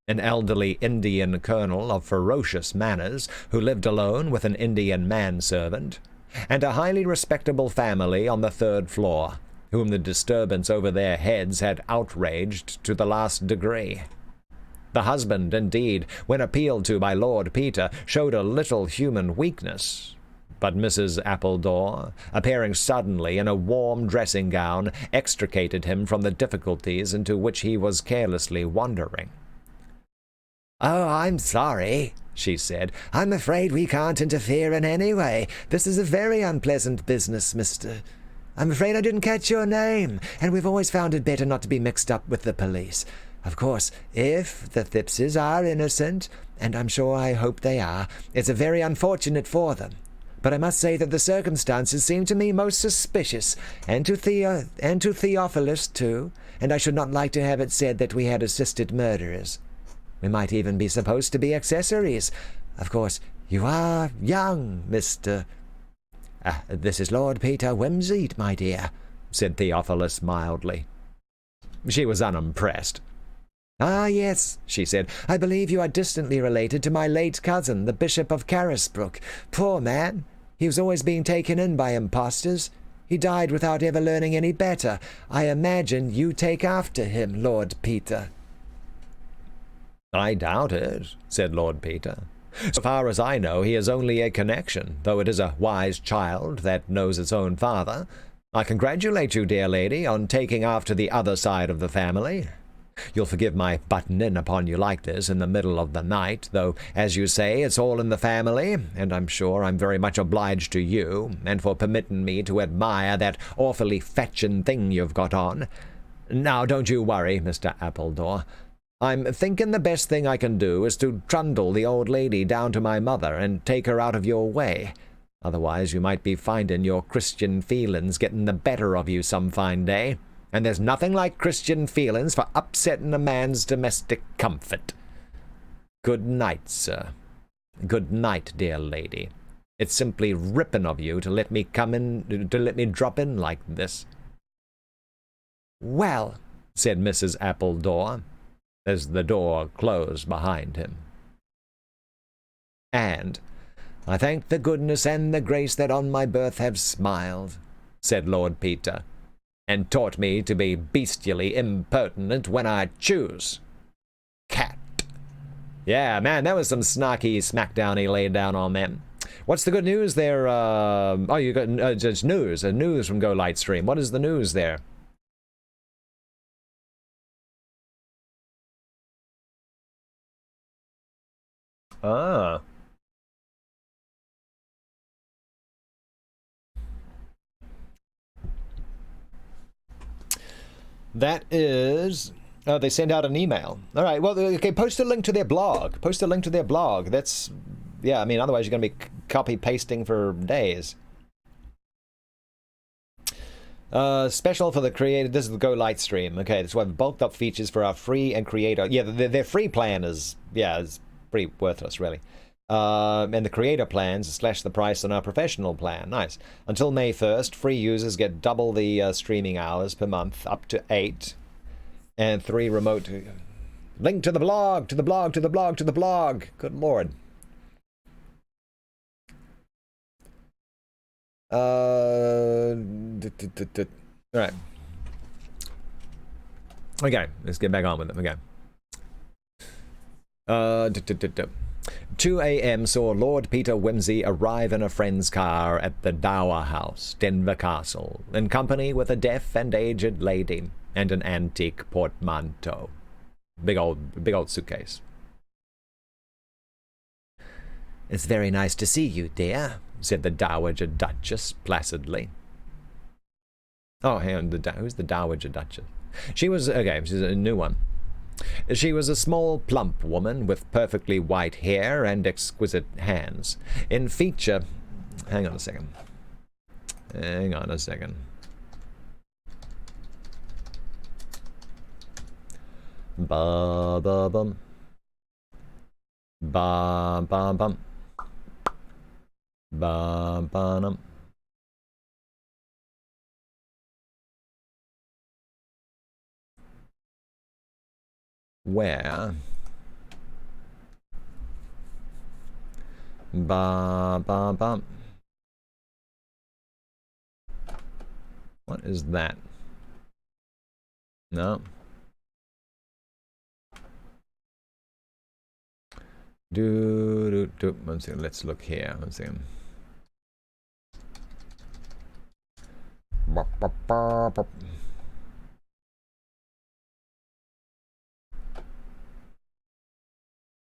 an elderly Indian colonel of ferocious manners, who lived alone with an Indian manservant, and a highly respectable family on the 3rd floor, whom the disturbance over their heads had outraged to the last degree. The husband, indeed, when appealed to by Lord Peter, showed a little human weakness, but Mrs. Appledore, appearing suddenly in a warm dressing-gown, extricated him from the difficulties into which he was carelessly wandering. "Oh, I'm sorry," she said. "I'm afraid we can't interfere in any way. This is a very unpleasant business, Mr. I'm afraid I didn't catch your name, and we've always found it better not to be mixed up with the police. Of course, if the Thippses are innocent, and I'm sure I hope they are, it's very unfortunate for them. But I must say that the circumstances seem to me most suspicious, and to Theophilus, too, and I should not like to have it said that we had assisted murderers. We might even be supposed to be accessories. Of course, you are young, Mr. This is Lord Peter Wimsey, my dear," said Theophilus mildly. She was unimpressed. "Ah, yes," she said. "I believe you are distantly related to my late cousin, the Bishop of Carisbrooke. Poor man! He was always being taken in by impostors. He died without ever learning any better. I imagine you take after him, Lord Peter." "I doubt it," said Lord Peter. "So far as I know, he is only a connection, though it is a wise child that knows its own father. I congratulate you, dear lady, on taking after the other side of the family. You'll forgive my butting in upon you like this in the middle of the night, though, as you say, it's all in the family, and I'm sure I'm very much obliged to you, and for permitting me to admire that awfully fetching thing you've got on. Now, don't you worry, Mr. Appledore. I'm thinking the best thing I can do is to trundle the old lady down to my mother and take her out of your way. Otherwise you might be finding your Christian feelings getting the better of you some fine day, and there's nothing like Christian feelings for upsetting a man's domestic comfort. Good night, sir. Good night, dear lady. It's simply ripping of you to let me drop in like this." "Well," said Mrs. Appledore, as the door closed behind him. "And I thank the goodness and the grace that on my birth have smiled," said Lord Peter, "and taught me to be bestially impertinent when I choose. Cat." Yeah, man, that was some snarky smackdown he laid down on them. What's the good news there? Oh, you got just news from Go Lightstream. What is the news there? Ah. That is... Oh, they sent out an email. All right, well, okay, post a link to their blog. Post a link to their blog. That's... Yeah, I mean, otherwise you're going to be copy-pasting for days. Special for the creator. This is the Go Lightstream. Okay, this one bulked up features for our free and creator. Yeah, their free plan is pretty worthless, really. And the creator plans slash the price on our professional plan. Nice. Until May 1st, free users get double the streaming hours per month, up to 8, and 3 remote. Link to the blog, to the blog, to the blog, to the blog. Good lord. All right. Okay, let's get back on with them. Okay. 2 a.m. saw Lord Peter Wimsey arrive in a friend's car at the Dower House, Denver Castle, in company with a deaf and aged lady and an antique portmanteau. Big old suitcase. "It's very nice to see you, dear," said the Dowager Duchess placidly. Oh, hang on, who's the Dowager Duchess? She was, okay, she's a new one. She was a small, plump woman with perfectly white hair and exquisite hands. In feature... Hang on a second. Ba-ba-bum. Ba-ba-bum. Ba-ba-dum. Where? Ba-ba-bum. What is that? No. One second, let's look here. One second.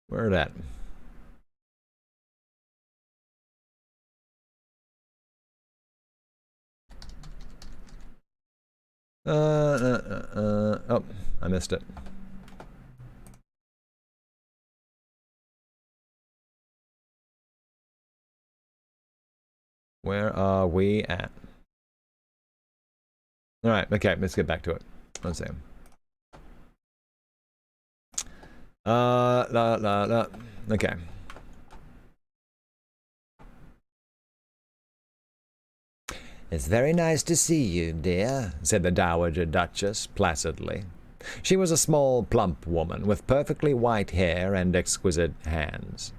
Where that? Oh, I missed it. Where are we at? All right, okay, let's get back to it. One second. Okay. "It's very nice to see you, dear," said the Dowager Duchess placidly. She was a small, plump woman with perfectly white hair and exquisite hands.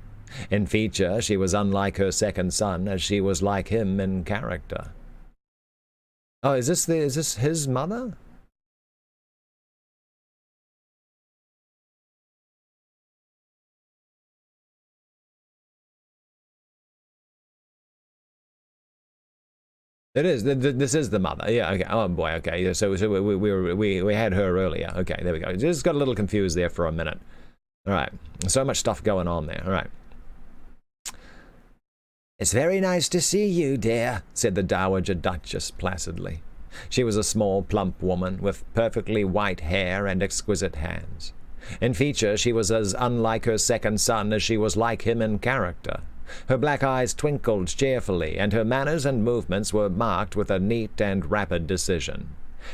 In feature, she was unlike her second son, as she was like him in character. Oh, is this his mother? It is. This is the mother. Yeah. Okay. Oh boy. Okay. Yeah, so we had her earlier. Okay. There we go. Just got a little confused there for a minute. All right. So much stuff going on there. All right. "It's very nice to see you, dear," said the Dowager Duchess placidly. She was a small, plump woman with perfectly white hair and exquisite hands. In feature, she was as unlike her second son as she was like him in character. Her black eyes twinkled cheerfully, and her manners and movements were marked with a neat and rapid decision.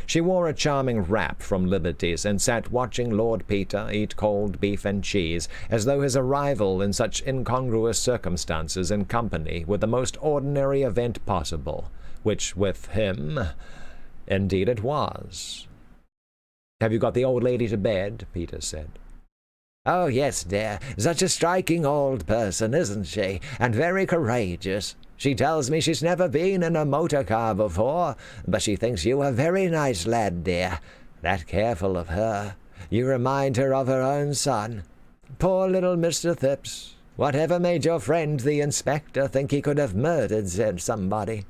She wore a charming wrap from Liberty's and sat watching Lord Peter eat cold beef and cheese, as though his arrival in such incongruous circumstances in company were the most ordinary event possible, which with him, indeed it was. "Have you got the old lady to bed?" Peter said. "Oh, yes, dear. Such a striking old person, isn't she? And very courageous. She tells me she's never been in a motor car before, but she thinks you a very nice lad, dear. That careful of her. You remind her of her own son. Poor little Mr. Phipps. Whatever made your friend the inspector think he could have murdered somebody?"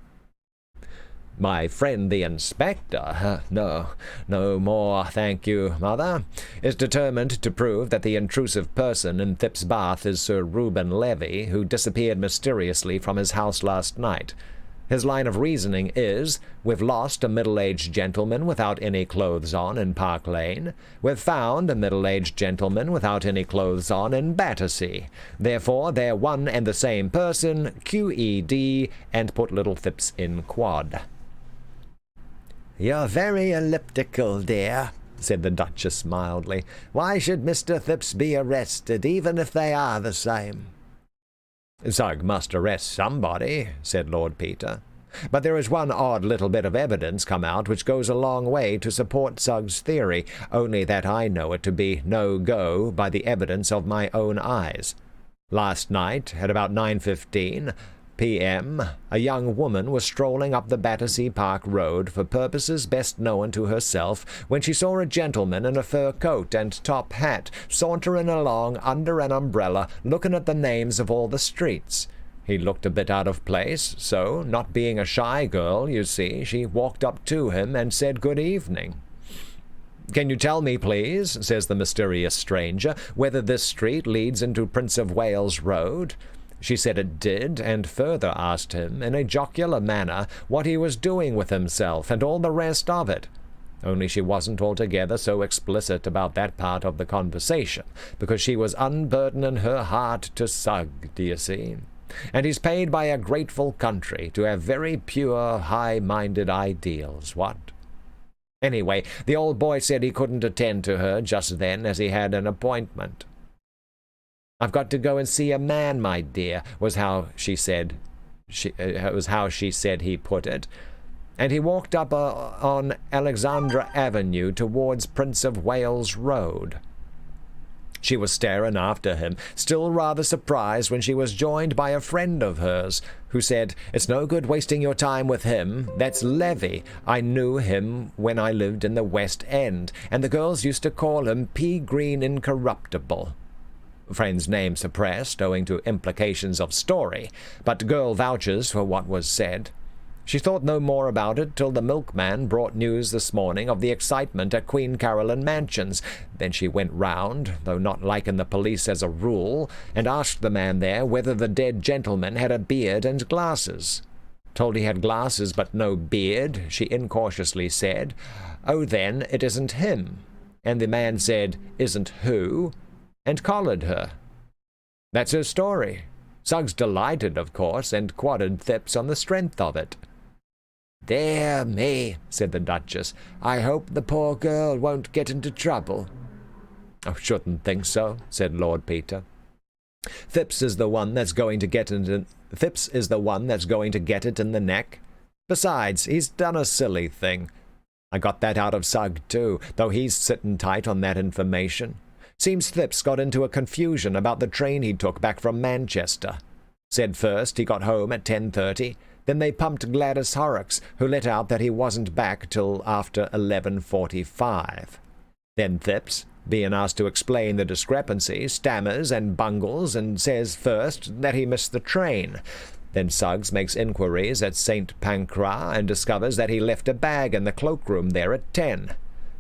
"My friend the inspector? No more, thank you, Mother. Is determined to prove that the intrusive person in Thip's bath is Sir Reuben Levy, who disappeared mysteriously from his house last night. His line of reasoning is, we've lost a middle-aged gentleman without any clothes on in Park Lane. We've found a middle-aged gentleman without any clothes on in Battersea. Therefore, they're one and the same person, QED, and put little Thipps in quad." "You're very elliptical, dear," said the Duchess mildly. "Why should Mr. Thipps be arrested, even if they are the same?" "Sugg must arrest somebody," said Lord Peter. "But there is one odd little bit of evidence come out which goes a long way to support Sugg's theory, only that I know it to be no-go by the evidence of my own eyes. Last night, at about 9:15 p.m., a young woman was strolling up the Battersea Park Road for purposes best known to herself when she saw a gentleman in a fur coat and top hat sauntering along under an umbrella, looking at the names of all the streets. He looked a bit out of place, so, not being a shy girl, you see, she walked up to him and said good evening. 'Can you tell me, please,' says the mysterious stranger, 'whether this street leads into Prince of Wales Road?' She said it did, and further asked him, in a jocular manner, what he was doing with himself, and all the rest of it. Only she wasn't altogether so explicit about that part of the conversation, because she was unburdening her heart to Sugg, do you see? And he's paid by a grateful country to have very pure, high-minded ideals, what? Anyway, the old boy said he couldn't attend to her just then, as he had an appointment. 'I've got to go and see a man, my dear,' was how she said he put it. And he walked up on Alexandra Avenue towards Prince of Wales Road." She was staring after him, still rather surprised when she was joined by a friend of hers, who said, "It's no good wasting your time with him. That's Levy. I knew him when I lived in the West End, and the girls used to call him P. Green Incorruptible." Friend's name suppressed, owing to implications of story, but girl vouches for what was said. She thought no more about it till the milkman brought news this morning of the excitement at Queen Caroline Mansions. Then she went round, though not liking the police as a rule, and asked the man there whether the dead gentleman had a beard and glasses. Told he had glasses but no beard, she incautiously said, "Oh, then, it isn't him." And the man said, "Isn't who?" and collared her. That's her story. Sugg's delighted, of course, and quadded Thipps on the strength of it. "Dear me," said the Duchess. "I hope the poor girl won't get into trouble." "I shouldn't think so," said Lord Peter. Thipps is the one that's going to get it in the neck. Besides, he's done a silly thing. I got that out of Sugg, too, though he's sitting tight on that information. Seems Thipps got into a confusion about the train he took back from Manchester. Said first he got home at 10:30, then they pumped Gladys Horrocks, who let out that he wasn't back till after 11:45. Then Thipps, being asked to explain the discrepancy, stammers and bungles and says first that he missed the train. Then Suggs makes inquiries at St. Pancras and discovers that he left a bag in the cloakroom there at 10.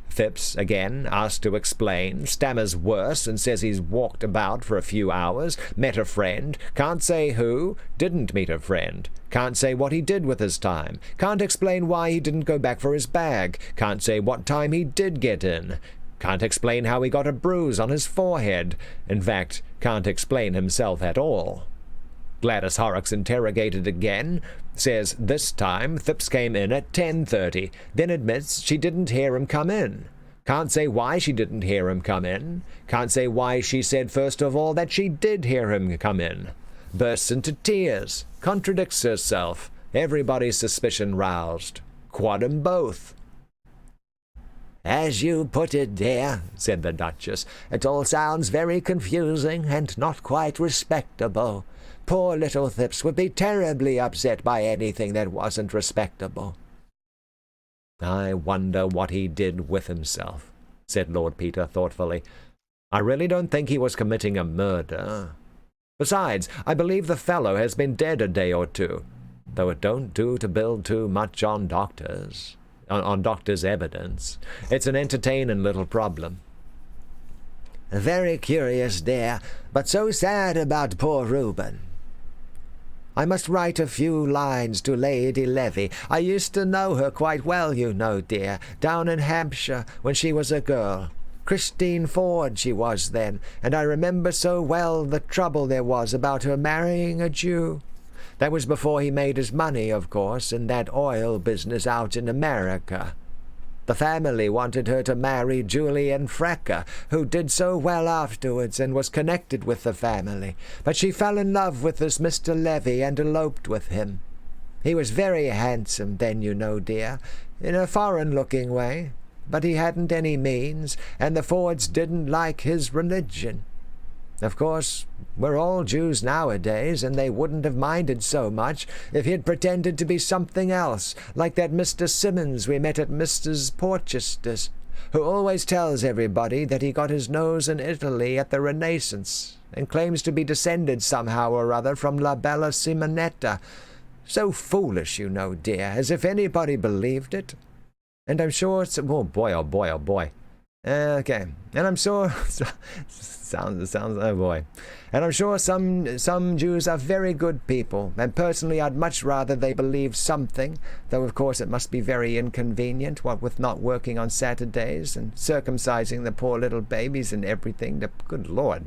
Thipps, again, asked to explain, stammers worse and says he's walked about for a few hours, met a friend, can't say who, didn't meet a friend, can't say what he did with his time, can't explain why he didn't go back for his bag, can't say what time he did get in. Can't explain how he got a bruise on his forehead. In fact, can't explain himself at all. Gladys Horrocks interrogated again, says this time Phipps came in at 10:30, then admits she didn't hear him come in. Can't say why she didn't hear him come in. Can't say why she said first of all that she did hear him come in. Bursts into tears. Contradicts herself. Everybody's suspicion roused. Quad 'em both. "As you put it, dear," said the Duchess, "it all sounds very confusing and not quite respectable. Poor little Phipps would be terribly upset by anything that wasn't respectable." "I wonder what he did with himself," said Lord Peter thoughtfully. "I really don't think he was committing a murder. Besides, I believe the fellow has been dead a day or two, though it don't do to build too much on doctors' evidence. It's an entertaining little problem." "Very curious, dear, but so sad about poor Reuben. I must write a few lines to Lady Levy. I used to know her quite well, you know, dear, down in Hampshire when she was a girl. Christine Ford she was then, and I remember so well the trouble there was about her marrying a Jew. That was before he made his money, of course, in that oil business out in America. The family wanted her to marry Julian Frecker, who did so well afterwards and was connected with the family, but she fell in love with this Mr. Levy and eloped with him. He was very handsome then, you know, dear, in a foreign-looking way, but he hadn't any means, and the Fords didn't like his religion. Of course, we're all Jews nowadays, and they wouldn't have minded so much if he'd pretended to be something else, like that Mr. Simmons we met at Mrs. Porchester's, who always tells everybody that he got his nose in Italy at the Renaissance, and claims to be descended somehow or other from La Bella Simonetta. So foolish, you know, dear, as if anybody believed it. And I'm sure oh boy, oh boy, oh boy. Okay, and I'm sure sounds oh boy, and I'm sure some Jews are very good people, and personally I'd much rather they believed something, though of course it must be very inconvenient, what with not working on Saturdays and circumcising the poor little babies and everything. Good Lord,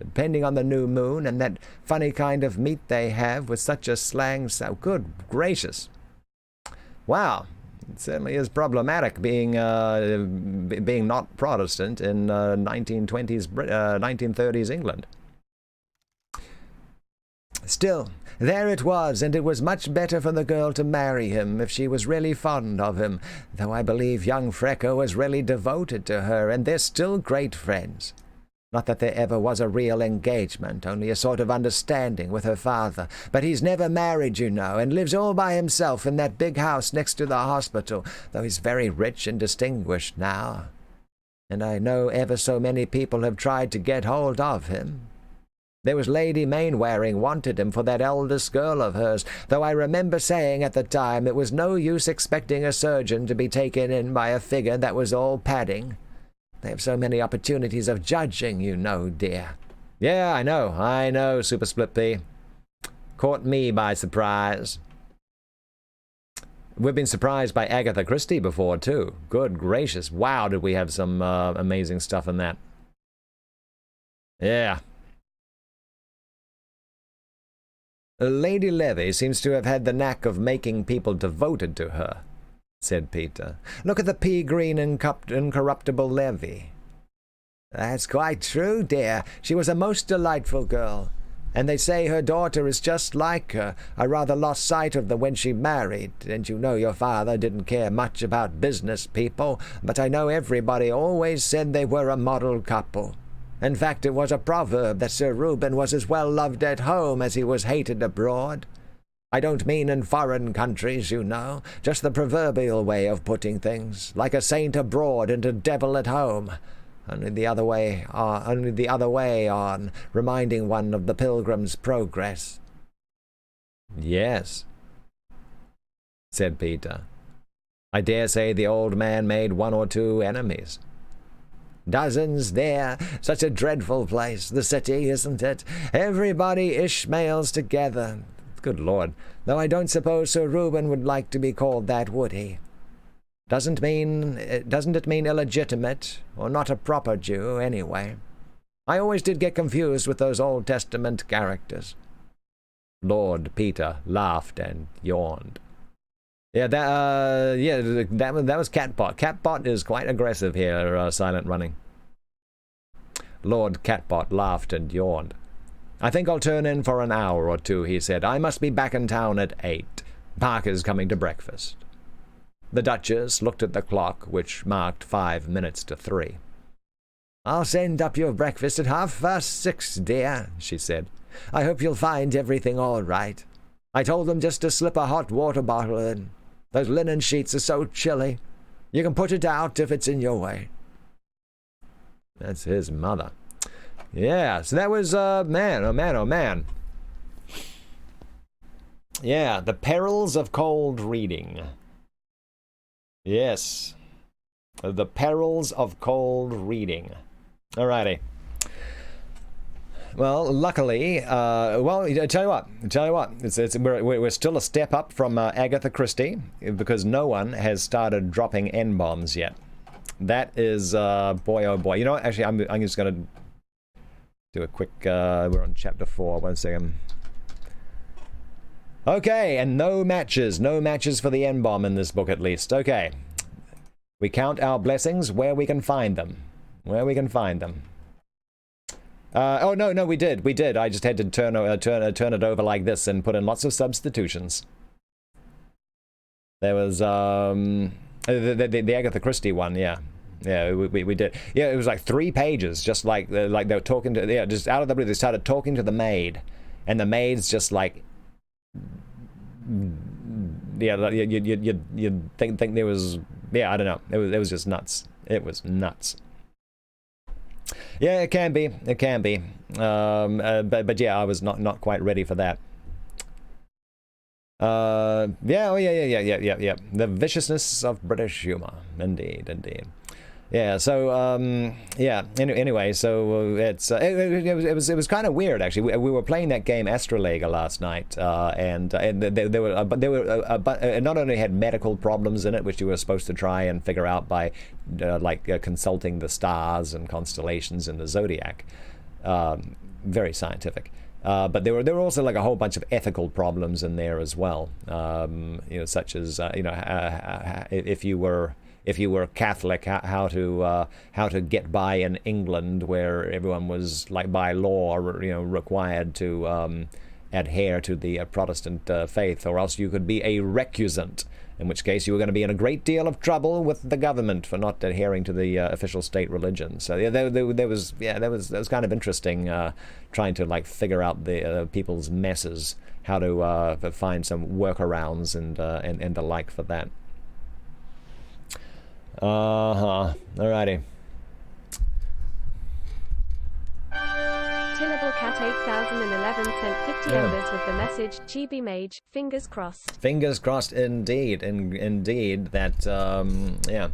depending on the new moon and that funny kind of meat they have with such a slang. So good gracious, wow. It certainly is problematic being not Protestant in 1930s England. Still, there it was, and it was much better for the girl to marry him if she was really fond of him, though I believe young Frecker was really devoted to her, and they're still great friends. Not that there ever was a real engagement, only a sort of understanding with her father. But he's never married, you know, and lives all by himself in that big house next to the hospital, though he's very rich and distinguished now. And I know ever so many people have tried to get hold of him. There was Lady Mainwaring wanted him for that eldest girl of hers, though I remember saying at the time it was no use expecting a surgeon to be taken in by a figure that was all padding. They have so many opportunities of judging, you know, dear. Yeah, I know, Super Split P. Caught me by surprise. We've been surprised by Agatha Christie before, too. Good gracious. Wow, did we have some amazing stuff in that. Yeah. Lady Levy seems to have had the knack of making people devoted to her, said Peter. Look at the pea-green incorruptible Levy. That's quite true, dear. She was a most delightful girl, and they say her daughter is just like her. I rather lost sight of them when she married, and you know your father didn't care much about business people, but I know everybody always said they were a model couple. In fact, it was a proverb that Sir Reuben was as well loved at home as he was hated abroad. I don't mean in foreign countries, you know, just the proverbial way of putting things, like a saint abroad and a devil at home, only the other way on, reminding one of the Pilgrim's Progress. Yes, said Peter. I dare say the old man made one or two enemies. Dozens there. Such a dreadful place, the city, isn't it? Everybody Ishmaels together. Good Lord, though I don't suppose Sir Reuben would like to be called that, would he? Doesn't it mean illegitimate, or not a proper Jew, anyway? I always did get confused with those Old Testament characters. Lord Peter laughed and yawned. Yeah, that was Catbot. Catbot is quite aggressive here, Silent Running. Lord Catbot laughed and yawned. I think I'll turn in for an hour or two, he said. I must be back in town at 8. Parker's coming to breakfast. The Duchess looked at the clock, which marked 5 minutes to 3. I'll send up your breakfast at 6:30, dear, she said. I hope you'll find everything all right. I told them just to slip a hot water bottle in. Those linen sheets are so chilly. You can put it out if it's in your way. That's his mother. Yeah, so that was, man, oh man, oh man. Yeah, the perils of cold reading. Yes. The perils of cold reading. Alrighty. Well, luckily, I tell you what, we're still a step up from Agatha Christie, because no one has started dropping N-bombs yet. That is, boy, oh boy. You know what, actually, I'm just going to do a quick, we're on chapter 4, 1 second. Okay, and no matches for the N-bomb in this book at least. Okay. We count our blessings where we can find them. Oh, no, we did. I just had to turn it over like this and put in lots of substitutions. There was, the Agatha Christie one, yeah. Yeah, we did. Yeah, it was like 3 pages, just like they were talking to, yeah, just out of the blue, they started talking to the maid, and the maid's just like, yeah, you'd think there was, yeah, I don't know, it was just nuts. It was nuts. Yeah, it can be. But yeah, I was not quite ready for that. Yeah. The viciousness of British humor, indeed. Yeah. So yeah. Anyway, so it was kind of weird actually. We were playing that game Astrolabe last night, and they were not only had medical problems in it, which you were supposed to try and figure out by consulting the stars and constellations in the zodiac. Very scientific. But there were also like a whole bunch of ethical problems in there as well. Such as if you were Catholic, how to get by in England, where everyone was like by law, required to adhere to the Protestant faith, or else you could be a recusant, in which case you were going to be in a great deal of trouble with the government for not adhering to the official state religion. So yeah, that was kind of interesting, trying to like figure out the people's messes, how to find some workarounds and the like for that. Alrighty. Tillable Cat 8011 sent 50 embers with the message, Chibi Mage, fingers crossed. Fingers crossed indeed, indeed, that, yeah.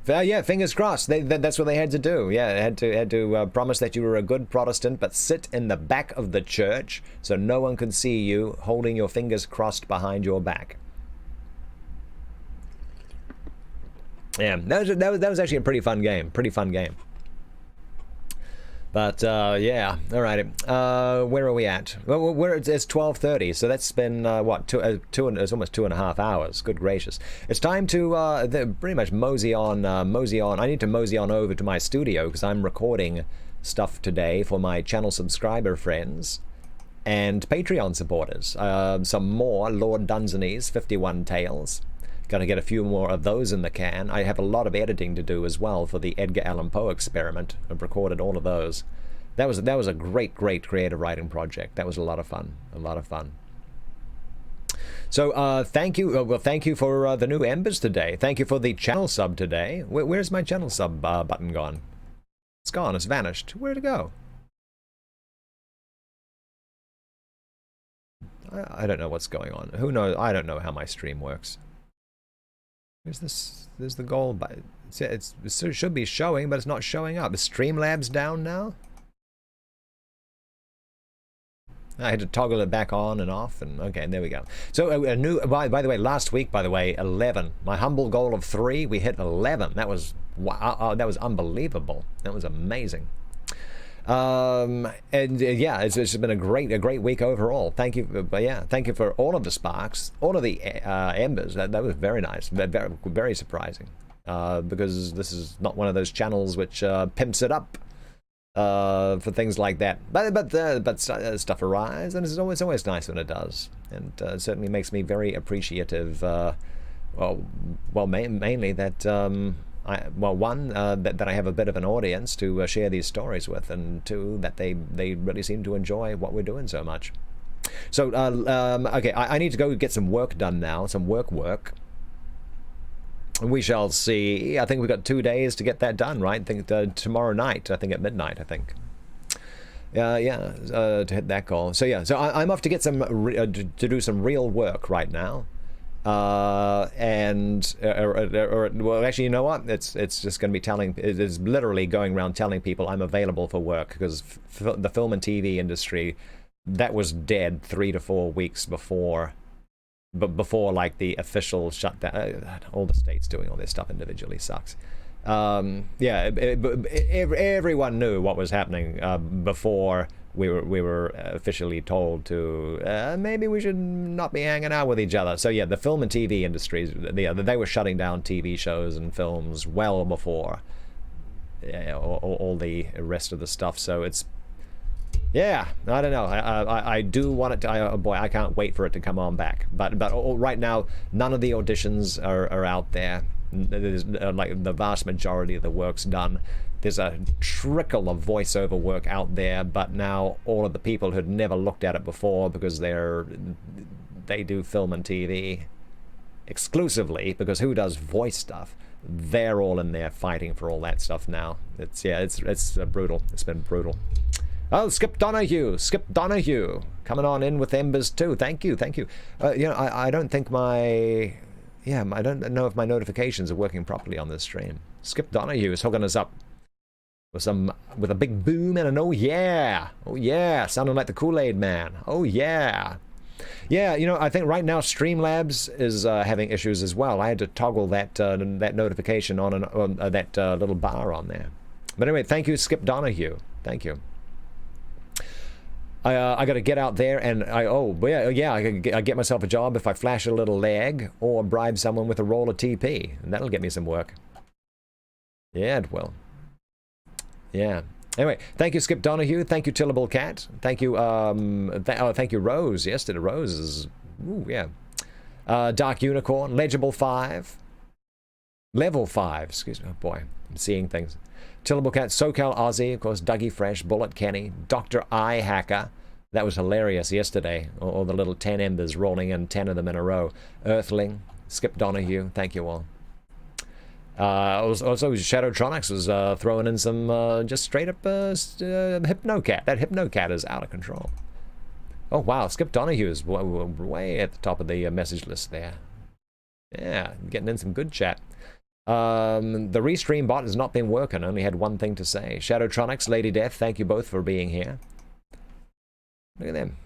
Yeah, fingers crossed. That's what they had to do. Yeah, they had to promise that you were a good Protestant, but sit in the back of the church so no one could see you holding your fingers crossed behind your back. Yeah, that was actually a pretty fun game. But yeah, alrighty. Where are we at? Well, it's 12:30, so that's been what? It's almost 2.5 hours. Good gracious! It's time to pretty much mosey on. I need to mosey on over to my studio because I'm recording stuff today for my channel subscriber friends and Patreon supporters. Some more Lord Dunsany's 51 Tales. Got to get a few more of those in the can. I have a lot of editing to do as well for the Edgar Allan Poe experiment. I've recorded all of those. That was a great creative writing project. That was a lot of fun. So thank you. Well, thank you for the new embers today. Thank you for the channel sub today. Where's my channel sub button gone? It's gone. It's vanished. Where'd it go? I don't know what's going on. Who knows? I don't know how my stream works. Where's this? There's the goal button. It should be showing, but it's not showing up. Is Streamlabs down now? I had to toggle it back on and off, and okay, there we go. So a new, by the way, last week, by the way, 11. My humble goal of 3, we hit 11. That was wow, that was unbelievable. That was amazing. And yeah, it's been a great week overall. Thank you, but yeah, thank you for all of the sparks, all of the embers. That was very nice, very surprising. Because this is not one of those channels which pimps it up for things like that. But stuff arrives, and it's always nice when it does, and it certainly makes me very appreciative. Mainly that that I have a bit of an audience to share these stories with, and 2, that they really seem to enjoy what we're doing so much. So okay, I need to go get some work done now, some work. We shall see. I think we've got 2 days to get that done, right? I think tomorrow night, I think at midnight, I think. To hit that goal. So yeah, so I'm off to get some to do some real work right now. Well, actually, you know what? It's just going to be it's literally going around telling people I'm available for work, because the film and TV industry, that was dead 3 to 4 weeks before. But before, like, the official shutdown, all the states doing all this stuff individually sucks. Everyone knew what was happening before we were officially told to maybe we should not be hanging out with each other. So yeah, the film and TV industries, they were shutting down TV shows and films well before all the rest of the stuff. So it's. Yeah, I don't know. I do want it to. Oh boy, I can't wait for it to come on back. But right now, none of the auditions are out there. There's, like, the vast majority of the work's done. There's a trickle of voiceover work out there, but now all of the people who'd never looked at it before, because they do film and TV exclusively, because who does voice stuff? They're all in there fighting for all that stuff now. It's brutal. It's been brutal. Oh, Skip Donahue, coming on in with embers too. Thank you. I don't think I don't know if my notifications are working properly on this stream. Skip Donahue is hooking us up with a big boom and an oh yeah, sounding like the Kool-Aid Man. Oh yeah. Yeah, I think right now Streamlabs is having issues as well. I had to toggle that notification on that little bar on there. But anyway, thank you, Skip Donahue. Thank you. I got to get out there and I get myself a job if I flash a little leg or bribe someone with a roll of TP, and that'll get me some work. Yeah, it will. Yeah. Anyway, thank you, Skip Donahue. Thank you, Tillable Cat. Thank you, thank you, Rose. Yes, to Rose is, ooh, yeah. Dark Unicorn, Legible 5. Level 5, excuse me. Oh boy, I'm seeing things. Tillable Cat, SoCal Aussie, of course, Dougie Fresh, Bullet Kenny, Dr. Eye Hacker. That was hilarious yesterday. All the little 10 embers rolling in, 10 of them in a row. Earthling, Skip Donahue, thank you all. Also, Shadowtronics was throwing in some just straight up Hypnocat. That Hypnocat is out of control. Oh wow, Skip Donahue is way at the top of the message list there. Yeah, getting in some good chat. The Restream bot has not been working, only had one thing to say. Shadowtronics, Lady Death, thank you both for being here. Look at them.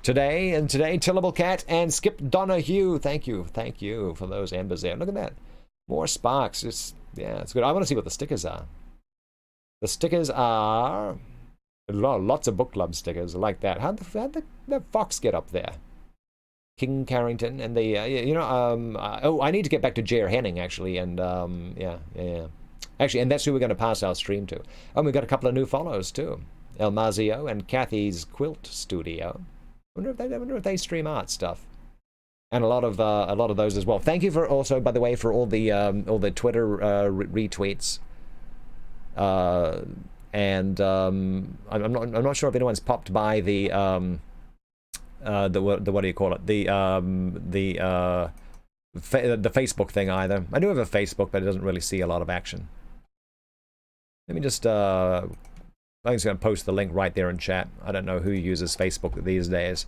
Today, Tillable Cat and Skip Donahue, thank you for those embers there. Look at that. More sparks. It's good. I want to see what the stickers are. The stickers are lots of book club stickers like that. How'd the fox get up there? King Carrington and the I need to get back to Jer Henning actually, and actually, and that's who we're going to pass our stream to. And we've got a couple of new follows too, El Mazio and Kathy's Quilt Studio. I wonder if they stream art stuff, and a lot of those as well. Thank you for also, by the way, for all the Twitter retweets. And I'm not sure if anyone's popped by the what do you call it? The Facebook thing either. I do have a Facebook, but it doesn't really see a lot of action. Let me just I'm just going to post the link right there in chat. I don't know who uses Facebook these days,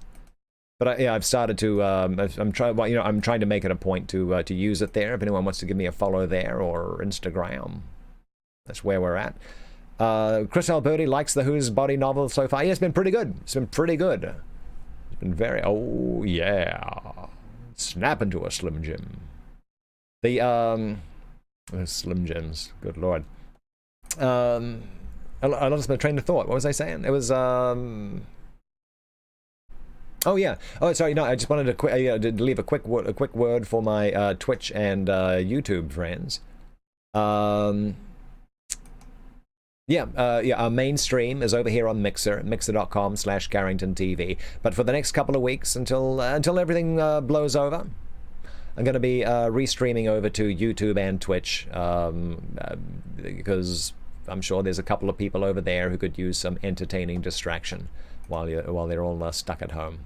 but I've started to. I'm trying to make it a point to use it there. If anyone wants to give me a follow there or Instagram, that's where we're at. Chris Alberti likes the Who's Body novel so far. Yeah, it's been pretty good. been very... Oh, yeah. Snap into a Slim Jim. The Slim Jims. Good lord. I lost my train of thought. What was I saying? It was... Oh, yeah. Oh, sorry. No, I just wanted to leave a quick word for my Twitch and YouTube friends. Our main stream is over here on Mixer, mixer.com/CarringtonTV. But for the next couple of weeks, until everything blows over, I'm going to be restreaming over to YouTube and Twitch, because I'm sure there's a couple of people over there who could use some entertaining distraction while they're all stuck at home.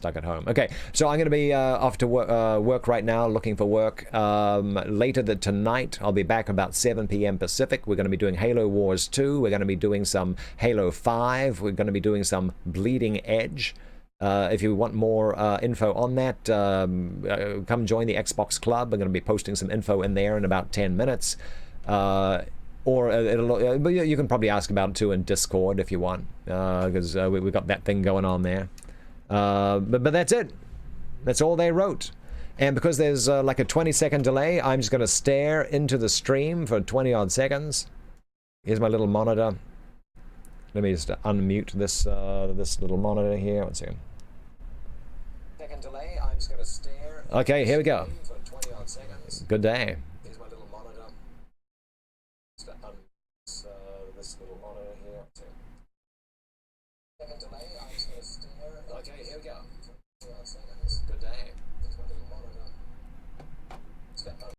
Okay, so I'm going to be off to work right now, looking for work. Later tonight, I'll be back about 7 p.m. Pacific. We're going to be doing Halo Wars 2. We're going to be doing some Halo 5. We're going to be doing some Bleeding Edge. If you want more info on that, come join the Xbox Club. I'm going to be posting some info in there in about 10 minutes. But you can probably ask about it too in Discord if you want, because we've got that thing going on there. But that's it. That's all they wrote. And because there's like a 20-second delay, I'm just going to stare into the stream for 20-odd seconds. Here's my little monitor. Let me just unmute this little monitor here. 1 second. Second delay, I'm just going to stare. Okay, here we go. For 20-odd seconds. Good day. Here's my little monitor. Just unmute this little monitor here. 1 second. Second delay, I'm just going to stare. Okay, here we go.